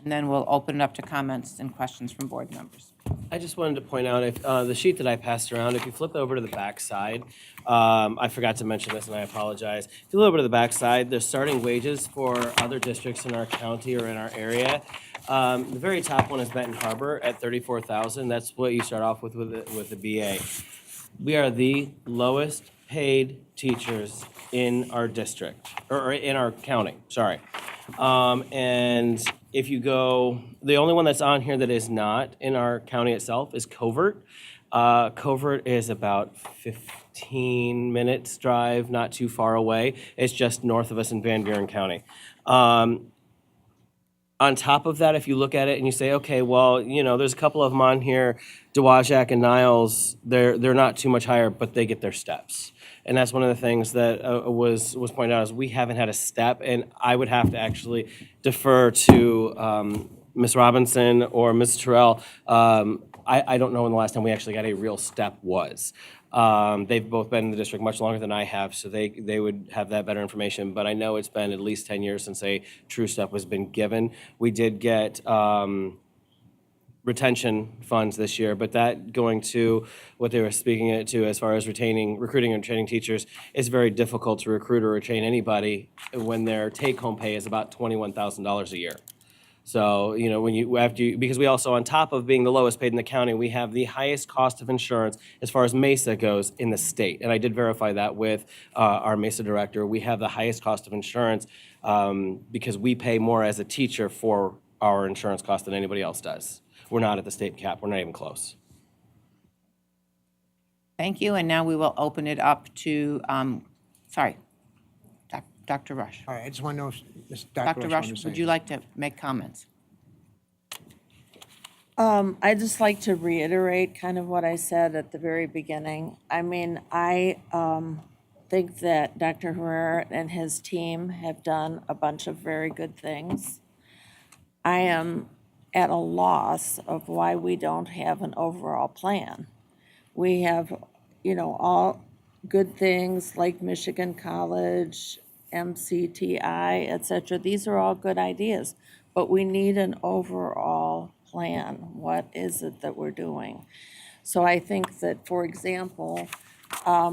And then we'll open it up to comments and questions from board members. I just wanted to point out, if the sheet that I passed around, if you flip over to the back side, I forgot to mention this and I apologize. If you look over to the back side, the starting wages for other districts in our county or in our area. The very top one is Benton Harbor at $34,000. That's what you start off with the BA. We are the lowest paid teachers in our district, or in our county, sorry. And if you go, the only one that's on here that is not in our county itself is Covert. Covert is about 15 minutes drive, not too far away. It's just north of us in Van Buren County. On top of that, if you look at it and you say, okay, well, you know, there's a couple of them on here, Dowagiac and Niles, they're not too much higher, but they get their steps. And that's one of the things that was pointed out, is we haven't had a step, and I would have to actually defer to Ms. Robinson or Ms. Terrell. I don't know when the last time we actually got a real step was. They've both been in the district much longer than I have, so they would have that better information. But I know it's been at least 10 years since a true step has been given. We did get retention funds this year, but that going to what they were speaking it to as far as recruiting and training teachers, it's very difficult to recruit or retain anybody when their take-home pay is about $21,000 a year. So, you know, because we also, on top of being the lowest paid in the county, we have the highest cost of insurance as far as MESA goes in the state. And I did verify that with our MESA director. We have the highest cost of insurance because we pay more as a teacher for our insurance cost than anybody else does. We're not at the state cap. We're not even close. Thank you, and now we will open it up to, Dr. Rush. All right, I just want to know if Dr. Rush, would you like to make comments? I'd just like to reiterate kind of what I said at the very beginning. I mean, I think that Dr. Herrera and his team have done a bunch of very good things. I am at a loss of why we don't have an overall plan. We have, all good things like Michigan College, MCTI, et cetera. These are all good ideas, but we need an overall plan. What is it that we're doing? So I think that, for example,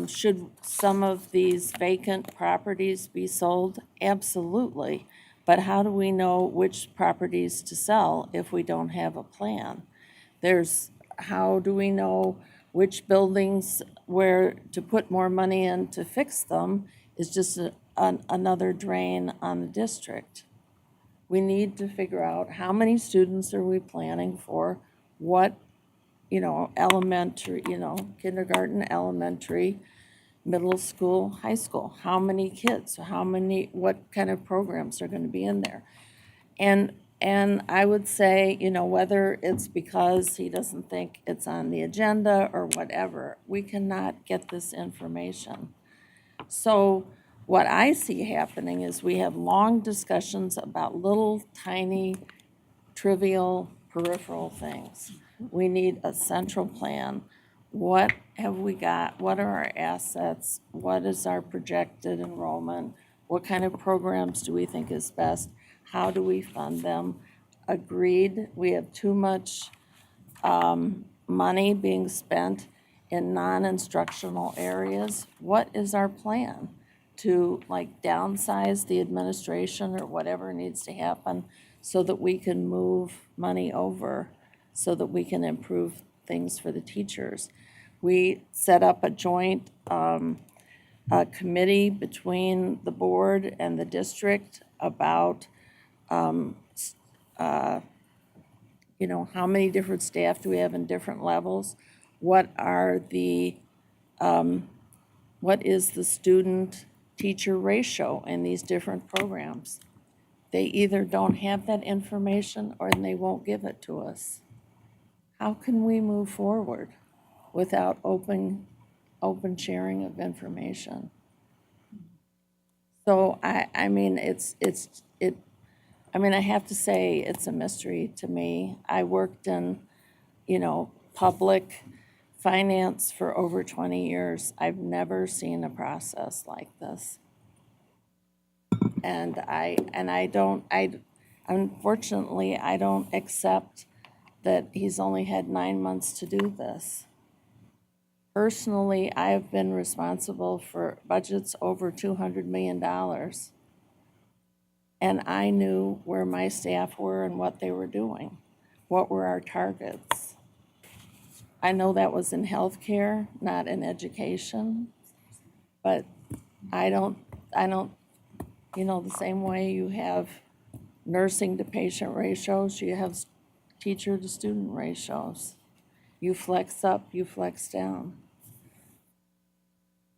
should some of these vacant properties be sold? Absolutely. But how do we know which properties to sell if we don't have a plan? How do we know which buildings where to put more money in to fix them is just another drain on the district? We need to figure out how many students are we planning for, what, elementary, kindergarten, elementary, middle school, high school, how many kids, what kind of programs are going to be in there. And I would say, whether it's because he doesn't think it's on the agenda or whatever, we cannot get this information. So what I see happening is we have long discussions about little, tiny, trivial, peripheral things. We need a central plan. What have we got? What are our assets? What is our projected enrollment? What kind of programs do we think is best? How do we fund them? Agreed, we have too much money being spent in non-instructional areas. What is our plan to downsize the administration or whatever needs to happen so that we can move money over, so that we can improve things for the teachers? We set up a joint committee between the board and the district about how many different staff do we have in different levels? What is the student-teacher ratio in these different programs? They either don't have that information or they won't give it to us. How can we move forward without open sharing of information? So I have to say it's a mystery to me. I worked in, public finance for over 20 years. I've never seen a process like this. And unfortunately, I don't accept that he's only had 9 months to do this. Personally, I have been responsible for budgets over $200 million. And I knew where my staff were and what they were doing. What were our targets? I know that was in healthcare, not in education. But I don't, the same way you have nursing to patient ratios, you have teacher to student ratios. You flex up, you flex down.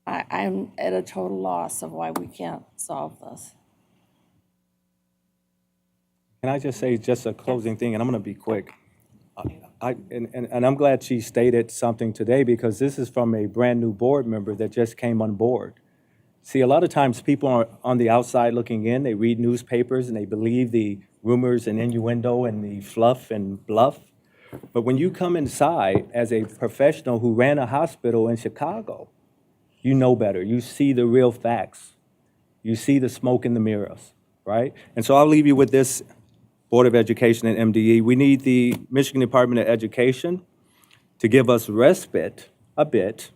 I'm at a total loss of why we can't solve this. Can I just say just a closing thing, and I'm going to be quick. And I'm glad she stated something today because this is from a brand-new board member that just came on board. See, a lot of times people are on the outside looking in, they read newspapers and they believe the rumors and innuendo and the fluff and bluff. But when you come inside as a professional who ran a hospital in Chicago, you know better. You see the real facts. You see the smoke in the mirrors, right? And so I'll leave you with this, Board of Education and MDE. We need the Michigan Department of Education to give us respite a bit,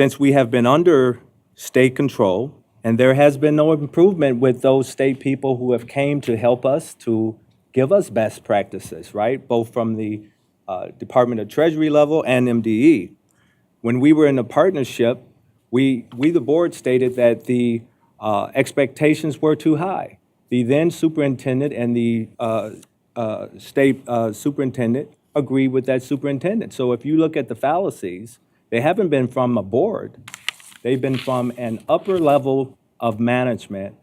since we have been under state control, and there has been no improvement with those state people who have came to help us, to give us best practices, right? Both from the Department of Treasury level and MDE. When we were in a partnership, we the board stated that the expectations were too high. The then superintendent and the state superintendent agreed with that superintendent. So if you look at the fallacies, they haven't been from a board. They've been from an upper level of management.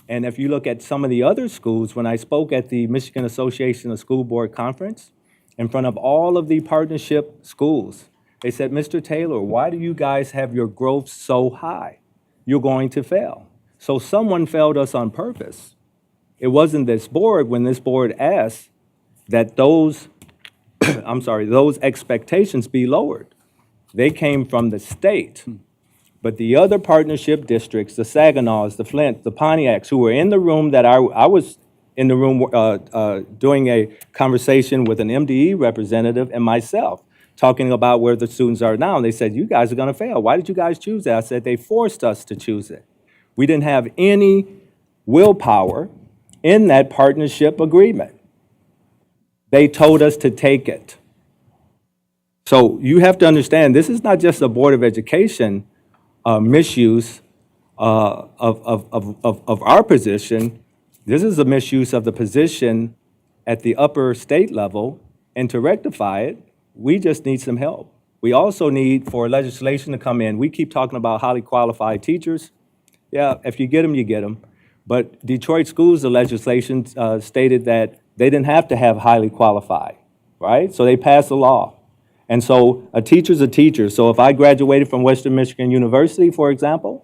And if you look at some of the other schools, when I spoke at the Michigan Association of School Board Conference, in front of all of the partnership schools, they said, Mr. Taylor, why do you guys have your growth so high? You're going to fail. So someone failed us on purpose. It wasn't this board when this board asked that those, those expectations be lowered. They came from the state. But the other partnership districts, the Saginaw's, the Flint, the Pontiacs, who were in the room that I was in the room doing a conversation with an MDE representative and myself, talking about where the students are now. And they said, you guys are going to fail. Why did you guys choose that? I said, they forced us to choose it. We didn't have any willpower in that partnership agreement. They told us to take it. So you have to understand, this is not just a Board of Education misuse of our position. This is a misuse of the position at the upper state level, and to rectify it, we just need some help. We also need for legislation to come in. We keep talking about highly qualified teachers. Yeah, if you get them, you get them. But Detroit schools, the legislation stated that they didn't have to have highly qualified, right? So they passed a law. And so a teacher's a teacher. So if I graduated from Western Michigan University, for example,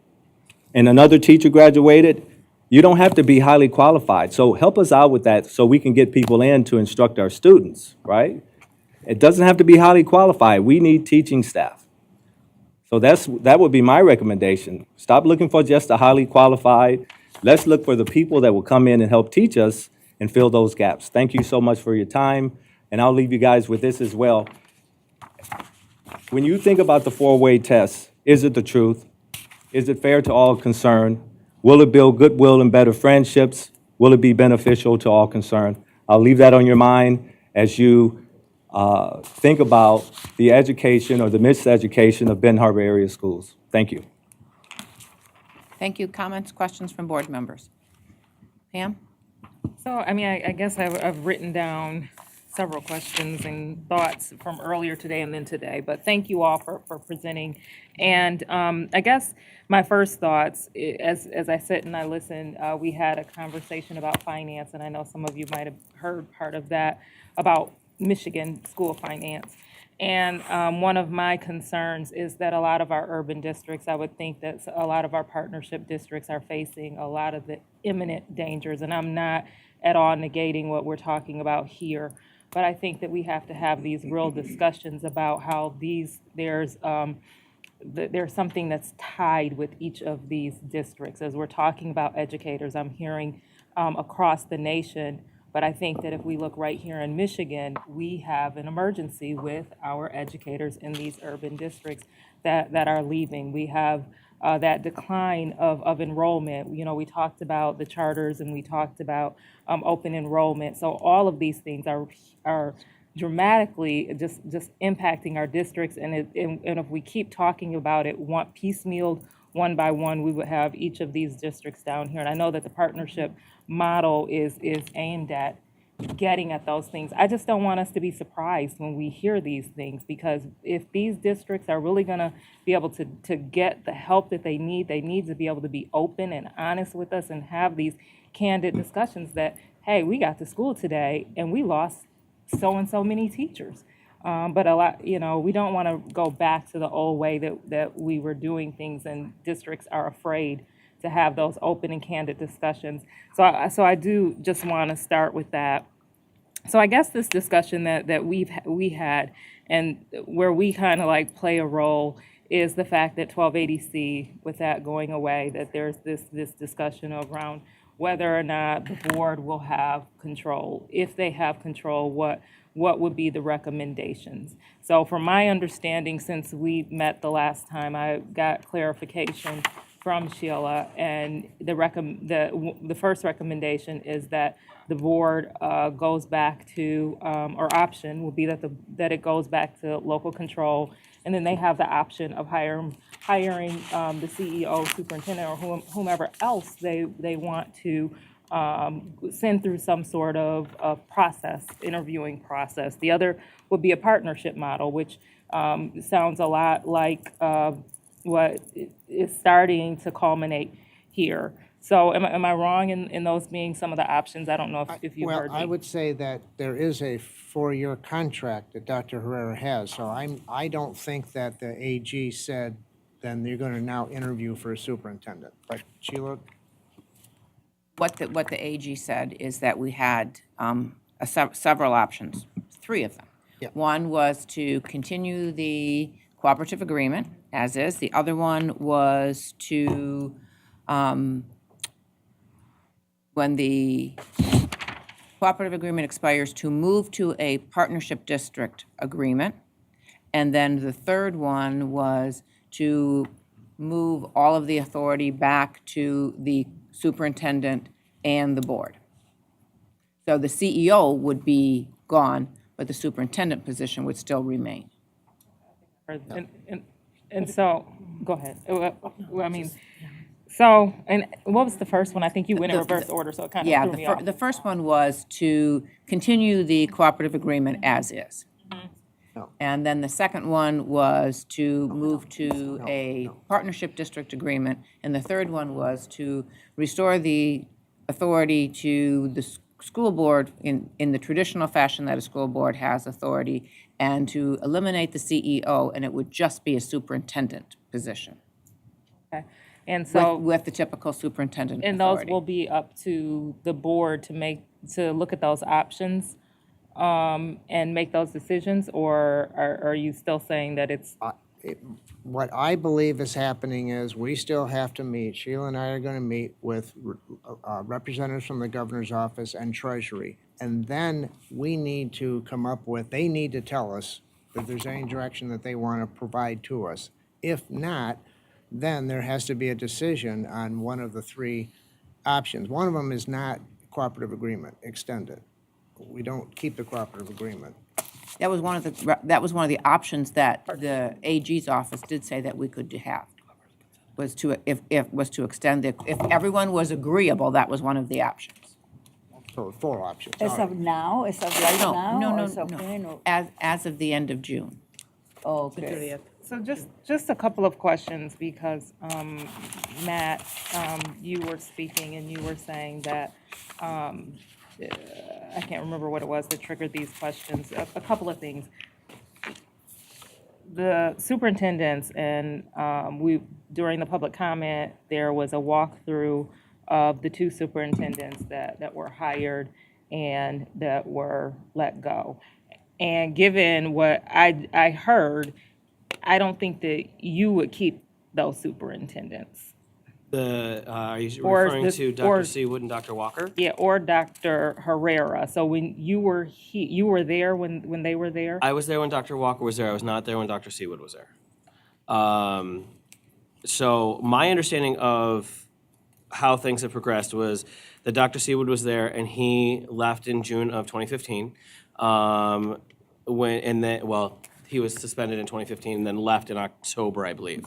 and another teacher graduated, you don't have to be highly qualified. So help us out with that so we can get people in to instruct our students, right? It doesn't have to be highly qualified. We need teaching staff. So that would be my recommendation. Stop looking for just the highly qualified. Let's look for the people that will come in and help teach us and fill those gaps. Thank you so much for your time. And I'll leave you guys with this as well. When you think about the four-way test, is it the truth? Is it fair to all concerned? Will it build goodwill and better friendships? Will it be beneficial to all concerned? I'll leave that on your mind as you think about the education or the miseducation of Benton Harbor area schools. Thank you. Thank you. Comments, questions from board members? Pam? So, I mean, I guess I've written down several questions and thoughts from earlier today and then today, but thank you all for presenting. And I guess my first thoughts, as I sit and I listen, we had a conversation about finance, and I know some of you might have heard part of that about Michigan school finance. And one of my concerns is that a lot of our urban districts, I would think that a lot of our partnership districts are facing a lot of the imminent dangers, and I'm not at all negating what we're talking about here. But I think that we have to have these real discussions about how there's something that's tied with each of these districts. As we're talking about educators, I'm hearing across the nation, but I think that if we look right here in Michigan, we have an emergency with our educators in these urban districts that are leaving. We have that decline of enrollment. You know, we talked about the charters and we talked about open enrollment. So all of these things are dramatically just impacting our districts. And if we keep talking about it, piecemealed one by one, we would have each of these districts down here. And I know that the partnership model is aimed at getting at those things. I just don't want us to be surprised when we hear these things, because if these districts are really going to be able to get the help that they need to be able to be open and honest with us and have these candid discussions that, hey, we got to school today and we lost so and so many teachers. But a lot, you know, we don't want to go back to the old way that we were doing things, and districts are afraid to have those open and candid discussions. So I do just want to start with that. So I guess this discussion that we had and where we kind of like play a role is the fact that 1280C, with that going away, that there's this discussion around whether or not the board will have control. If they have control, what would be the recommendations? So from my understanding, since we met the last time, I got clarification from Sheila, and the first recommendation is that the board goes back to, or option would be that it goes back to local control, and then they have the option of hiring the CEO, superintendent, or whomever else they want to send through some sort of process, interviewing process. The other would be a partnership model, which sounds a lot like what is starting to culminate here. So am I wrong in those being some of the options? I don't know if you heard me. Well, I would say that there is a 4-year contract that Dr. Herrera has, so I don't think that the AG said, then you're going to now interview for a superintendent. But Sheila? What the AG said is that we had several options, 3 of them. Yeah. One was to continue the cooperative agreement as is. The other one was to, when the cooperative agreement expires, to move to a partnership district agreement. And then the third one was to move all of the authority back to the superintendent and the board. So the CEO would be gone, but the superintendent position would still remain. And so, go ahead. I mean, so, and what was the first one? I think you went in reverse order, so it kind of threw me off. The first one was to continue the cooperative agreement as is. And then the second one was to move to a partnership district agreement. And the third one was to restore the authority to the school board in the traditional fashion that a school board has authority, and to eliminate the CEO, and it would just be a superintendent position. Okay. And so. With the typical superintendent And authority. those will be up to the board to look at those options and make those decisions, or are you still saying that it's? What I believe is happening is we still have to meet, Sheila and I are going to meet with representatives from the governor's office and Treasury. And then we need to come up with, they need to tell us if there's any direction that they want to provide to us. If not, then there has to be a decision on one of the 3 options. One of them is not cooperative agreement, extended. We don't keep the cooperative agreement. That was one of the options that the AG's office did say that we could have, was to extend it. If everyone was agreeable, that was one of the options. So 4 options. As of now, as of right now? No, or as of when, no. or- As of the end of June. Oh, okay. So just a couple of questions, because Matt, you were speaking and you were saying that, I can't remember what it was that triggered these questions. A couple of things. The superintendents and during the public comment, there was a walkthrough of the 2 superintendents that were hired and that were let go. And given what I heard, I don't think that you would keep those superintendents. Are you Or referring this- to or- Dr. Seawood and Dr. Walker? Yeah, or Dr. Herrera. So when you were there when they were there? I was there when Dr. Walker was there. I was not there when Dr. Seawood was there. So my understanding of how things have progressed was that Dr. Seawood was there and he left in June of 2015. He was suspended in 2015 and then left in October, I believe.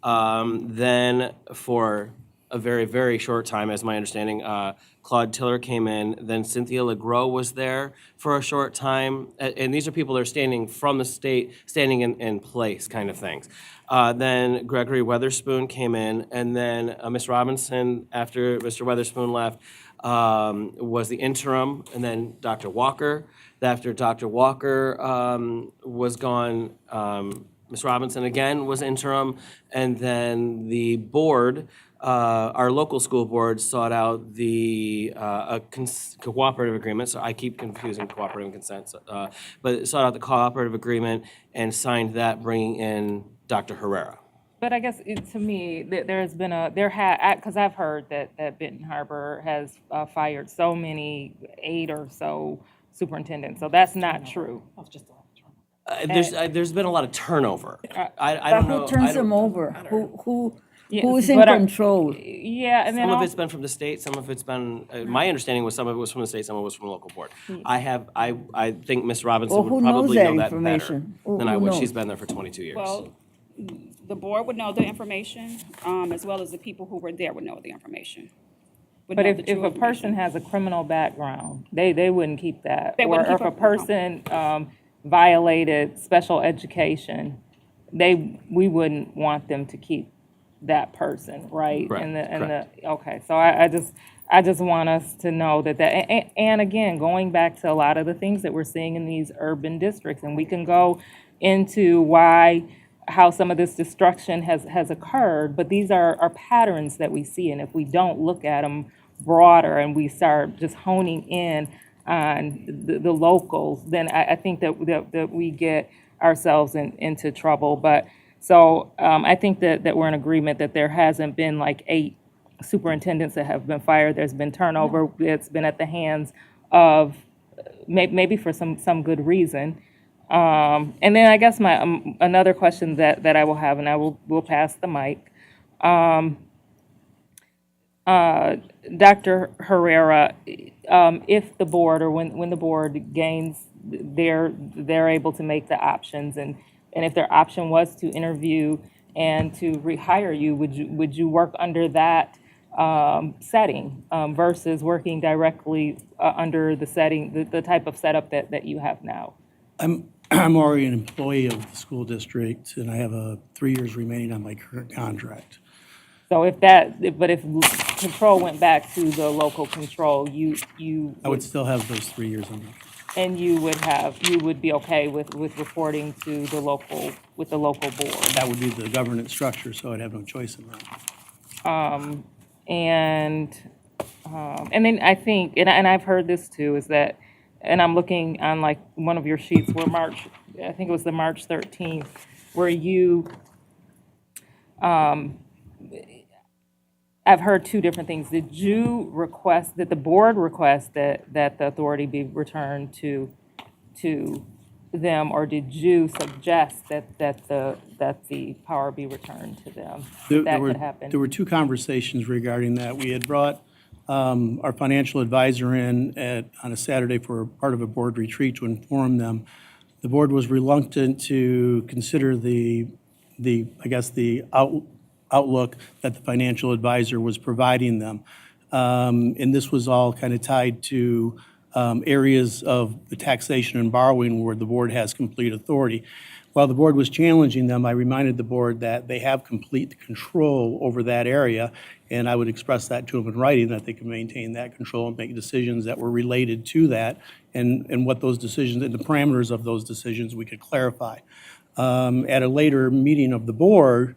Then for a very, very short time, as my understanding, Claude Tiller came in. Then Cynthia LeGros was there for a short time. And these are people that are standing from the state, standing in place kind of things. Then Gregory Weatherspoon came in. And then Ms. Robinson, after Mr. Weatherspoon left, was the interim. And then Dr. Walker. After Dr. Walker was gone, Ms. Robinson again was interim, and then the board, our local school board, sought out the cooperative agreement. So I keep confusing cooperative and consent, but sought out the cooperative agreement and signed that, bringing in Dr. Herrera. But I guess to me, there's been because I've heard that Benton Harbor has fired so many 8 or so superintendents, so that's not true. There's been a lot of turnover. I don't know. Who turns them over? Who is in But control? Yeah, and then Some of it's been from the state, some of it's been, my understanding was some of it was from the state, some of it was from the local board. I think Ms. Robinson Well, who would knows probably that know that better information? than I Who would. knows? She's been there for 22 years. Well, the board would know the information, as well as the people who were there would know the information. Would But know if the true a person information. has a criminal background, they wouldn't keep that. They wouldn't Or keep if a person violated special education, we wouldn't want them to keep that person, right? Correct, Okay, so I just want us to know and again, going back to a lot of the things that we're seeing in these urban districts, and we can go into how some of this destruction has occurred, but these are patterns that we see, and if we don't look at them broader and we start just honing in on the locals, then I think that we get ourselves into trouble. But so I think that we're in agreement that there hasn't been like 8 superintendents that have been fired. There's been turnover. It's been at the hands of maybe for some good reason. And then I guess my another question that I will have, and will pass the mic. Dr. Herrera, if the board or when the board gains, they're able to make the options, and if their option was to interview and to rehire you, would you work under that setting versus working directly under the setting, the type of setup that you have now? I'm already an employee of the school district, and I have 3 years remaining on my current contract. So if control went back to the local control, I would still have those 3 years on. And you would be okay with reporting to the local board. That would be the governance structure, so I'd have no choice in that. And then I think, and I've heard this too, is that, and I'm looking on like one of your sheets where I think it was the March 13th, where you, I've heard 2 different things. Did the board request that the authority be returned to them, or did you suggest that the power be returned to them? That could happen. There were 2 conversations regarding that. We had brought our financial advisor in on a Saturday for part of a board retreat to inform them. The board was reluctant to consider the outlook that the financial advisor was providing them. And this was all kind of tied to areas of the taxation and borrowing where the board has complete authority. While the board was challenging them, I reminded the board that they have complete control over that area, and I would express that to them in writing, that they can maintain that control and make decisions that were related to that, and what those decisions and the parameters of those decisions we could clarify. At a later meeting of the board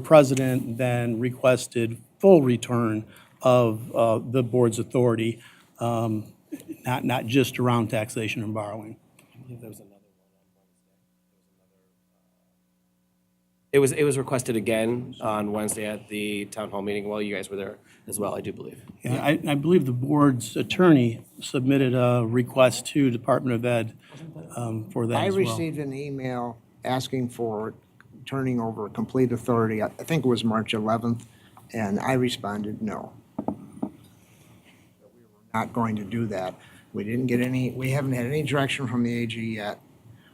president then requested full return of the board's authority, not just around taxation and borrowing. It was requested again on Wednesday at the town hall meeting. Well, you guys were there as well, I do believe. Yeah, I believe the board's attorney submitted a request to Department of Ed for that as well. I received an email asking for turning over complete authority. I think it was March 11th, and I responded no. We were not going to do that. We haven't had any direction from the AG yet.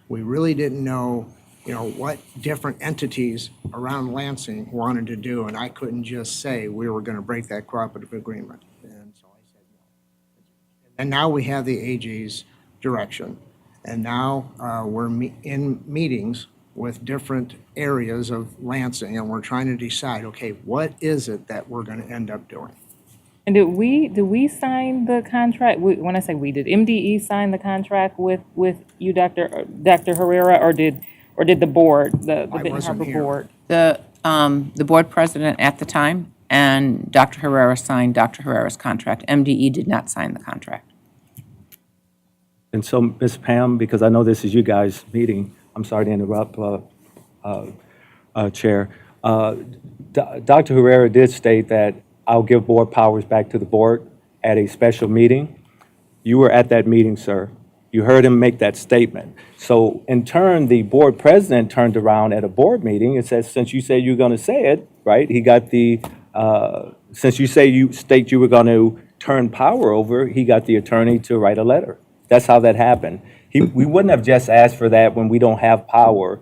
We really didn't know what different entities around Lansing wanted to do, and I couldn't just say we were going to break that cooperative agreement. And so I said no. And now we have the AG's direction, and now we're in meetings with different areas of Lansing, and we're trying to decide, okay, what is it that we're going to end up doing? And did we sign the contract? When I say we, did MDE sign the contract with you, Dr. Herrera, or did the board, the Benton Harbor board? The board president at the time and Dr. Herrera signed Dr. Herrera's contract. MDE did not sign the contract. And so, Ms. Pam, because I know this is you guys' meeting, I'm sorry to interrupt, Chair. Dr. Herrera did state that I'll give board powers back to the board at a special meeting. You were at that meeting, sir. You heard him make that statement. So in turn, the board president turned around at a board meeting and said, since you say you're going to say it, right, he got since you state you were going to turn power over, he got the attorney to write a letter. That's how that happened. We wouldn't have just asked for that when we don't have power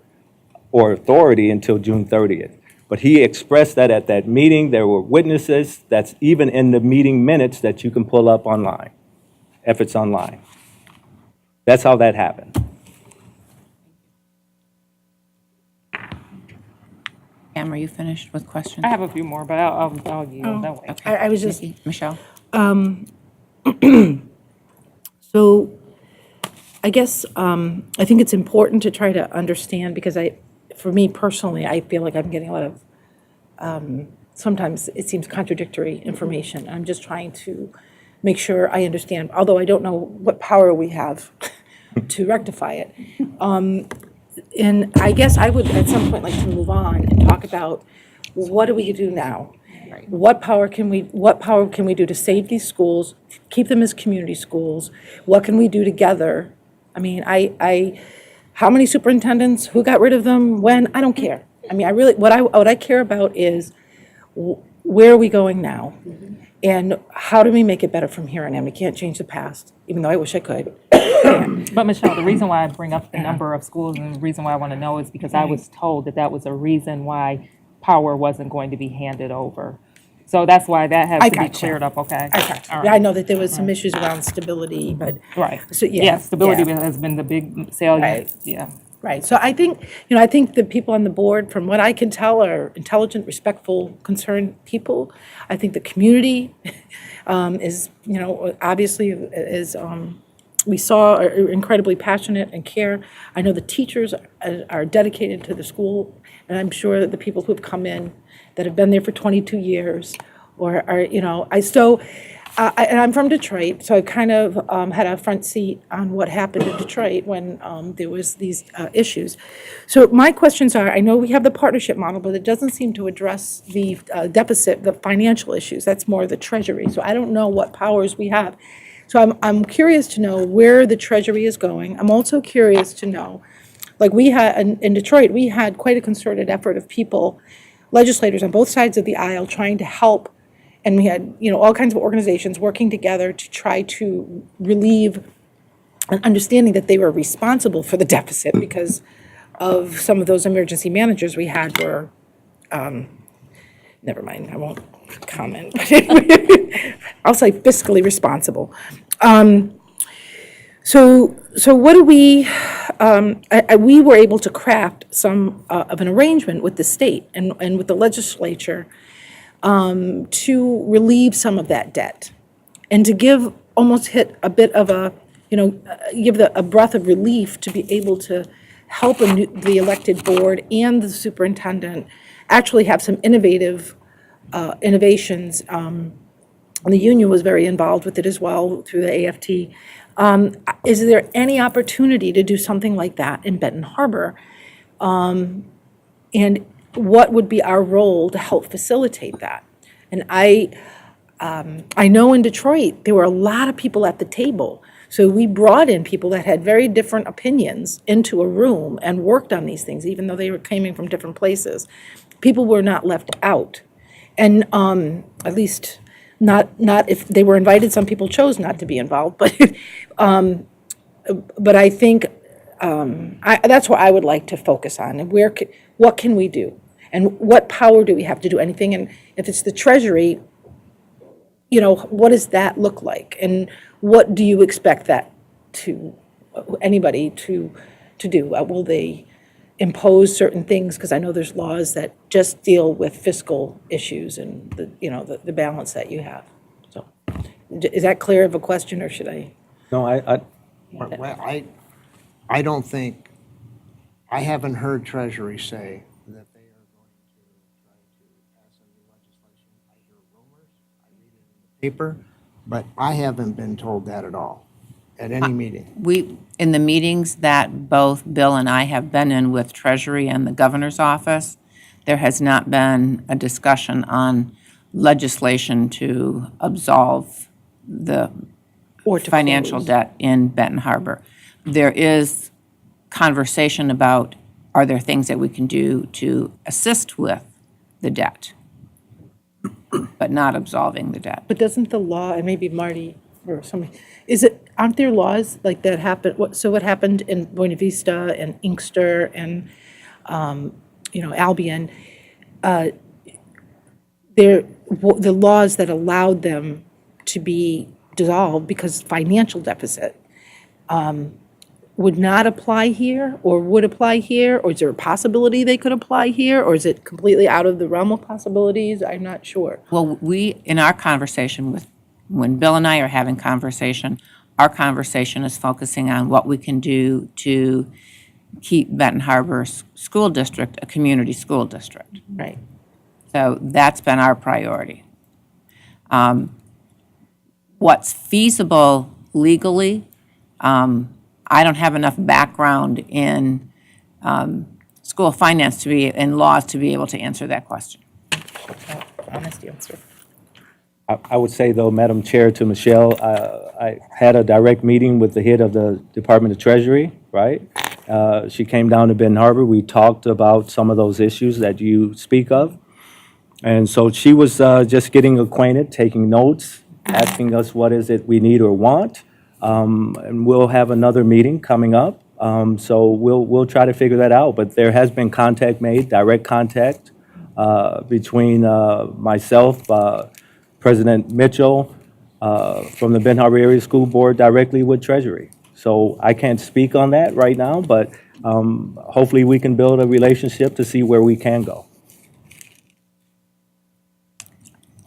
or authority until June 30th. But he expressed that at that meeting. There were witnesses. That's even in the meeting minutes that you can pull up online, if it's online. That's how that happened. Pam, are you finished with questions? I have a few more, but I'll yield that way. Okay. I was just, Nikki, Michelle? so I guess, I think it's important to try to understand, because for me personally, I feel like I'm getting a lot of, sometimes it seems contradictory information. I'm just trying to make sure I understand, although I don't know what power we have to rectify it. And I guess I would at some point like to move on and talk about, what do we do now? What power can we do to save these schools, keep them as community schools? What can we do together? I mean, how many superintendents, who got rid of them, when? I don't care. I mean, what I care about is, where are we going now? And how do we make it better from here on in? We can't change the past, even though I wish I could. But Michelle, the reason why I bring up the number of schools and the reason why I want to know is because I was told that was a reason why power wasn't going to be handed over. So that's why that has to be cleared up, okay? All Yeah, I know that there was some issues around stability, but. Right. So, Yeah, stability has been the big salient, yeah. Right, so I think the people on the board, from what I can tell, are intelligent, respectful, concerned people. I think the community is, obviously is, we saw, are incredibly passionate and care. I know the teachers are dedicated to the school, and I'm sure that the people who have come in that have been there for 22 years, or are, and I'm from Detroit, so I kind of had a front seat on what happened in Detroit when there was these issues. So my questions are, I know we have the partnership model, but it doesn't seem to address the deficit, the financial issues. That's more the Treasury. So I don't know what powers we have. So I'm curious to know where the Treasury is going. I'm also curious to know, like we had in Detroit, we had quite a concerted effort of people, legislators on both sides of the aisle, trying to help. And we had, all kinds of organizations working together to try to relieve an understanding that they were responsible for the deficit because of some of those emergency managers we had were, never mind, I won't comment. I'll say fiscally responsible. So what do we were able to craft some of an arrangement with the state and with the legislature to relieve some of that debt and to hit a bit of a, give a breath of relief to be able to help the elected board and the superintendent actually have some innovations. And the union was very involved with it as well through the AFT. Is there any opportunity to do something like that in Benton Harbor? And what would be our role to help facilitate that? And I know in Detroit, there were a lot of people at the table. So we brought in people that had very different opinions into a room and worked on these things, even though they were coming from different places. People were not left out. And at least not if they were invited, some people chose not to be involved. But I think that's what I would like to focus on. And what can we do? And what power do we have to do anything? And if it's the Treasury, what does that look like? And what do you expect that anybody to do? Will they impose certain things? Because I know there's laws that just deal with fiscal issues and the balance that you have. So is that clear of a question, or should I? No, Well, I don't think, I haven't heard Treasury say that they are going to try to pass any legislation. I hear rumors, I read it in the paper, but I haven't been told that at all, at any meeting. In the meetings that both Bill and I have been in with Treasury and the governor's office, there has not been a discussion on legislation to absolve the financial debt in Benton Harbor. There is conversation about, are there things that we can do to assist with the debt, but not absolving the debt. But doesn't the law, and maybe Marty or somebody, aren't there laws like that happen? So what happened in Buena Vista and Inkster and, Albion, the laws that allowed them to be dissolved because financial deficit, would not apply here or would apply here? Or is there a possibility they could apply here? Or is it completely out of the realm of possibilities? I'm not sure. Well, in our conversation when Bill and I are having conversation, our conversation is focusing on what we can do to keep Benton Harbor School District a community school district. Right. So that's been our priority. What's feasible legally, I don't have enough background in school finance in laws to be able to answer that question. Honest answer. I would say, though, Madam Chair, to Michelle, I had a direct meeting with the head of the Department of Treasury, right? She came down to Benton Harbor. We talked about some of those issues that you speak of. And so she was just getting acquainted, taking notes, asking us what is it we need or want. And we'll have another meeting coming up. So we'll try to figure that out. But there has been contact made, direct contact between myself, President Mitchell from the Benton Harbor Area School Board directly with Treasury. So I can't speak on that right now, but hopefully we can build a relationship to see where we can go.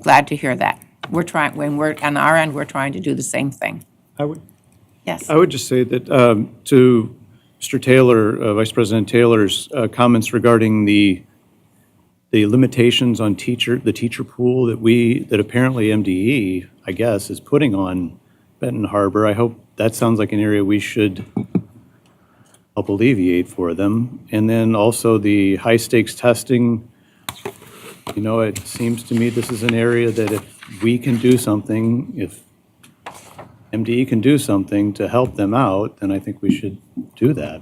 Glad to hear that. We're trying, on our end, we're trying to do the same thing. Yes. I would just say that to Mr. Taylor, Vice President Taylor's comments regarding the limitations on the teacher pool that apparently MDE, I guess, is putting on Benton Harbor. I hope that sounds like an area we should help alleviate for them. And then also the high stakes testing. You know, it seems to me this is an area that if we can do something, if MDE can do something to help them out, then I think we should do that.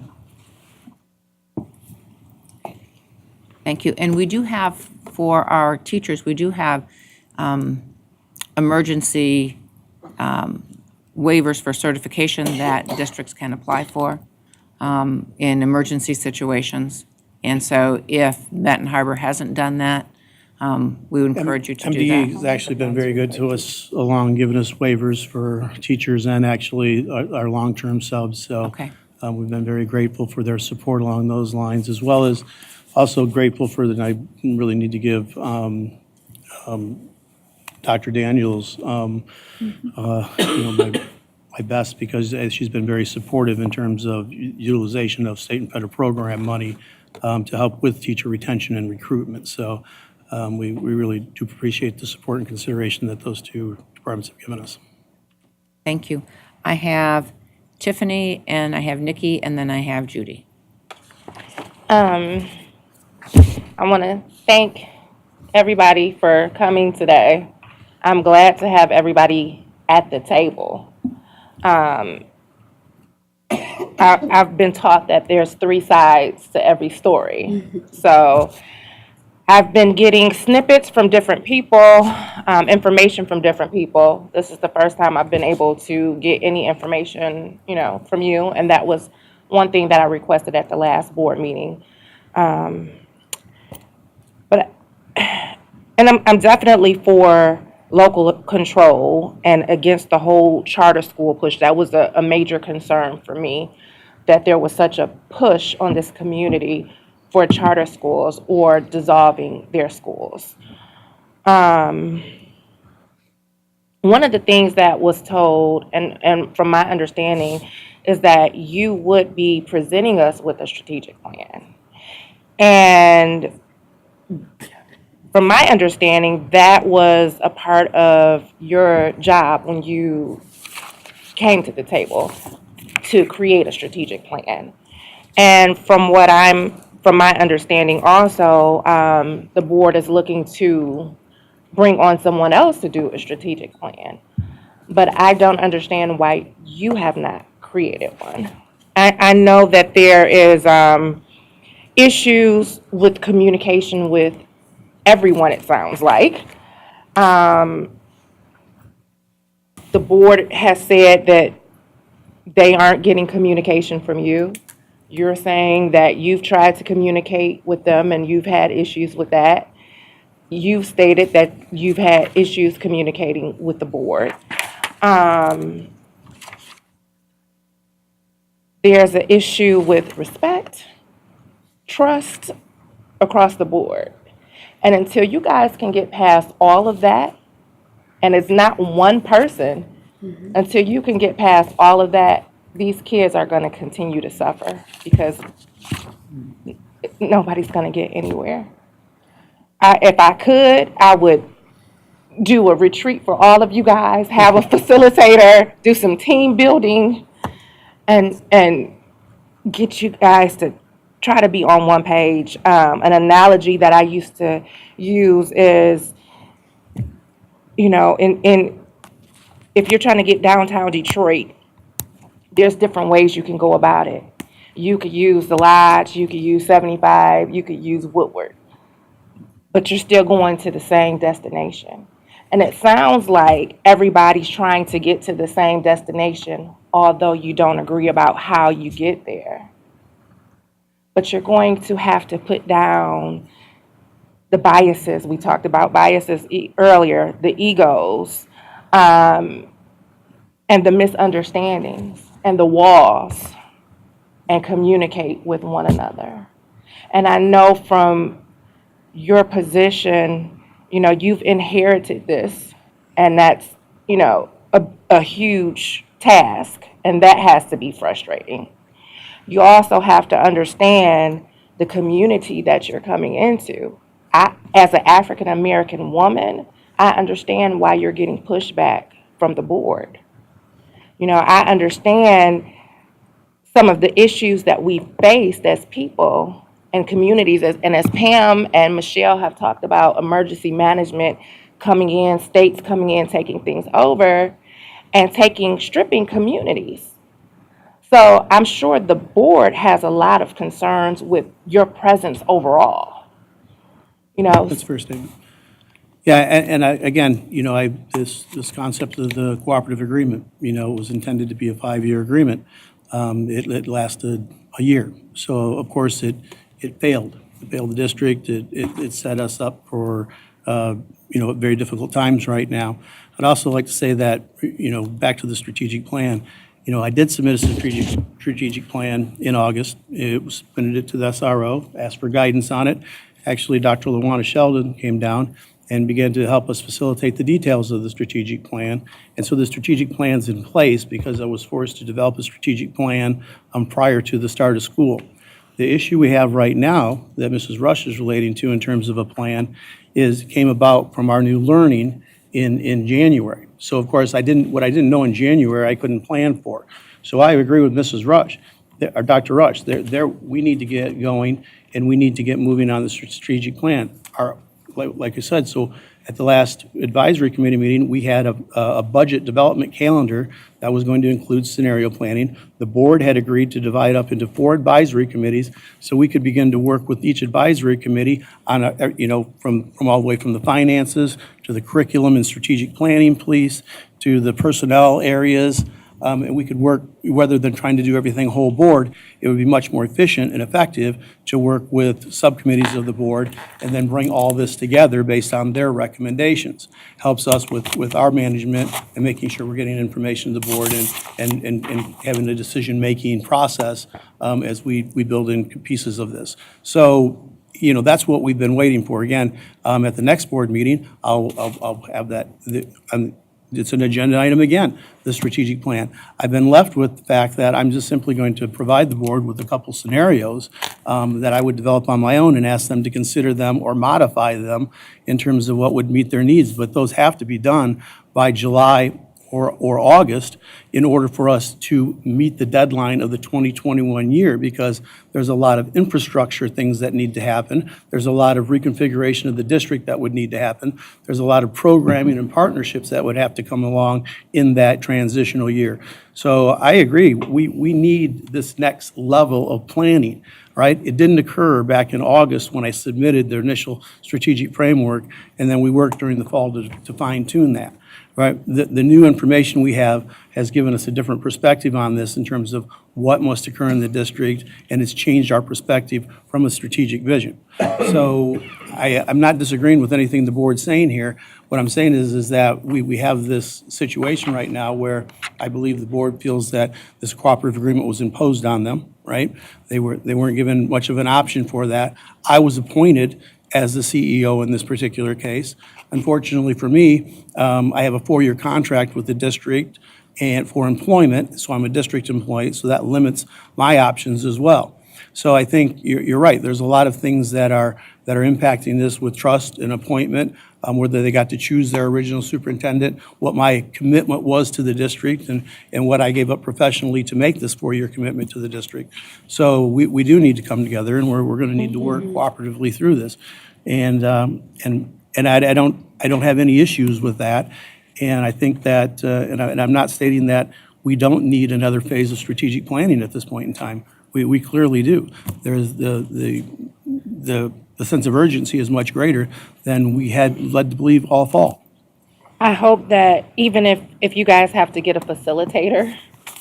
Thank you. And we do have, for our teachers, we do have emergency waivers for certification that districts can apply for in emergency situations. And so if Benton Harbor hasn't done that, we would encourage you to do that. MDE has actually been very good to us along giving us waivers for teachers and actually our long-term subs. So Okay. we've been very grateful for their support along those lines, as well as also grateful for that. I really need to give Dr. Daniels my best, because she's been very supportive in terms of utilization of state and federal program money to help with teacher retention and recruitment. So we really do appreciate the support and consideration that those two departments have given us. Thank you. I have Tiffany, and I have Nikki, and then I have Judy. I want to thank everybody for coming today. I'm glad to have everybody at the table. I've been taught that there's three sides to every story. So I've been getting snippets from different people, information from different people. This is the first time I've been able to get any information, from you. And that was one thing that I requested at the last board meeting. I'm definitely for local control and against the whole charter school push. That was a major concern for me, that there was such a push on this community for charter schools or dissolving their schools. One of the things that was told, and from my understanding, is that you would be presenting us with a strategic plan. And from my understanding, that was a part of your job when you came to the table to create a strategic plan. And from my understanding also, the board is looking to bring on someone else to do a strategic plan. But I don't understand why you have not created one. I know that there is issues with communication with everyone, it sounds like. The board has said that they aren't getting communication from you. You're saying that you've tried to communicate with them and you've had issues with that. You've stated that you've had issues communicating with the board. There's an issue with respect, trust across the board. And until you guys can get past all of that, and it's not one person, until you can get past all of that, these kids are going to continue to suffer because nobody's going to get anywhere. If I could, I would do a retreat for all of you guys, have a facilitator, do some team building, and get you guys to try to be on one page. An analogy that I used to use is, you know, if you're trying to get downtown Detroit, there's different ways you can go about it. You could use the Lodge, you could use 75, you could use Woodward, but you're still going to the same destination. And it sounds like everybody's trying to get to the same destination, although you don't agree about how you get there. But you're going to have to put down the biases. We talked about biases earlier, the egos, and the misunderstandings, and the walls, and communicate with one another. And I know from your position, you know, you've inherited this, and that's, you know, a huge task, and that has to be frustrating. You also have to understand the community that you're coming into. As an African American woman, I understand why you're getting pushback from the board. You know, I understand some of the issues that we faced as people and communities, and as Pam and Michelle have talked about emergency management coming in, states coming in, taking things over, and stripping communities. So I'm sure the board has a lot of concerns with your presence overall. You know, That's a fair statement. Yeah, and again, you know, this concept of the cooperative agreement, you know, was intended to be a 5-year agreement. It lasted a year. So of course it failed. It failed the district. It set us up for, you know, very difficult times right now. I'd also like to say that, you know, back to the strategic plan, you know, I did submit a strategic plan in August. It was submitted it to the SRO, asked for guidance on it. Actually, Dr. LaWanda Sheldon came down and began to help us facilitate the details of the strategic plan. And so the strategic plan's in place because I was forced to develop a strategic plan prior to the start of school. The issue we have right now that Mrs. Rush is relating to in terms of a plan came about from our new learning in January. So of course, what I didn't know in January, I couldn't plan for. So I agree with Mrs. Rush, or Dr. Rush. We need to get going and we need to get moving on the strategic plan. Like I said, so at the last advisory committee meeting, we had a budget development calendar that was going to include scenario planning. The board had agreed to divide up into 4 advisory committees so we could begin to work with each advisory committee on, you know, from all the way from the finances to the curriculum and strategic planning piece to the personnel areas. And we could work, rather than trying to do everything whole board, it would be much more efficient and effective to work with subcommittees of the board and then bring all this together based on their recommendations. Helps us with our management and making sure we're getting information to the board and having a decision-making process as we build in pieces of this. So, you know, that's what we've been waiting for. Again, at the next board meeting, I'll have that. It's an agenda item again, the strategic plan. I've been left with the fact that I'm just simply going to provide the board with a couple scenarios that I would develop on my own and ask them to consider them or modify them in terms of what would meet their needs. But those have to be done by July or August in order for us to meet the deadline of the 2021 year, because there's a lot of infrastructure things that need to happen. There's a lot of reconfiguration of the district that would need to happen. There's a lot of programming and partnerships that would have to come along in that transitional year. So I agree, we need this next level of planning, right? It didn't occur back in August when I submitted the initial strategic framework, and then we worked during the fall to fine tune that. Right. The new information we have has given us a different perspective on this in terms of what must occur in the district, and it's changed our perspective from a strategic vision. So I'm not disagreeing with anything the board's saying here. What I'm saying is that we have this situation right now where I believe the board feels that this cooperative agreement was imposed on them, right? They weren't given much of an option for that. I was appointed as the CEO in this particular case. Unfortunately for me, I have a 4-year contract with the district and for employment, so I'm a district employee, so that limits my options as well. So I think you're right. There's a lot of things that are impacting this with trust and appointment, whether they got to choose their original superintendent, what my commitment was to the district, and what I gave up professionally to make this 4-year commitment to the district. So we do need to come together, and we're going to need to work cooperatively through this. And I don't have any issues with that. And I think that, and I'm not stating that we don't need another phase of strategic planning at this point in time. We clearly do. There's the sense of urgency is much greater than we had led to believe all fall. I hope that even if you guys have to get a facilitator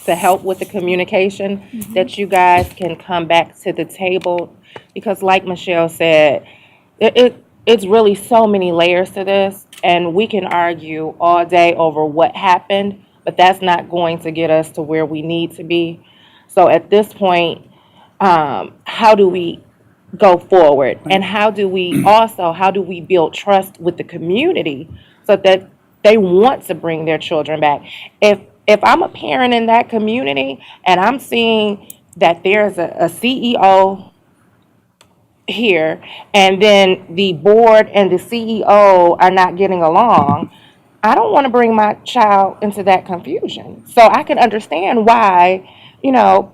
to help with the communication, that you guys can come back to the table, because like Michelle said, it's really so many layers to this, and we can argue all day over what happened, but that's not going to get us to where we need to be. So at this point, how do we go forward? And how do we build trust with the community so that they want to bring their children back? If I'm a parent in that community and I'm seeing that there's a CEO here and then the board and the CEO are not getting along, I don't want to bring my child into that confusion. So I can understand why,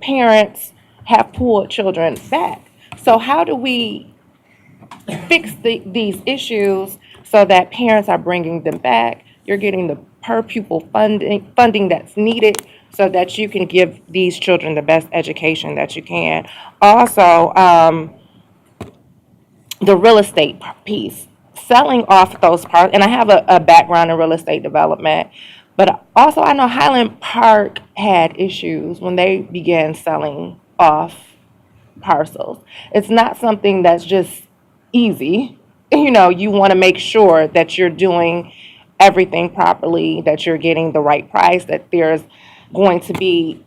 parents have pulled children back. So how do we fix these issues so that parents are bringing them back? You're getting the per pupil funding that's needed so that you can give these children the best education that you can. Also, the real estate piece, selling off those parts, and I have a background in real estate development, but also I know Highland Park had issues when they began selling off parcels. It's not something that's just easy. You want to make sure that you're doing everything properly, that you're getting the right price, that they're going to be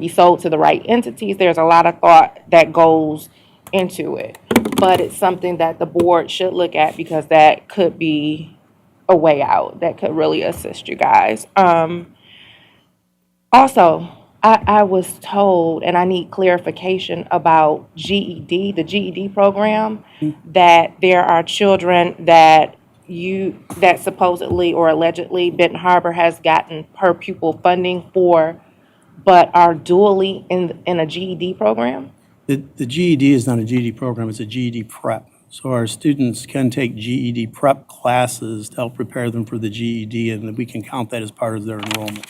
sold to the right entities. There's a lot of thought that goes into it, but it's something that the board should look at, because that could be a way out that could really assist you guys. Also, I was told, and I need clarification about GED, the GED program, that there are children that supposedly or allegedly Benton Harbor has gotten per pupil funding for, but are dually in a GED program? The GED is not a GED program, it's a GED prep. So our students can take GED prep classes to help prepare them for the GED, and we can count that as part of their enrollment.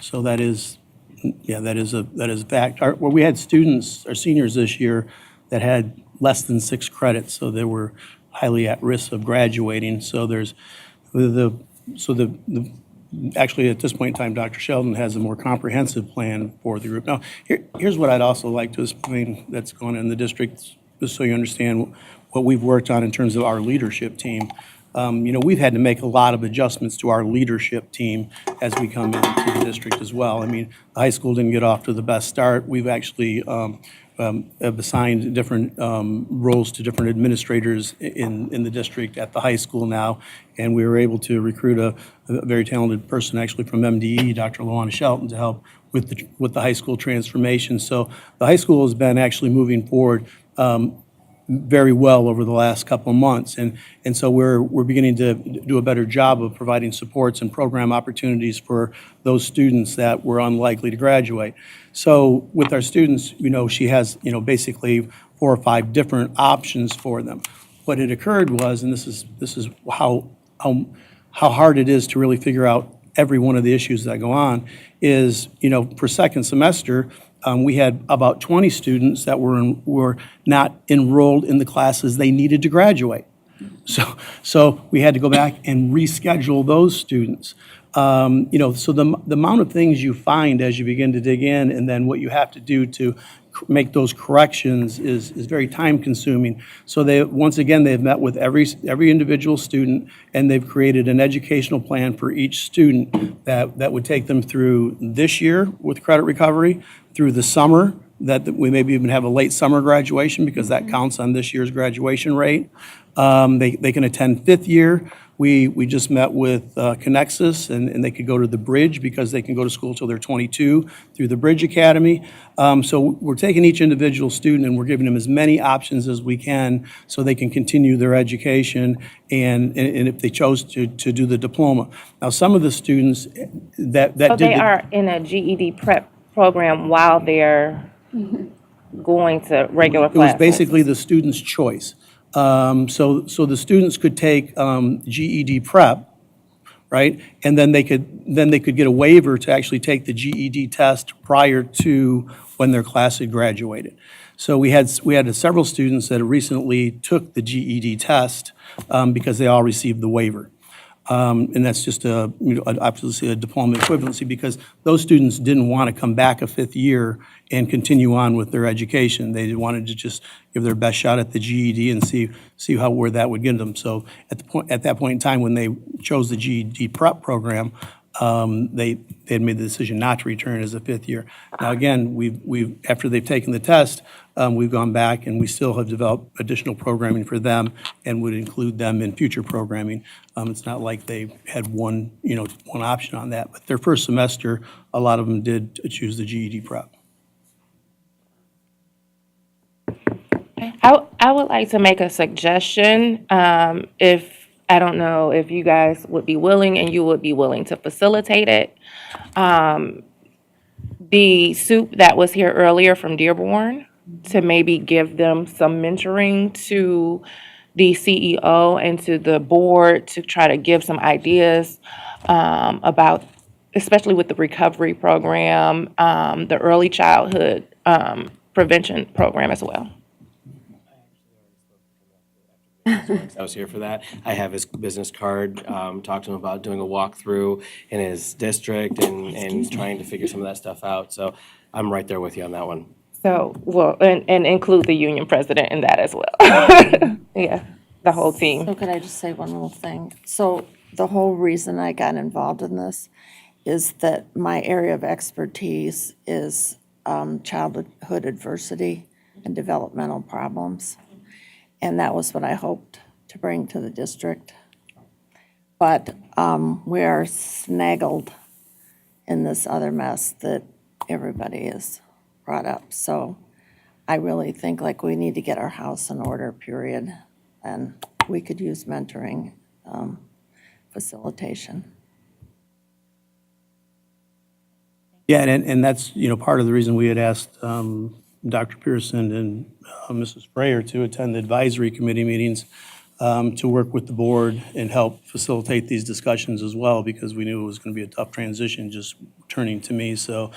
So that is a fact. We had students, our seniors this year, that had less than 6 credits, so they were highly at risk of graduating. So actually at this point in time, Dr. Sheldon has a more comprehensive plan for the group. Now, here's what I'd also like to explain that's going on in the district, just so you understand what we've worked on in terms of our leadership team. We've had to make a lot of adjustments to our leadership team as we come into the district as well. The high school didn't get off to the best start. We've actually have assigned different roles to different administrators in the district at the high school now, and we were able to recruit a very talented person actually from MDE, Dr. Luana Shelton, to help with the high school transformation. So the high school has been actually moving forward very well over the last couple of months, and so we're beginning to do a better job of providing supports and program opportunities for those students that were unlikely to graduate. So with our students, she has basically 4 or 5 different options for them. What had occurred was, and this is how hard it is to really figure out every one of the issues that go on, is for second semester. We had about 20 students that were not enrolled in the classes they needed to graduate. So we had to go back and reschedule those students. So the amount of things you find as you begin to dig in, and then what you have to do to make those corrections is very time consuming. So once again, they've met with every individual student, and they've created an educational plan for each student that would take them through this year with credit recovery, through the summer, that we maybe even have a late summer graduation because that counts on this year's graduation rate. They can attend fifth year. We just met with Connexus, and they could go to the Bridge because they can go to school till they're 22 through the Bridge Academy. So we're taking each individual student and we're giving them as many options as we can so they can continue their education and if they chose to do the diploma. Now, some of the students that So did they are in a GED prep program while they're going to regular It was classes. basically the student's choice. So the students could take GED prep, right? And then they could get a waiver to actually take the GED test prior to when their class had graduated. So we had several students that recently took the GED test because they all received the waiver. And that's just obviously a diploma equivalency because those students didn't want to come back a fifth year and continue on with their education. They wanted to just give their best shot at the GED and see where that would get them. So at that point in time when they chose the GED prep program, they had made the decision not to return as a fifth year. Now again, we've after they've taken the test, we've gone back and we still have developed additional programming for them and would include them in future programming. It's not like they had one option on that, but their first semester, a lot of them did choose the GED prep. I would like to make a suggestion, if, I don't know if you guys would be willing and you would be willing to facilitate it. The soup that was here earlier from Dearborn, to maybe give them some mentoring to the CEO and to the board to try to give some ideas about, especially with the recovery program, the early childhood prevention program as well. I was here for that. I have his business card, talked to him about doing a walkthrough in his district and trying to figure some of that stuff out. So I'm right there with you on that one. So, well, and include the union president in that as well. Yeah, the whole team. So could I just say one little thing? So the whole reason I got involved in this is that my area of expertise is childhood adversity and developmental problems. And that was what I hoped to bring to the district. But we are snaggled in this other mess that everybody is brought up. So I really think like we need to get our house in order, period. And we could use mentoring, facilitation. Yeah, and that's, part of the reason we had asked Dr. Pearson and Mrs. Frayer to attend the advisory committee meetings to work with the board and help facilitate these discussions as well, because we knew it was going to be a tough transition just turning to me. So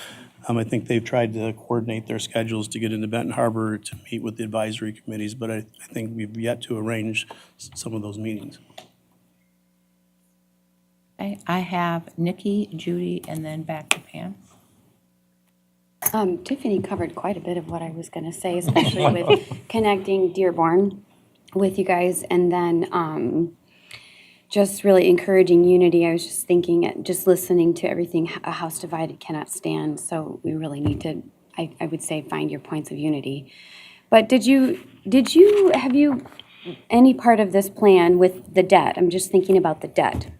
I think they've tried to coordinate their schedules to get into Benton Harbor to meet with the advisory committees, but I think we've yet to arrange some of those meetings. Okay, I have Nikki, Judy, and then back to Pam. Tiffany covered quite a bit of what I was going to say, especially with connecting Dearborn with you guys, and then just really encouraging unity. I was just thinking, just listening to everything, a house divided cannot stand, so we really need to, I would say, find your points of unity. But have you, any part of this plan with the debt? I'm just thinking about the debt.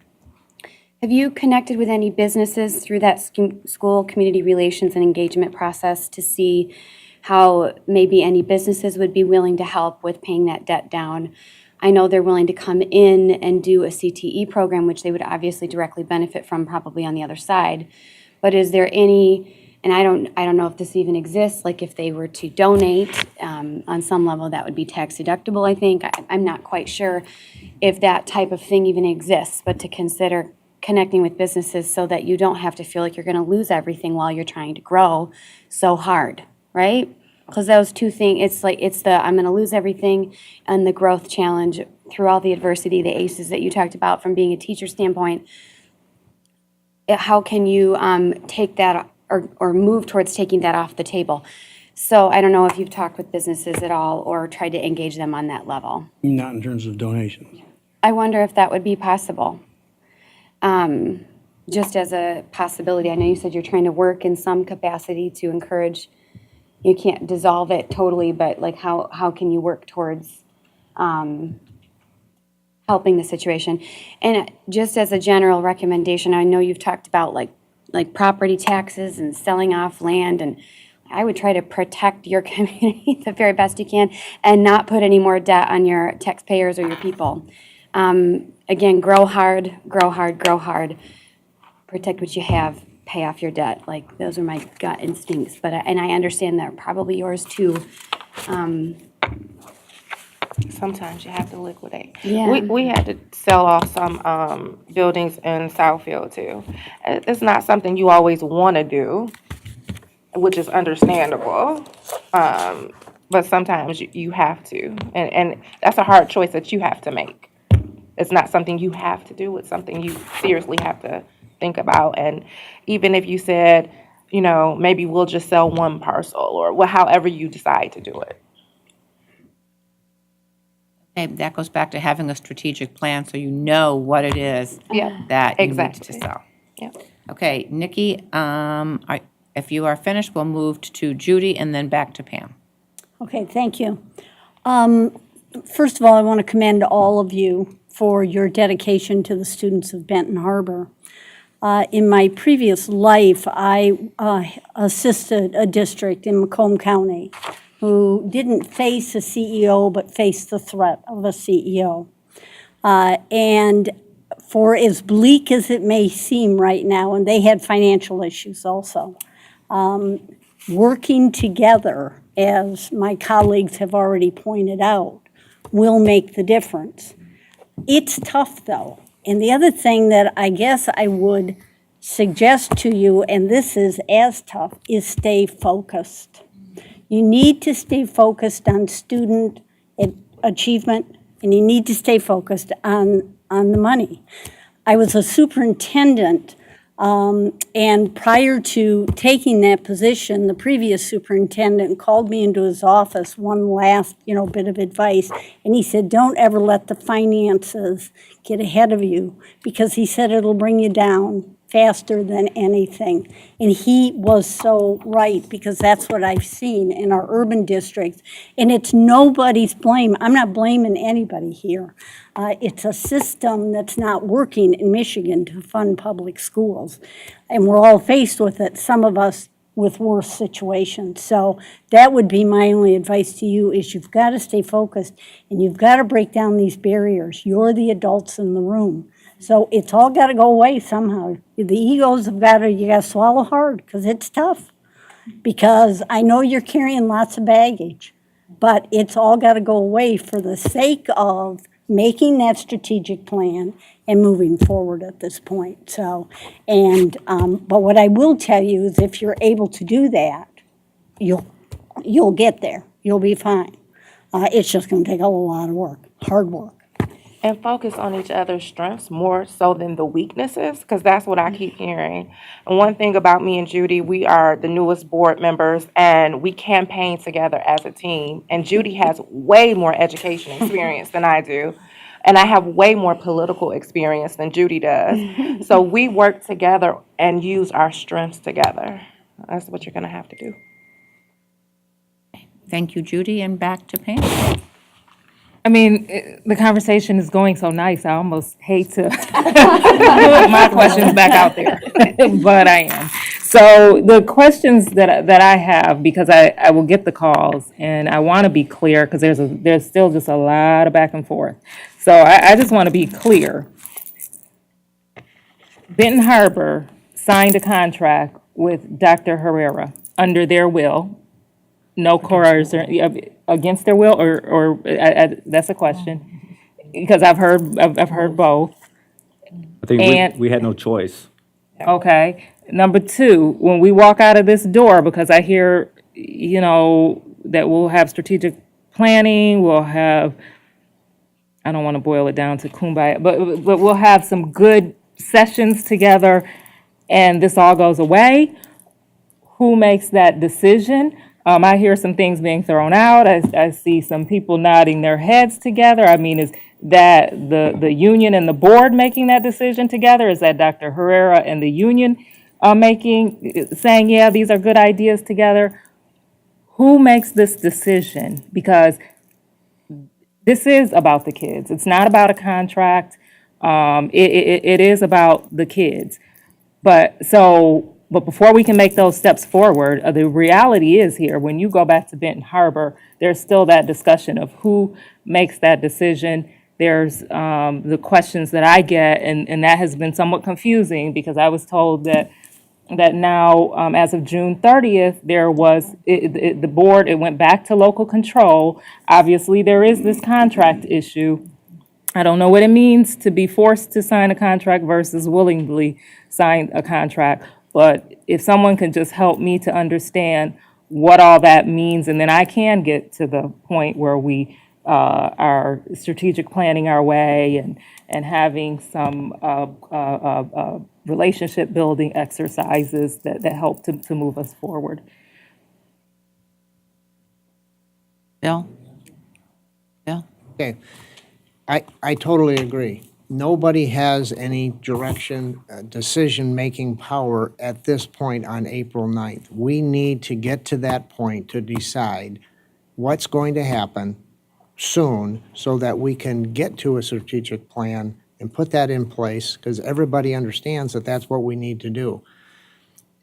Have you connected with any businesses through that school community relations and engagement process to see how maybe any businesses would be willing to help with paying that debt down? I know they're willing to come in and do a CTE program, which they would obviously directly benefit from probably on the other side. But is there any, and I don't know if this even exists, like if they were to donate on some level, that would be tax deductible, I think. I'm not quite sure if that type of thing even exists, but to consider connecting with businesses so that you don't have to feel like you're going to lose everything while you're trying to grow so hard, right? Because those two things, it's the I'm going to lose everything and the growth challenge through all the adversity, the ACEs that you talked about from being a teacher standpoint. How can you take that or move towards taking that off the table? So I don't know if you've talked with businesses at all or tried to engage them on that level. Not in terms of donations. I wonder if that would be possible. Just as a possibility, I know you said you're trying to work in some capacity to encourage, you can't dissolve it totally, but like how can you work towards helping the situation? And just as a general recommendation, I know you've talked about like property taxes and selling off land, and I would try to protect your community the very best you can and not put any more debt on your taxpayers or your people. Again, grow hard, grow hard, grow hard. Protect what you have, pay off your debt. Like, those are my gut instincts. But and I understand that probably yours too. Sometimes you have to liquidate. Yeah. We had to sell off some buildings in Southfield too. It's not something you always want to do, which is understandable. But sometimes you have to. And that's a hard choice that you have to make. It's not something you have to do. It's something you seriously have to think about. And even if you said, you know, maybe we'll just sell one parcel or however you decide to do it. Okay, that goes back to having a strategic plan so you know what it is Yeah, that you need exactly. to sell. Yeah. Okay, Nikki, if you are finished, we'll move to Judy and then back to Pam. Okay, thank you. First of all, I want to commend all of you for your dedication to the students of Benton Harbor. In my previous life, I assisted a district in Macomb County who didn't face a CEO but faced the threat of a CEO. And for as bleak as it may seem right now, and they had financial issues also, working together, as my colleagues have already pointed out, will make the difference. It's tough, though. And the other thing that I guess I would suggest to you, and this is as tough, is stay focused. You need to stay focused on student achievement, and you need to stay focused on the money. I was a superintendent, and prior to taking that position, the previous superintendent called me into his office, one last, bit of advice, and he said, don't ever let the finances get ahead of you, because he said it'll bring you down faster than anything. And he was so right, because that's what I've seen in our urban districts. And it's nobody's blame. I'm not blaming anybody here. It's a system that's not working in Michigan to fund public schools. And we're all faced with it, some of us with worse situations. So that would be my only advice to you, is you've got to stay focused and you've got to break down these barriers. You're the adults in the room. So it's all got to go away somehow. The egos you got to swallow hard, because it's tough. Because I know you're carrying lots of baggage, but it's all got to go away for the sake of making that strategic plan and moving forward at this point. So, but what I will tell you is, if you're able to do that, you'll get there. You'll be fine. It's just going to take a lot of work, hard work. And focus on each other's strengths more so than the weaknesses, because that's what I keep hearing. And one thing about me and Judy, we are the newest board members, and we campaign together as a team. And Judy has way more education experience than I do, and I have way more political experience than Judy does. So we work together and use our strengths together. That's what you're going to have to do. Thank you, Judy, and back to Pam. I mean, the conversation is going so nice, I almost hate to put my questions back out there, but I am. So the questions that I have, because I will get the calls, and I want to be clear, because there's still just a lot of back and forth. So I just want to be clear. Benton Harbor signed a contract with Dr. Herrera under their will. No coercion, against their will, or that's a question, because I've heard both. I think And- we had no choice. Okay. Number two, when we walk out of this door, because I hear, that we'll have strategic planning, we'll have, I don't want to boil it down to kumbaya, but we'll have some good sessions together, and this all goes away. Who makes that decision? I hear some things being thrown out. I see some people nodding their heads together. I mean, is that the union and the board making that decision together? Is that Dr. Herrera and the union saying, yeah, these are good ideas together? Who makes this decision? Because this is about the kids. It's not about a contract. It is about the kids. But before we can make those steps forward, the reality is here, when you go back to Benton Harbor, there's still that discussion of who makes that decision. There's the questions that I get, and that has been somewhat confusing because I was told that now, as of June 30th, the board, it went back to local control. Obviously, there is this contract issue. I don't know what it means to be forced to sign a contract versus willingly sign a contract. But if someone can just help me to understand what all that means, and then I can get to the point where we are strategic planning our way and having some relationship building exercises that help to move us forward. Bill? Bill? Okay. I totally agree. Nobody has any direction, decision-making power at this point on April 9th. We need to get to that point to decide what's going to happen soon so that we can get to a strategic plan and put that in place, because everybody understands that that's what we need to do.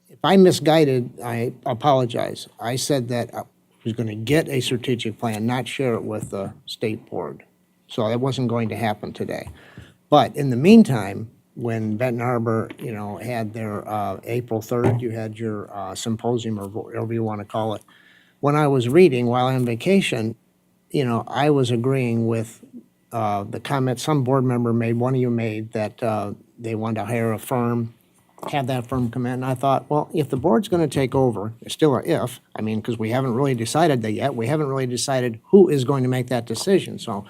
If I misguided, I apologize. I said that I was going to get a strategic plan, not share it with the state board. So that wasn't going to happen today. But in the meantime, when Benton Harbor, had their April 3rd, you had your symposium or whatever you want to call it. When I was reading while on vacation, I was agreeing with the comment some board member made, one of you made, that they wanted to hire a firm, have that firm come in. And I thought, well, if the board's going to take over, it's still a if, because we haven't really decided that yet. We haven't really decided who is going to make that decision. So,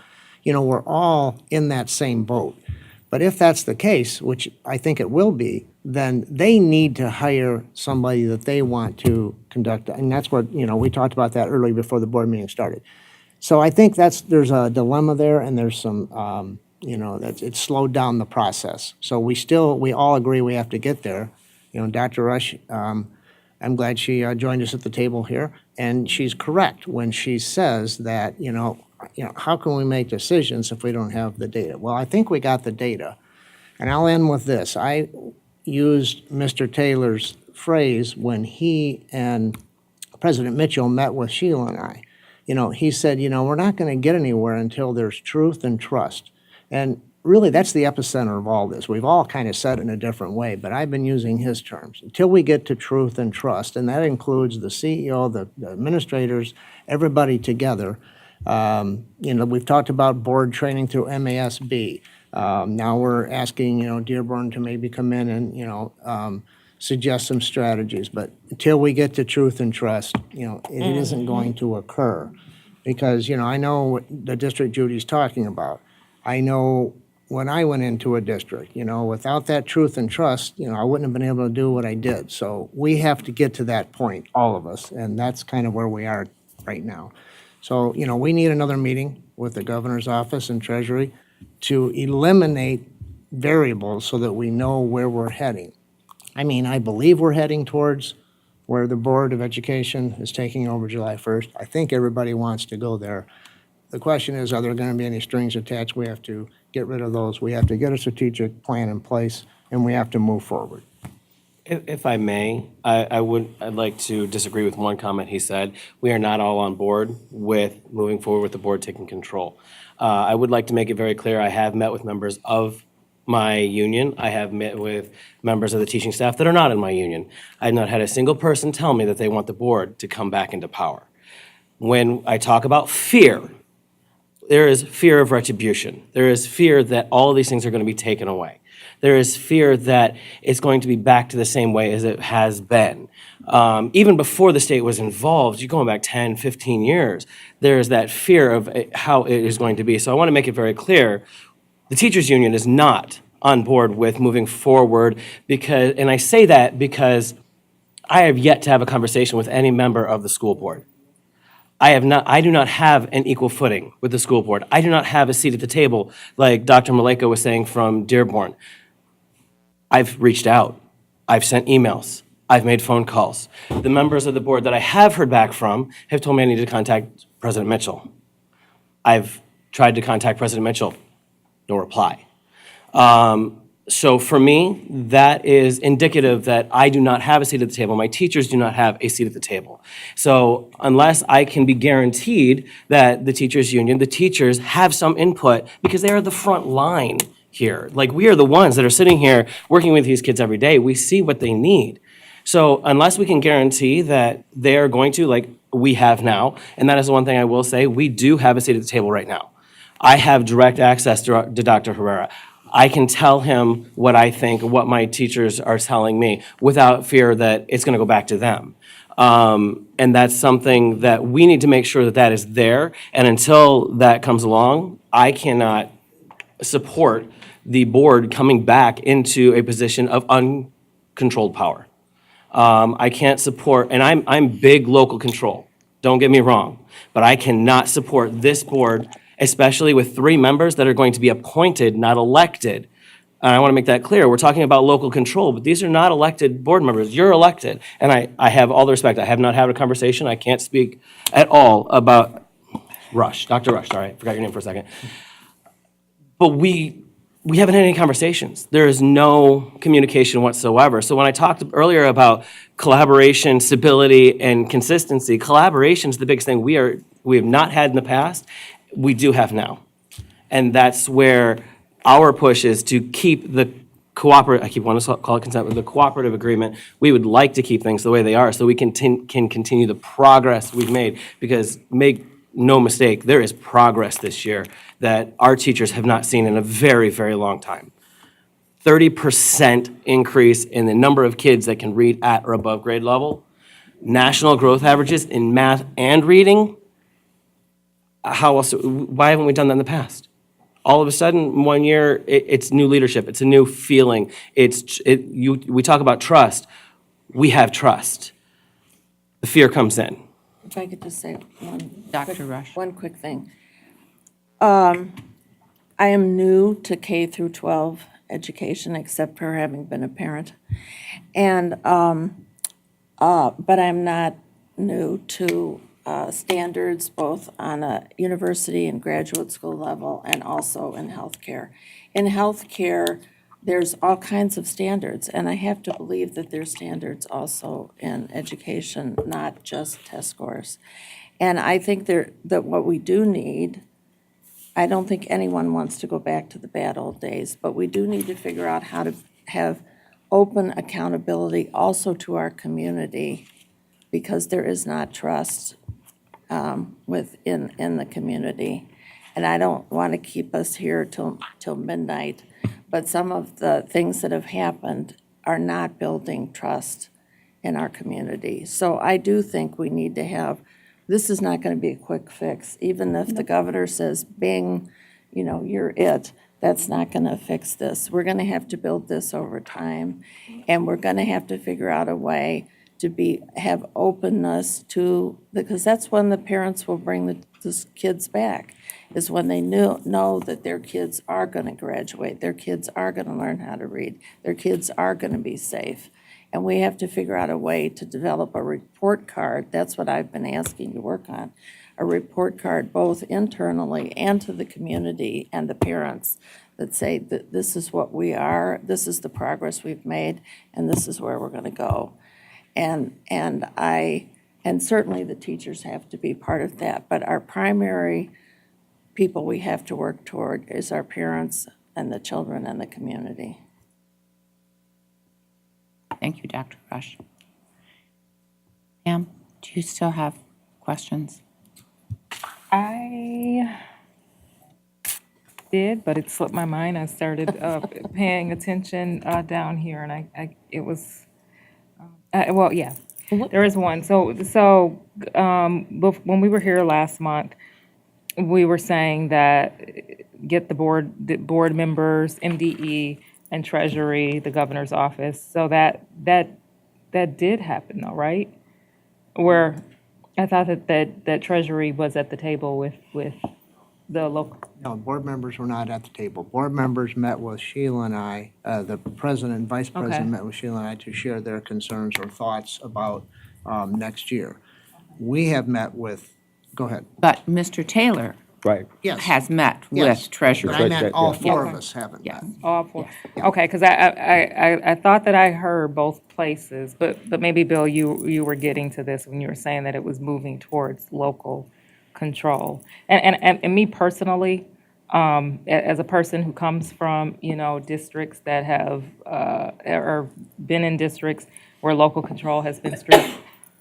we're all in that same boat. But if that's the case, which I think it will be, then they need to hire somebody that they want to conduct. And that's what, we talked about that earlier before the board meeting started. So I think there's a dilemma there, and there's some, it's slowed down the process. So we all agree we have to get there. Dr. Rush, I'm glad she joined us at the table here, and she's correct when she says that, how can we make decisions if we don't have the data? Well, I think we got the data. And I'll end with this. I used Mr. Taylor's phrase when he and President Mitchell met with Sheila and I. He said, we're not going to get anywhere until there's truth and trust. And really, that's the epicenter of all this. We've all kind of said it in a different way, but I've been using his terms. Until we get to truth and trust, and that includes the CEO, the administrators, everybody together. We've talked about board training through MASB. Now we're asking, Dearborn to maybe come in and, suggest some strategies. But until we get to truth and trust, it isn't going to occur. Because, I know what the district Judy's talking about. I know when I went into a district, without that truth and trust, I wouldn't have been able to do what I did. So we have to get to that point, all of us, and that's kind of where we are right now. So, we need another meeting with the governor's office and Treasury to eliminate variables so that we know where we're heading. I believe we're heading towards where the Board of Education is taking over July 1st. I think everybody wants to go there. The question is, are there going to be any strings attached? We have to get rid of those. We have to get a strategic plan in place, and we have to move forward. If I may, I'd like to disagree with one comment he said. We are not all on board with moving forward with the board taking control. I would like to make it very clear, I have met with members of my union. I have met with members of the teaching staff that are not in my union. I have not had a single person tell me that they want the board to come back into power. When I talk about fear, there is fear of retribution. There is fear that all of these things are going to be taken away. There is fear that it's going to be back to the same way as it has been. Even before the state was involved, you're going back 10, 15 years, there is that fear of how it is going to be. So I want to make it very clear, the teachers union is not on board with moving forward because, and I say that because I have yet to have a conversation with any member of the school board. I do not have an equal footing with the school board. I do not have a seat at the table, like Dr. Maleka was saying from Dearborn. I've reached out. I've sent emails. I've made phone calls. The members of the board that I have heard back from have told me I need to contact President Mitchell. I've tried to contact President Mitchell, no reply. So for me, that is indicative that I do not have a seat at the table. My teachers do not have a seat at the table. So unless I can be guaranteed that the teachers union, the teachers have some input because they are the front line here. Like, we are the ones that are sitting here working with these kids every day. We see what they need. So unless we can guarantee that they are going to, like we have now, and that is the one thing I will say, we do have a seat at the table right now. I have direct access to Dr. Herrera. I can tell him what I think, what my teachers are telling me, without fear that it's going to go back to them. And that's something that we need to make sure that that is there. And until that comes along, I cannot support the board coming back into a position of uncontrolled power. I can't support, and I'm big local control, don't get me wrong, but I cannot support this board, especially with 3 members that are going to be appointed, not elected. And I want to make that clear. We're talking about local control, but these are not elected board members. You're elected. And I have all the respect. I have not had a conversation. I can't speak at all about Rush, Dr. Rush, sorry, I forgot your name for a second. But we haven't had any conversations. There is no communication whatsoever. So when I talked earlier about collaboration, stability, and consistency, collaboration is the biggest thing we have not had in the past. We do have now. And that's where our push is to keep the I keep wanting to call it consent, but the cooperative agreement. We would like to keep things the way they are so we can continue the progress we've made, because make no mistake, there is progress this year that our teachers have not seen in a very, very long time. 30% increase in the number of kids that can read at or above grade level. National growth averages in math and reading. How else? Why haven't we done that in the past? All of a sudden, one year, it's new leadership. It's a new feeling. We talk about trust. We have trust. The fear comes in. If I could just say Dr. Rush. one quick thing. I am new to K through 12 education, except for having been a parent. And, but I'm not new to standards, both on a university and graduate school level, and also in healthcare. In healthcare, there's all kinds of standards, and I have to believe that there's standards also in education, not just test scores. And I think that what we do need, I don't think anyone wants to go back to the bad old days, but we do need to figure out how to have open accountability also to our community, because there is not trust in the community. And I don't want to keep us here till midnight, but some of the things that have happened are not building trust in our community. So I do think we need to have, this is not going to be a quick fix. Even if the governor says, bing, you're it, that's not going to fix this. We're going to have to build this over time, and we're going to have to figure out a way to have openness to, because that's when the parents will bring the kids back, is when they know that their kids are going to graduate, their kids are going to learn how to read, their kids are going to be safe. And we have to figure out a way to develop a report card. That's what I've been asking to work on, a report card both internally and to the community and the parents that say that this is what we are, this is the progress we've made, and this is where we're going to go. And certainly the teachers have to be part of that, but our primary people we have to work toward is our parents and the children and the community. Thank you, Dr. Rush. Pam, do you still have questions? I did, but it slipped my mind. I started paying attention down here, and it was. Well, yeah, there is one. So when we were here last month, we were saying that get the board members, MDE, and Treasury, the governor's office, so that that did happen though, right? Where I thought that Treasury was at the table with the local. No, board members were not at the table. Board members met with Sheila and I, the president and vice president Okay. met with Sheila and I to share their concerns or thoughts about next year. We have met with, go ahead. But Mr. Taylor Right. Yes. has met Yes. with Treasurer. But I meant all Yeah. four of us haven't met. All four. Okay, because I thought that I heard both places, but maybe, Bill, you were getting to this when you were saying that it was moving towards local control. And me personally, as a person who comes from, districts that have, or been in districts where local control has been strict,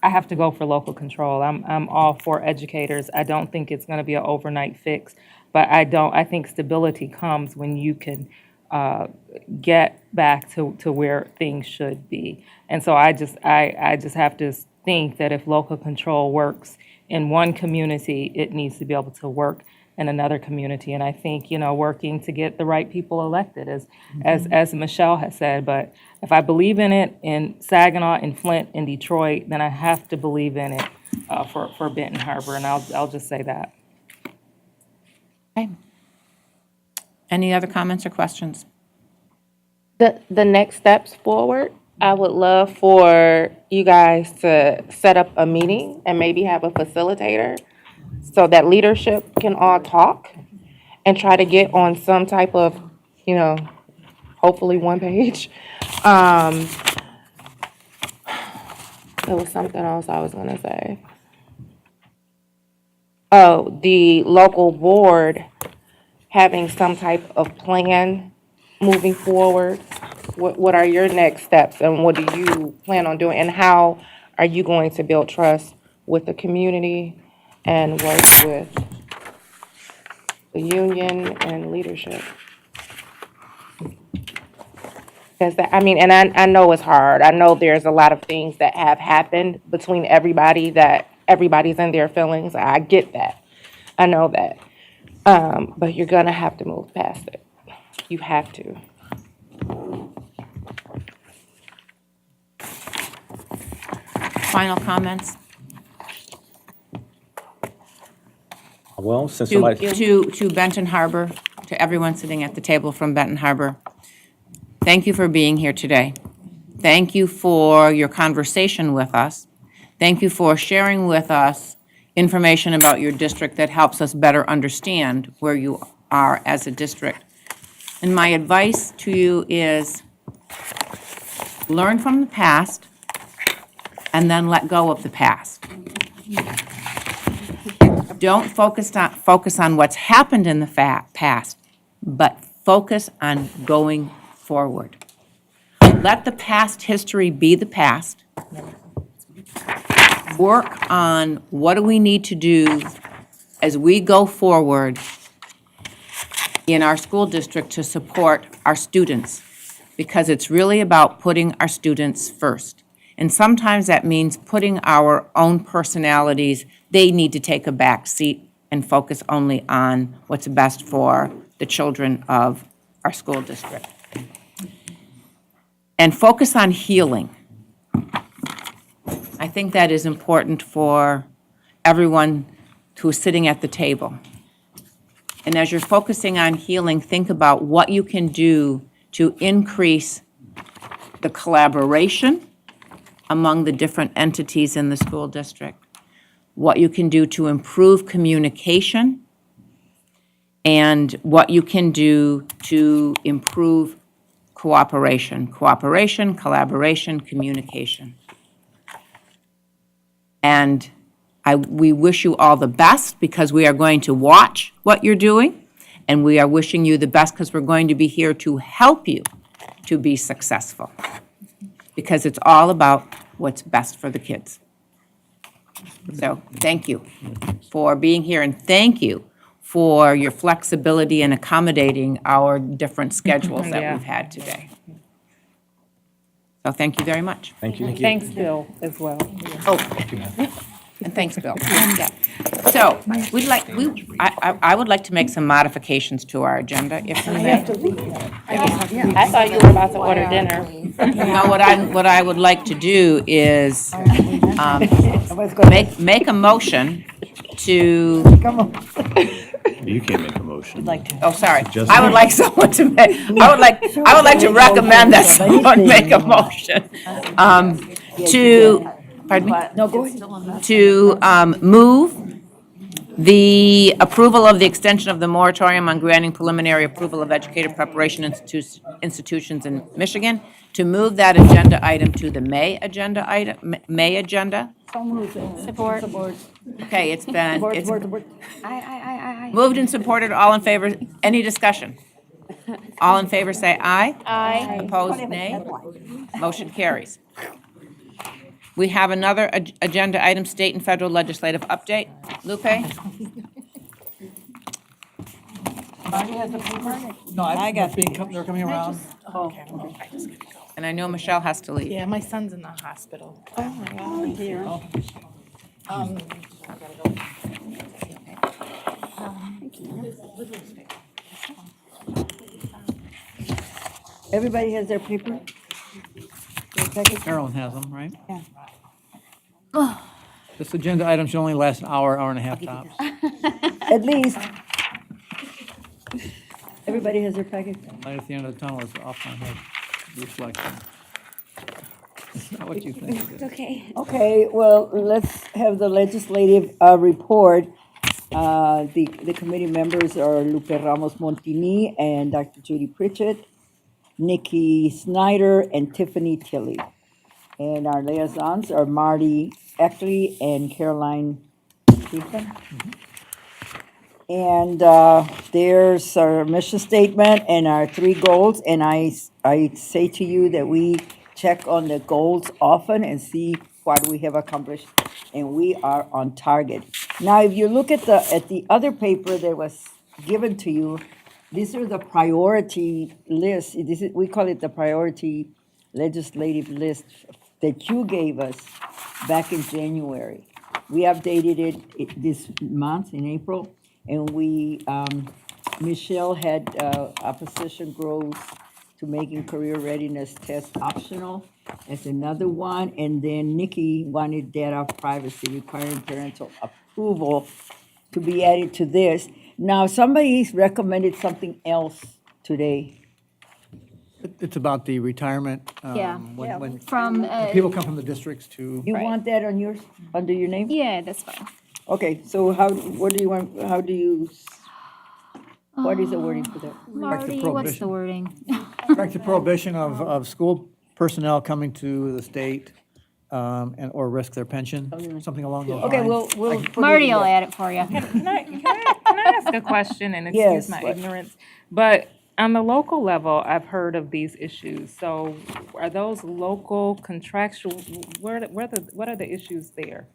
I have to go for local control. I'm all for educators. I don't think it's going to be an overnight fix, but I think stability comes when you can get back to where things should be. And so I just have to think that if local control works in one community, it needs to be able to work in another community. And I think, working to get the right people elected, as Michelle has said. But if I believe in it in Saginaw, in Flint, in Detroit, then I have to believe in it for Benton Harbor, and I'll just say that. Okay. Any other comments or questions? The next steps forward, I would love for you guys to set up a meeting and maybe have a facilitator so that leadership can all talk and try to get on some type of, hopefully one page. There was something else I was gonna say. Oh, the local board having some type of plan moving forward. What are your next steps and what do you plan on doing? And how are you going to build trust with the community and work with the union and leadership? Because and I know it's hard. I know there's a lot of things that have happened between everybody that everybody's in their feelings. I get that. I know that. But you're gonna have to move past it. You have to. Final comments? Well, since To, somebody, to Benton Harbor, to everyone sitting at the table from Benton Harbor, thank you for being here today. Thank you for your conversation with us. Thank you for sharing with us information about your district that helps us better understand where you are as a district. And my advice to you is learn from the past and then let go of the past. Don't focus on what's happened in the past, but focus on going forward. Let the past history be the past. Work on what do we need to do as we go forward in our school district to support our students, because it's really about putting our students first. And sometimes that means putting our own personalities, they need to take a back seat and focus only on what's best for the children of our school district. And focus on healing. I think that is important for everyone who's sitting at the table. And as you're focusing on healing, think about what you can do to increase the collaboration among the different entities in the school district, what you can do to improve communication, and what you can do to improve cooperation, collaboration, communication. And we wish you all the best because we are going to watch what you're doing, and we are wishing you the best because we're going to be here to help you to be successful, because it's all about what's best for the kids. So thank you for being here, and thank you for your flexibility in accommodating our different schedules that Yeah. we've had today. So thank you very much. thank you. Thanks, Bill, as well. Oh, and thanks, Bill. Yeah. So, I would like to make some modifications to our agenda, if we may. I thought you were about to order dinner. Now, what I would like to do is make a motion to, You can't make a motion. oh, sorry. Suggest- I would like someone to make, I would like to recommend that someone make a motion to, pardon me? No, go ahead. To move the approval of the extension of the moratorium on granting preliminary approval of educator preparation institutions in Michigan, to move that agenda item to the May agenda May agenda. So moved. Support. Okay, it's been, it's I. moved and supported, all in favor, any discussion? All in favor say aye. Aye. Opposed, nay. Motion carries. We have another agenda item, state and federal legislative update. Lupe? No, I got, they're coming around. And I know Michelle has to leave. Yeah, my son's in the hospital. Oh, my God. Dear. Everybody has their paper? Marilyn has them, right? Yeah. This agenda item should only last an hour, hour and a half tops. At least. Everybody has their packet? Light at the end of the tunnel is off my head. Reflection. It's not what you think it is. Okay. Okay, well, let's have the legislative report. The committee members are Lupe Ramos Montini and Dr. Judy Pritchett, Nikki Snyder, and Tiffany Tilley. And our liaisons are Marty Eckley and Caroline Stephen. And there's our mission statement and our 3 goals. And I say to you that we check on the goals often and see what we have accomplished, and we are on target. Now, if you look at the other paper that was given to you, these are the priority list. We call it the priority legislative list that you gave us back in January. We updated it this month in April, and Michelle had opposition grows to making career readiness test optional as another one, and then Nikki wanted data privacy requiring parental approval to be added to this. Now, somebody's recommended something else today. It's about the retirement. Yeah. When From, people come from the districts to. You want that on yours, under your name? Yeah, that's fine. Okay, so what do you want, what is the wording for that? Marty, what's the wording? Correct the prohibition of school personnel coming to the state or risk their pension, something along those lines. Okay, we'll. Marty will add it for you. Can I ask a question and excuse Yes, my what? ignorance? But on the local level, I've heard of these issues. So are those local contractual, what are the issues there?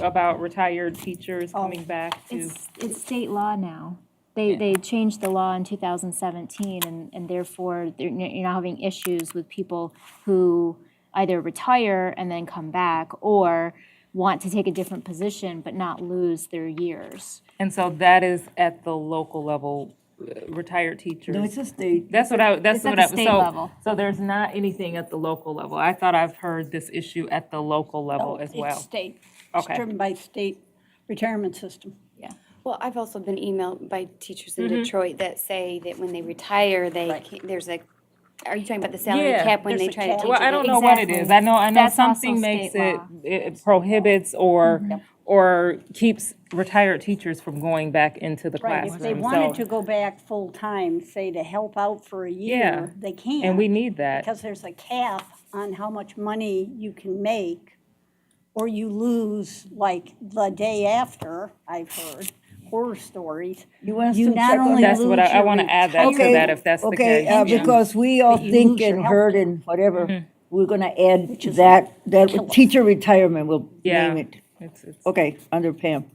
About retired teachers coming back to? It's state law now. They changed the law in 2017, and therefore, you're now having issues with people who either retire and then come back, or want to take a different position but not lose their years. And so that is at the local level, retired teachers? No, it's a state. That's what I, It's at the state level. So there's not anything at the local level. I thought I've heard this issue at the local level as well. It's state. It's Okay. driven by state retirement system. Yeah. Well, I've also been emailed by teachers in Mhm. Detroit that say that when they retire, there's a, are you talking about the salary Yeah, cap when there's they a try to cap. teach? Well, I don't know what it is. I know That's also something makes state law. it prohibits or keeps retired teachers from going back into the Right, if they classroom. wanted So- to go back full-time, say to help out for a Yeah, year, they can. and we need that. Because there's a cap on how much money you can make, or you lose like the day after, I've heard horror stories. You want us You to not check on only that? That's what I want to add that to Okay, that if that's the Okay, case. Yeah. because we all But you think lose your and health heard care. and whatever, Mhm. we're gonna add Which is that killer. teacher retirement, we'll Yeah. name it. It's Okay, under Pam.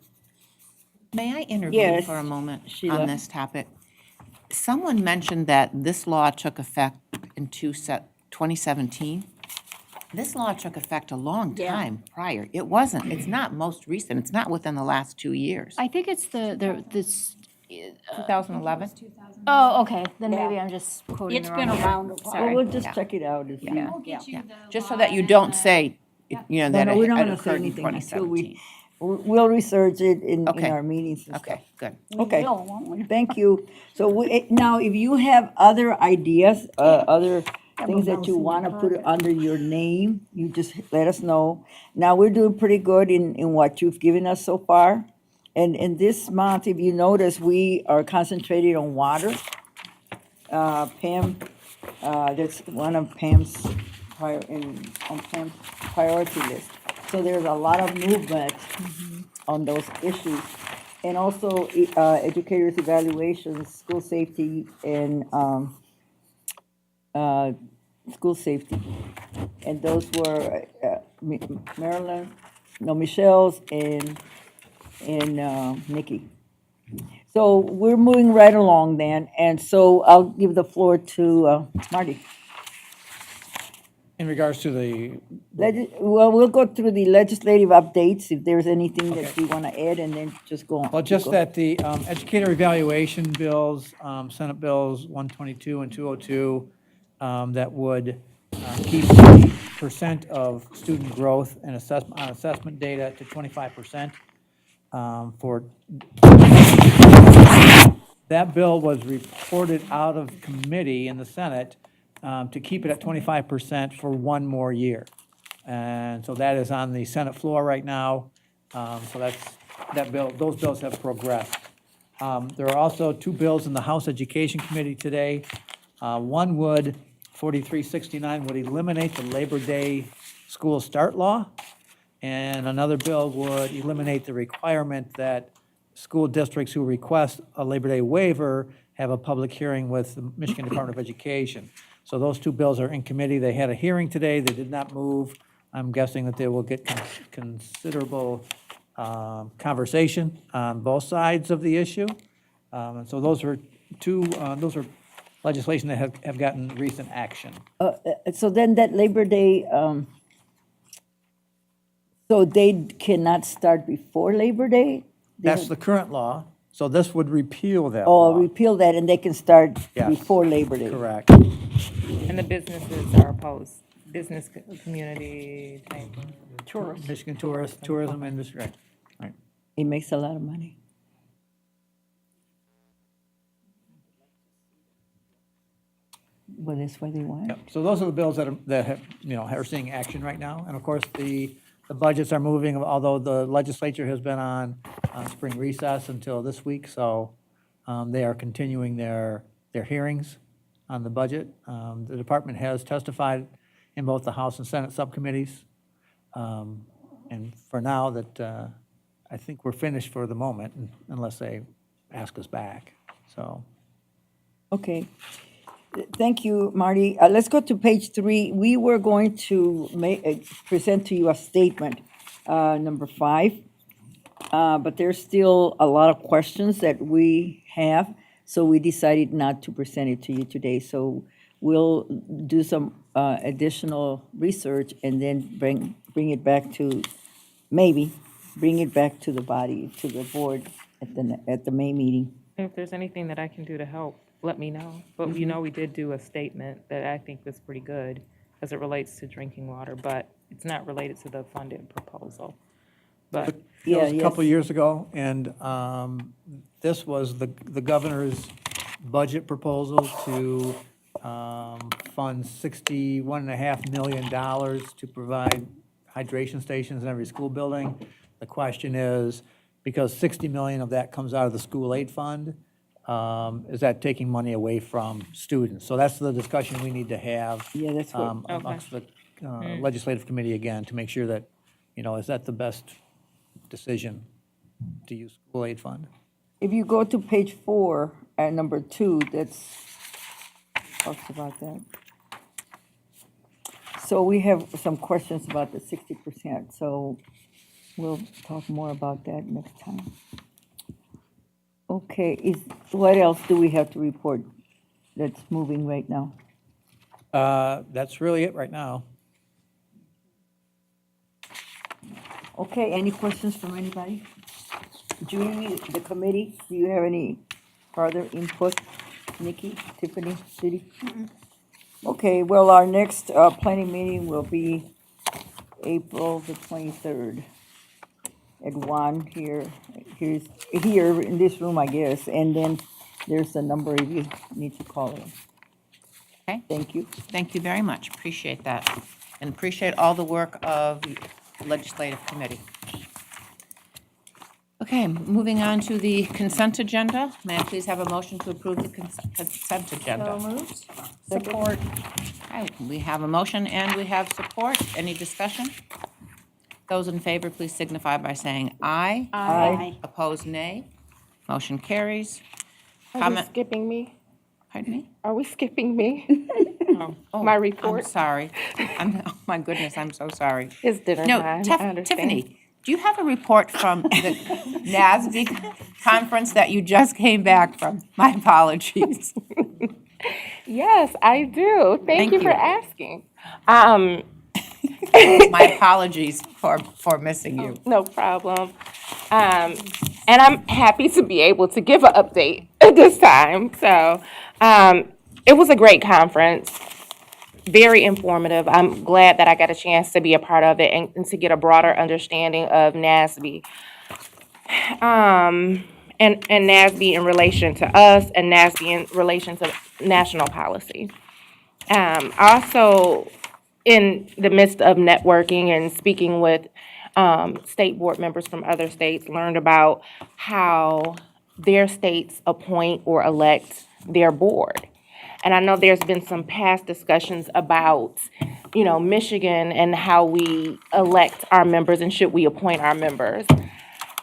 May I intervene Yes, for a moment Sheila. on this topic? Someone mentioned that this law took effect in 2017. This law took effect a long time prior. It wasn't, it's not most recent, it's not within the last 2 years. I think it's 2011? Oh, okay, then maybe I'm just quoting It's the been wrong year. around a while. Well, Sorry. we'll just Yeah. check it out and see. Yeah. We'll get you the Just so that you don't say, that No, we're not it gonna say occurred in anything until 2017. we'll research it in Okay. our meetings and stuff. Okay, good. Okay. will, won't we? Thank you. So now, if you have other ideas, other things that you want to put under your name, you just let us know. Now, we're doing pretty good in what you've given us so far. And in this month, if you notice, we are concentrated on water. Pam, that's one of Pam's on Pam's priority list. So there's a lot of movement on those issues. And also, educators' evaluations, school safety, and school safety. And those were Michelle's and Nikki. So we're moving right along then, and so I'll give the floor to Marty. In regards to the, Well, we'll go through the legislative updates, if there's anything that you want to add, and then just go on. well, just that the educator evaluation bills, Senate Bills 122 and 202, that would keep the percent of student growth and assessment data to 25%. For that bill was reported out of committee in the Senate to keep it at 25% for one more year. And so that is on the Senate floor right now. So those bills have progressed. There are also two bills in the House Education Committee today. One 4369 would eliminate the Labor Day school start law. And another bill would eliminate the requirement that school districts who request a Labor Day waiver have a public hearing with the Michigan Department of Education. So those two bills are in committee. They had a hearing today. They did not move. I'm guessing that they will get considerable conversation on both sides of the issue. And so those are those are legislation that have gotten recent action. So then that Labor Day, so they cannot start before Labor Day? That's the current law. So this would repeal that Oh, law. repeal that, and they can start Yes. before Labor Day? Correct. And the businesses are opposed, business community type. Michigan tourism industry. Right. It makes a lot of money. Well, that's why they want it. Yep. So those are the bills that have, are seeing action right now. And of course, the budgets are moving, although the legislature has been on spring recess until this week. So they are continuing their hearings on the budget. The department has testified in both the House and Senate subcommittees. And for now, that I think we're finished for the moment, unless they ask us back. So. Okay. Thank you, Marty. Let's go to page 3. We were going to present to you a statement, number 5. But there's still a lot of questions that we have, so we decided not to present it to you today. So we'll do some additional research and then bring it back to, bring it back to the body, to the board at the May meeting. If there's anything that I can do to help, let me know. But you know, we did do a statement that I think was pretty good as it relates to drinking water, but it's not related to the funded proposal. But It was a couple years ago, and this was the governor's budget proposal to fund $61.5 million to provide hydration stations in every school building. The question is, because $60 million of that comes out of the school aid fund, is that taking money away from students? So that's the discussion we need to have that's what, amongst the legislative committee again, to make sure that, is that the best decision to use school aid fund? If you go to page 4, at number 2, talks about that. So we have some questions about the 60%, so we'll talk more about that next time. Okay, what else do we have to report that's moving right now? That's really it right now. Okay, any questions from anybody? Julie, the committee, do you have any further input? Nikki, Tiffany, Judy? Okay, well, our next planning meeting will be April the 23rd at 1 here in this room, I guess. And then there's a number of you need to call in. Okay? Thank you. Thank you very much. Appreciate that. And appreciate all the work of the legislative committee. Okay, moving on to the consent agenda. May I please have a motion to approve the consent agenda? So moved. Support. Okay, we have a motion and we have support. Any discussion? Those in favor, please signify by saying aye. Aye. Opposed, nay. Motion carries. Are we Comment, skipping me? pardon me? Are we skipping me? Oh, My I'm report? sorry. Oh, my goodness, I'm so sorry. It's dinner No, time, I understand. Tiffany, do you have a report from the NASB conference that you just came back from? My apologies. Yes, I do. Thank you for you. asking. My apologies for missing you. No problem. And I'm happy to be able to give an update at this time. So it was a great conference, very informative. I'm glad that I got a chance to be a part of it and to get a broader understanding of NASB. And NASB in relation to us and NASB in relation to national policy. Also, in the midst of networking and speaking with state board members from other states, learned about how their states appoint or elect their board. And I know there's been some past discussions about, Michigan and how we elect our members and should we appoint our members.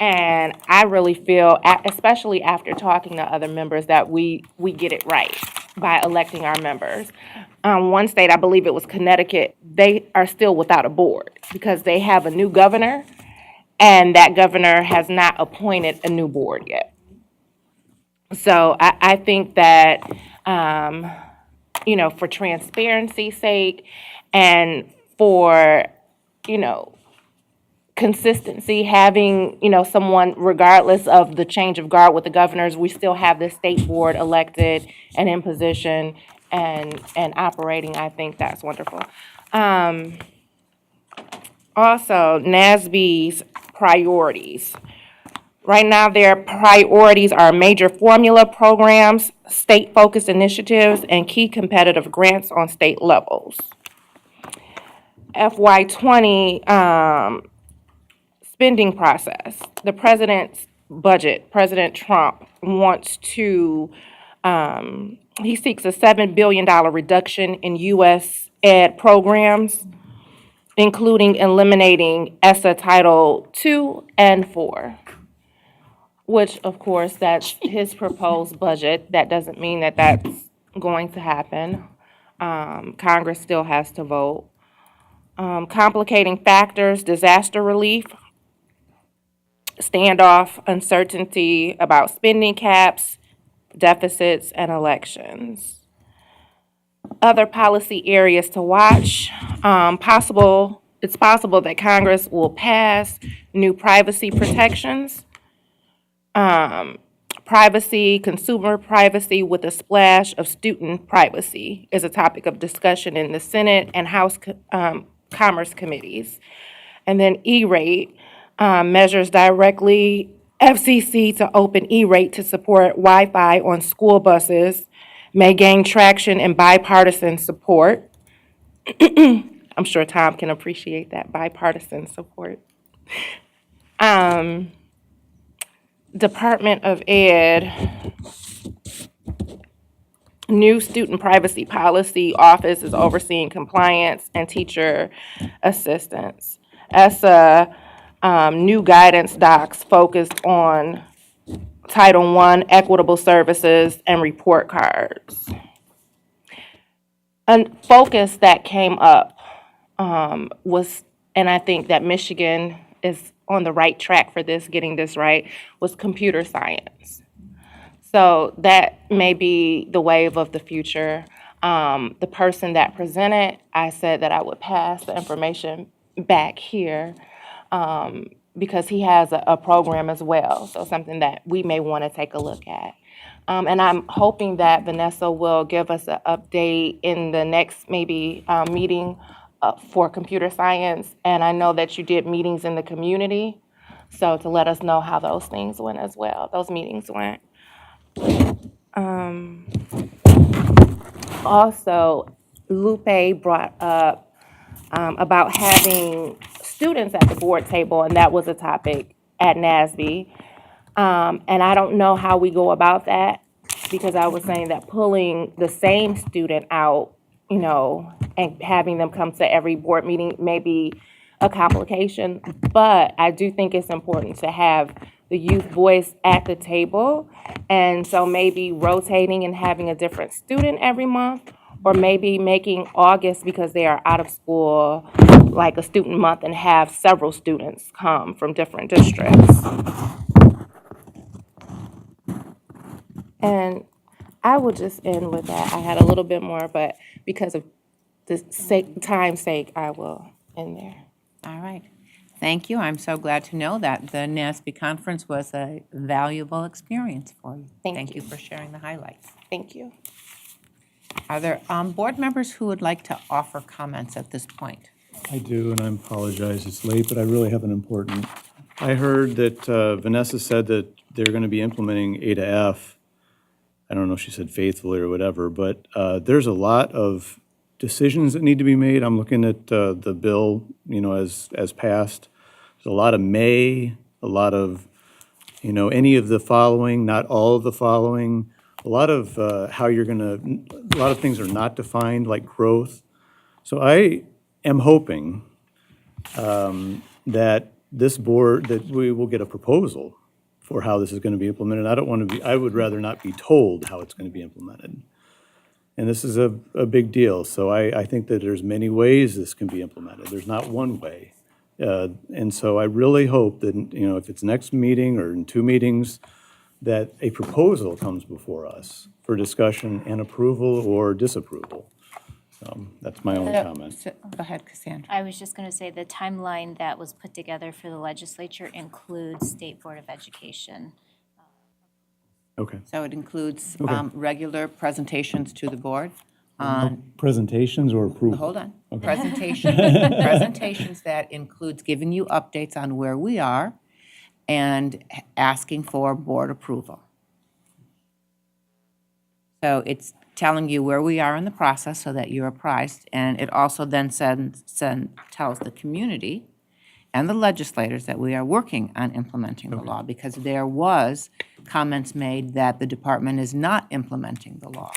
And I really feel, especially after talking to other members, that we get it right by electing our members. One state, I believe it was Connecticut, they are still without a board because they have a new governor, and that governor has not appointed a new board yet. So I think that, for transparency's sake and for, consistency, having, someone, regardless of the change of guard with the governors, we still have the state board elected and in position and operating. I think that's wonderful. Also, NASB's priorities. Right now, their priorities are major formula programs, state-focused initiatives, and key competitive grants on state levels. FY20 spending process. The president's budget, President Trump wants to, he seeks a $7 billion reduction in U.S. ed programs, including eliminating ESSA Title II and IV, which, of course, that's his proposed budget. That doesn't mean that that's going to happen. Congress still has to vote. Complicating factors, disaster relief, standoff, uncertainty about spending caps, deficits, and elections. Other policy areas to watch. It's possible that Congress will pass new privacy protections. Privacy, consumer privacy with a splash of student privacy is a topic of discussion in the Senate and House Commerce committees. And then E-rate measures directly FCC to open E-rate to support Wi-Fi on school buses may gain traction and bipartisan support. I'm sure Tom can appreciate that bipartisan support. Department of Ed, new student privacy policy office is overseeing compliance and teacher assistance. ESSA, new guidance docs focused on Title I, equitable services, and report cards. A focus that came up was, and I think that Michigan is on the right track for this, getting this right, was computer science. So that may be the wave of the future. The person that presented, I said that I would pass the information back here because he has a program as well, so something that we may want to take a look at. And I'm hoping that Vanessa will give us an update in the next maybe meeting for computer science. And I know that you did meetings in the community, so to let us know how those things went as well, those meetings went. Also, Lupe brought up about having students at the board table, and that was a topic at NASB. And I don't know how we go about that, because I was saying that pulling the same student out, you know, and having them come to every board meeting may be a complication. But I do think it's important to have the youth voice at the table. And so maybe rotating and having a different student every month, or maybe making August, because they are out of school, like a student month, and have several students come from different districts. And I will just end with that. I had a little bit more, but because of the time's sake, I will end there. All right. Thank you. I'm so glad to know that the NASB conference was a valuable experience for you. Thank you for sharing the highlights. Thank you. Are there board members who would like to offer comments at this point? I do, and I apologize, it's late, but I really have an important. I heard that Vanessa said that they're going to be implementing A to F. I don't know if she said faithfully or whatever, but there's a lot of decisions that need to be made. I'm looking at the bill, you know, as passed. There's a lot of may, a lot of, you know, any of the following, not all of the following. A lot of how you're going to, a lot of things are not defined, like growth. So I am hoping that this board, that we will get a proposal for how this is going to be implemented. I don't want to be, I would rather not be told how it's going to be implemented. And this is a big deal. So I think that there's many ways this can be implemented. There's not one way. And so I really hope that, you know, if it's next meeting or in 2 meetings, that a proposal comes before us for discussion and approval or disapproval. That's my only comment. Go ahead, Cassandra. I was just going to say the timeline that was put together for the legislature includes State Board of Education. Okay. So it includes Okay. regular presentations to the board No on, presentations or approval? hold on, Okay. presentations that includes giving you updates on where we are and asking for board approval. So it's telling you where we are in the process so that you're apprised, and it also then tells the community and the legislators that we are working on implementing the law, because there was comments made that the department is not implementing the law.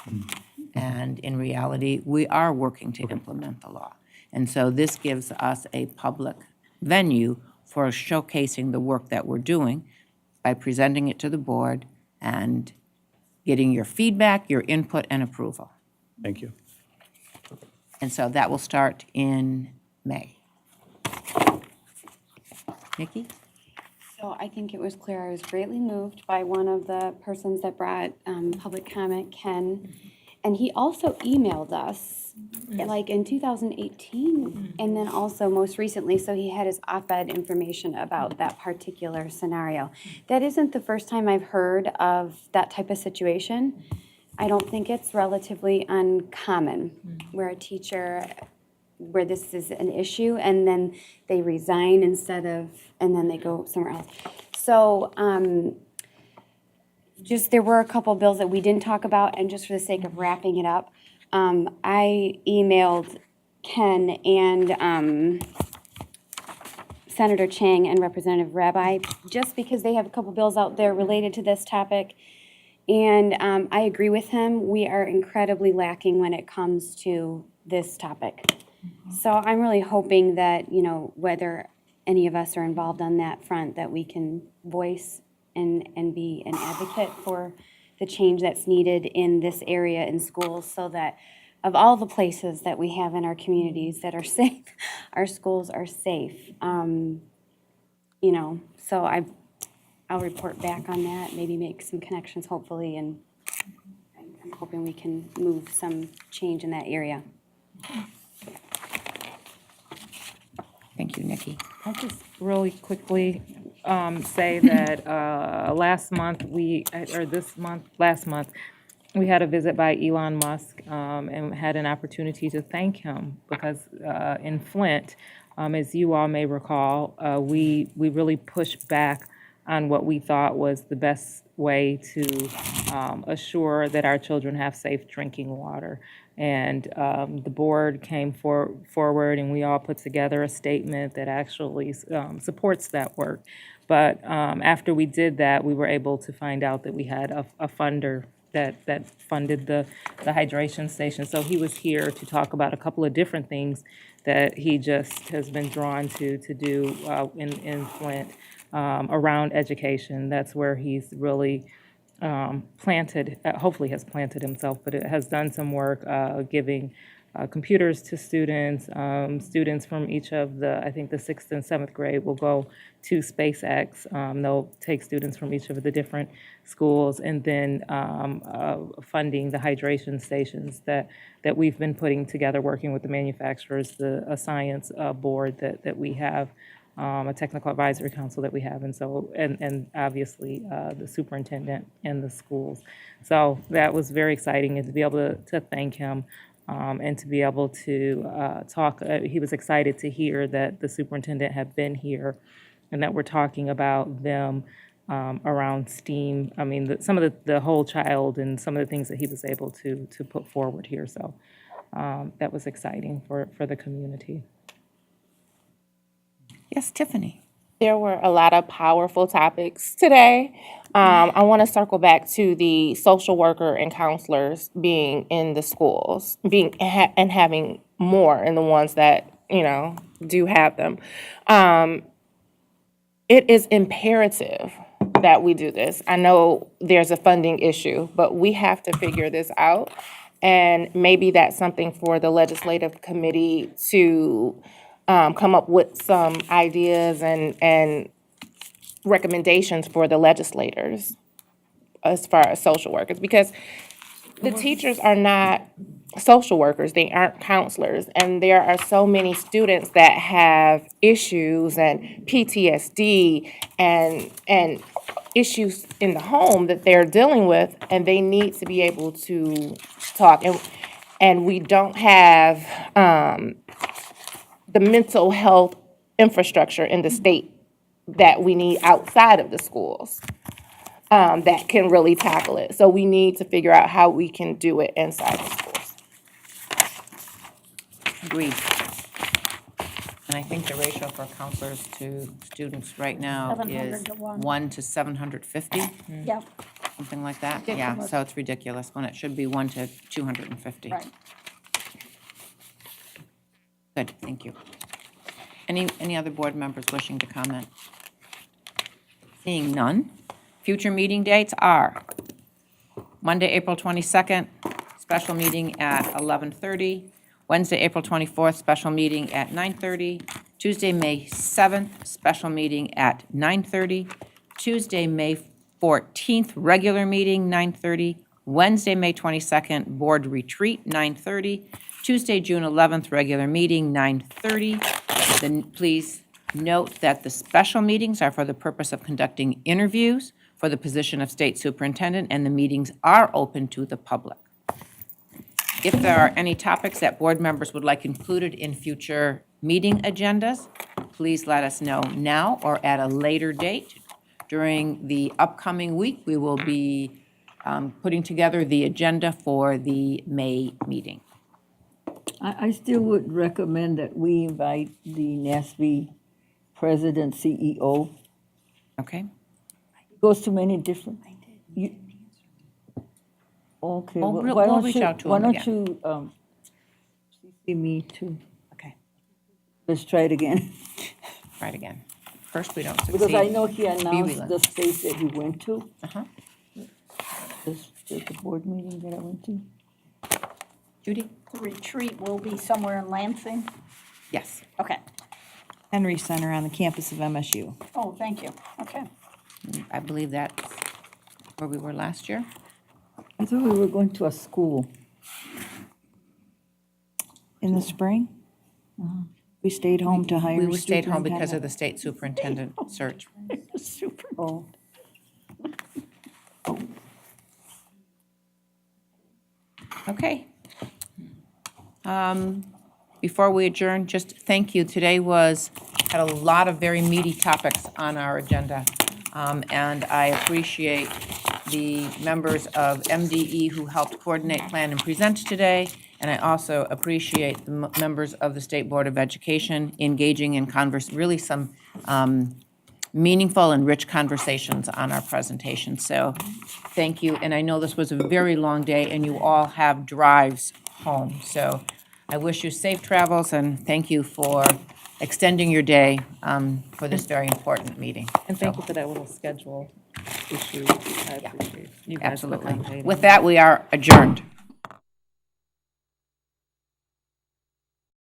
And in reality, we are working to implement the law. And so this gives us a public venue for showcasing the work that we're doing by presenting it to the board and getting your feedback, your input, and approval. Thank you. And so that will start in May. Nikki? So I think it was clear, I was greatly moved by one of the persons that brought public comment, Ken. And he also emailed us, like in 2018, and then also most recently, so he had his op-ed information about that particular scenario. That isn't the first time I've heard of that type of situation. I don't think it's relatively uncommon where a teacher, where this is an issue, and then they resign instead of, and then they go somewhere else. So, just, there were a couple bills that we didn't talk about, and just for the sake of wrapping it up, I emailed Ken and Senator Chang and Representative Rabbi, just because they have a couple bills out there related to this topic. And I agree with him. We are incredibly lacking when it comes to this topic. So I'm really hoping that, you know, whether any of us are involved on that front, that we can voice and be an advocate for the change that's needed in this area in schools, so that of all the places that we have in our communities that are safe, our schools are safe. You know, so I'll report back on that, maybe make some connections hopefully, and I'm hoping we can move some change in that area. Thank you, Nikki. I'll just really quickly say that last month, last month, we had a visit by Elon Musk and had an opportunity to thank him because in Flint, as you all may recall, we really pushed back on what we thought was the best way to assure that our children have safe drinking water. And the board came forward and we all put together a statement that actually supports that work. But after we did that, we were able to find out that we had a funder that funded the hydration station. So he was here to talk about a couple of different things that he just has been drawn to do in Flint around education. That's where he's really planted, hopefully has planted himself, but it has done some work giving computers to students. Students from each of I think the 6th and 7th grade will go to SpaceX. They'll take students from each of the different schools and then funding the hydration stations that we've been putting together, working with the manufacturers, a science board that we have, a technical advisory council that we have, and obviously the superintendent and the schools. So that was very exciting, and to be able to thank him and to be able to talk. He was excited to hear that the superintendent had been here and that we're talking about them around STEAM. I mean, some of the whole child and some of the things that he was able to put forward here. So that was exciting for the community. Yes, Tiffany. There were a lot of powerful topics today. I want to circle back to the social worker and counselors being in the schools, and having more in the ones that, do have them. It is imperative that we do this. I know there's a funding issue, but we have to figure this out. And maybe that's something for the legislative committee to come up with some ideas and recommendations for the legislators as far as social workers, because the teachers are not social workers, they aren't counselors, and there are so many students that have issues and PTSD and issues in the home that they're dealing with, and they need to be able to talk. And we don't have the mental health infrastructure in the state that we need outside of the schools that can really tackle it. So we need to figure out how we can do it inside the schools. Agreed. And I think the ratio for counselors to students right now 700 is to 1. 1 to 750, Yep. something like that. Yeah, Ridiculous. so it's ridiculous when it should be 1 to 250. Right. Good, thank you. Any other board members wishing to comment? Seeing none. Future meeting dates are Monday, April 22nd, special meeting at 11:30. Wednesday, April 24th, special meeting at 9:30. Tuesday, May 7th, special meeting at 9:30. Tuesday, May 14th, regular meeting, 9:30. Wednesday, May 22nd, board retreat, 9:30. Tuesday, June 11th, regular meeting, 9:30. Then please note that the special meetings are for the purpose of conducting interviews for the position of state superintendent, and the meetings are open to the public. If there are any topics that board members would like included in future meeting agendas, please let us know now or at a later date. During the upcoming week, we will be putting together the agenda for the May meeting. I still would recommend that we invite the NASB president, CEO. Okay. Goes to many different. Okay. We'll why don't reach you- out to Why him don't again. you CC me too? Okay. Let's try it again. Try it again. First, we don't succeed. Because I know he Be announced the relentless. space that he went to. Uh-huh. The board meeting that I went to. Judy? The retreat will be somewhere in Lansing? Yes. Okay. Henry Center on the campus of MSU. Oh, thank you. Okay. I believe that's where we were last year. I thought we were going to a school. In the spring? We stayed home to hire We stayed home because of the superintendent. state superintendent search. Super. Oh, Okay. Before we adjourn, just thank you. Today had a lot of very meaty topics on our agenda. And I appreciate the members of MDE who helped coordinate, plan, and present today. And I also appreciate the members of the State Board of Education engaging in really some meaningful and rich conversations on our presentation. So thank you. And I know this was a very long day and you all have drives home. So I wish you safe travels and thank you for extending your day for this very important meeting. And thank you for that little schedule issue. I appreciate you guys Absolutely. accommodating. With that, we are adjourned.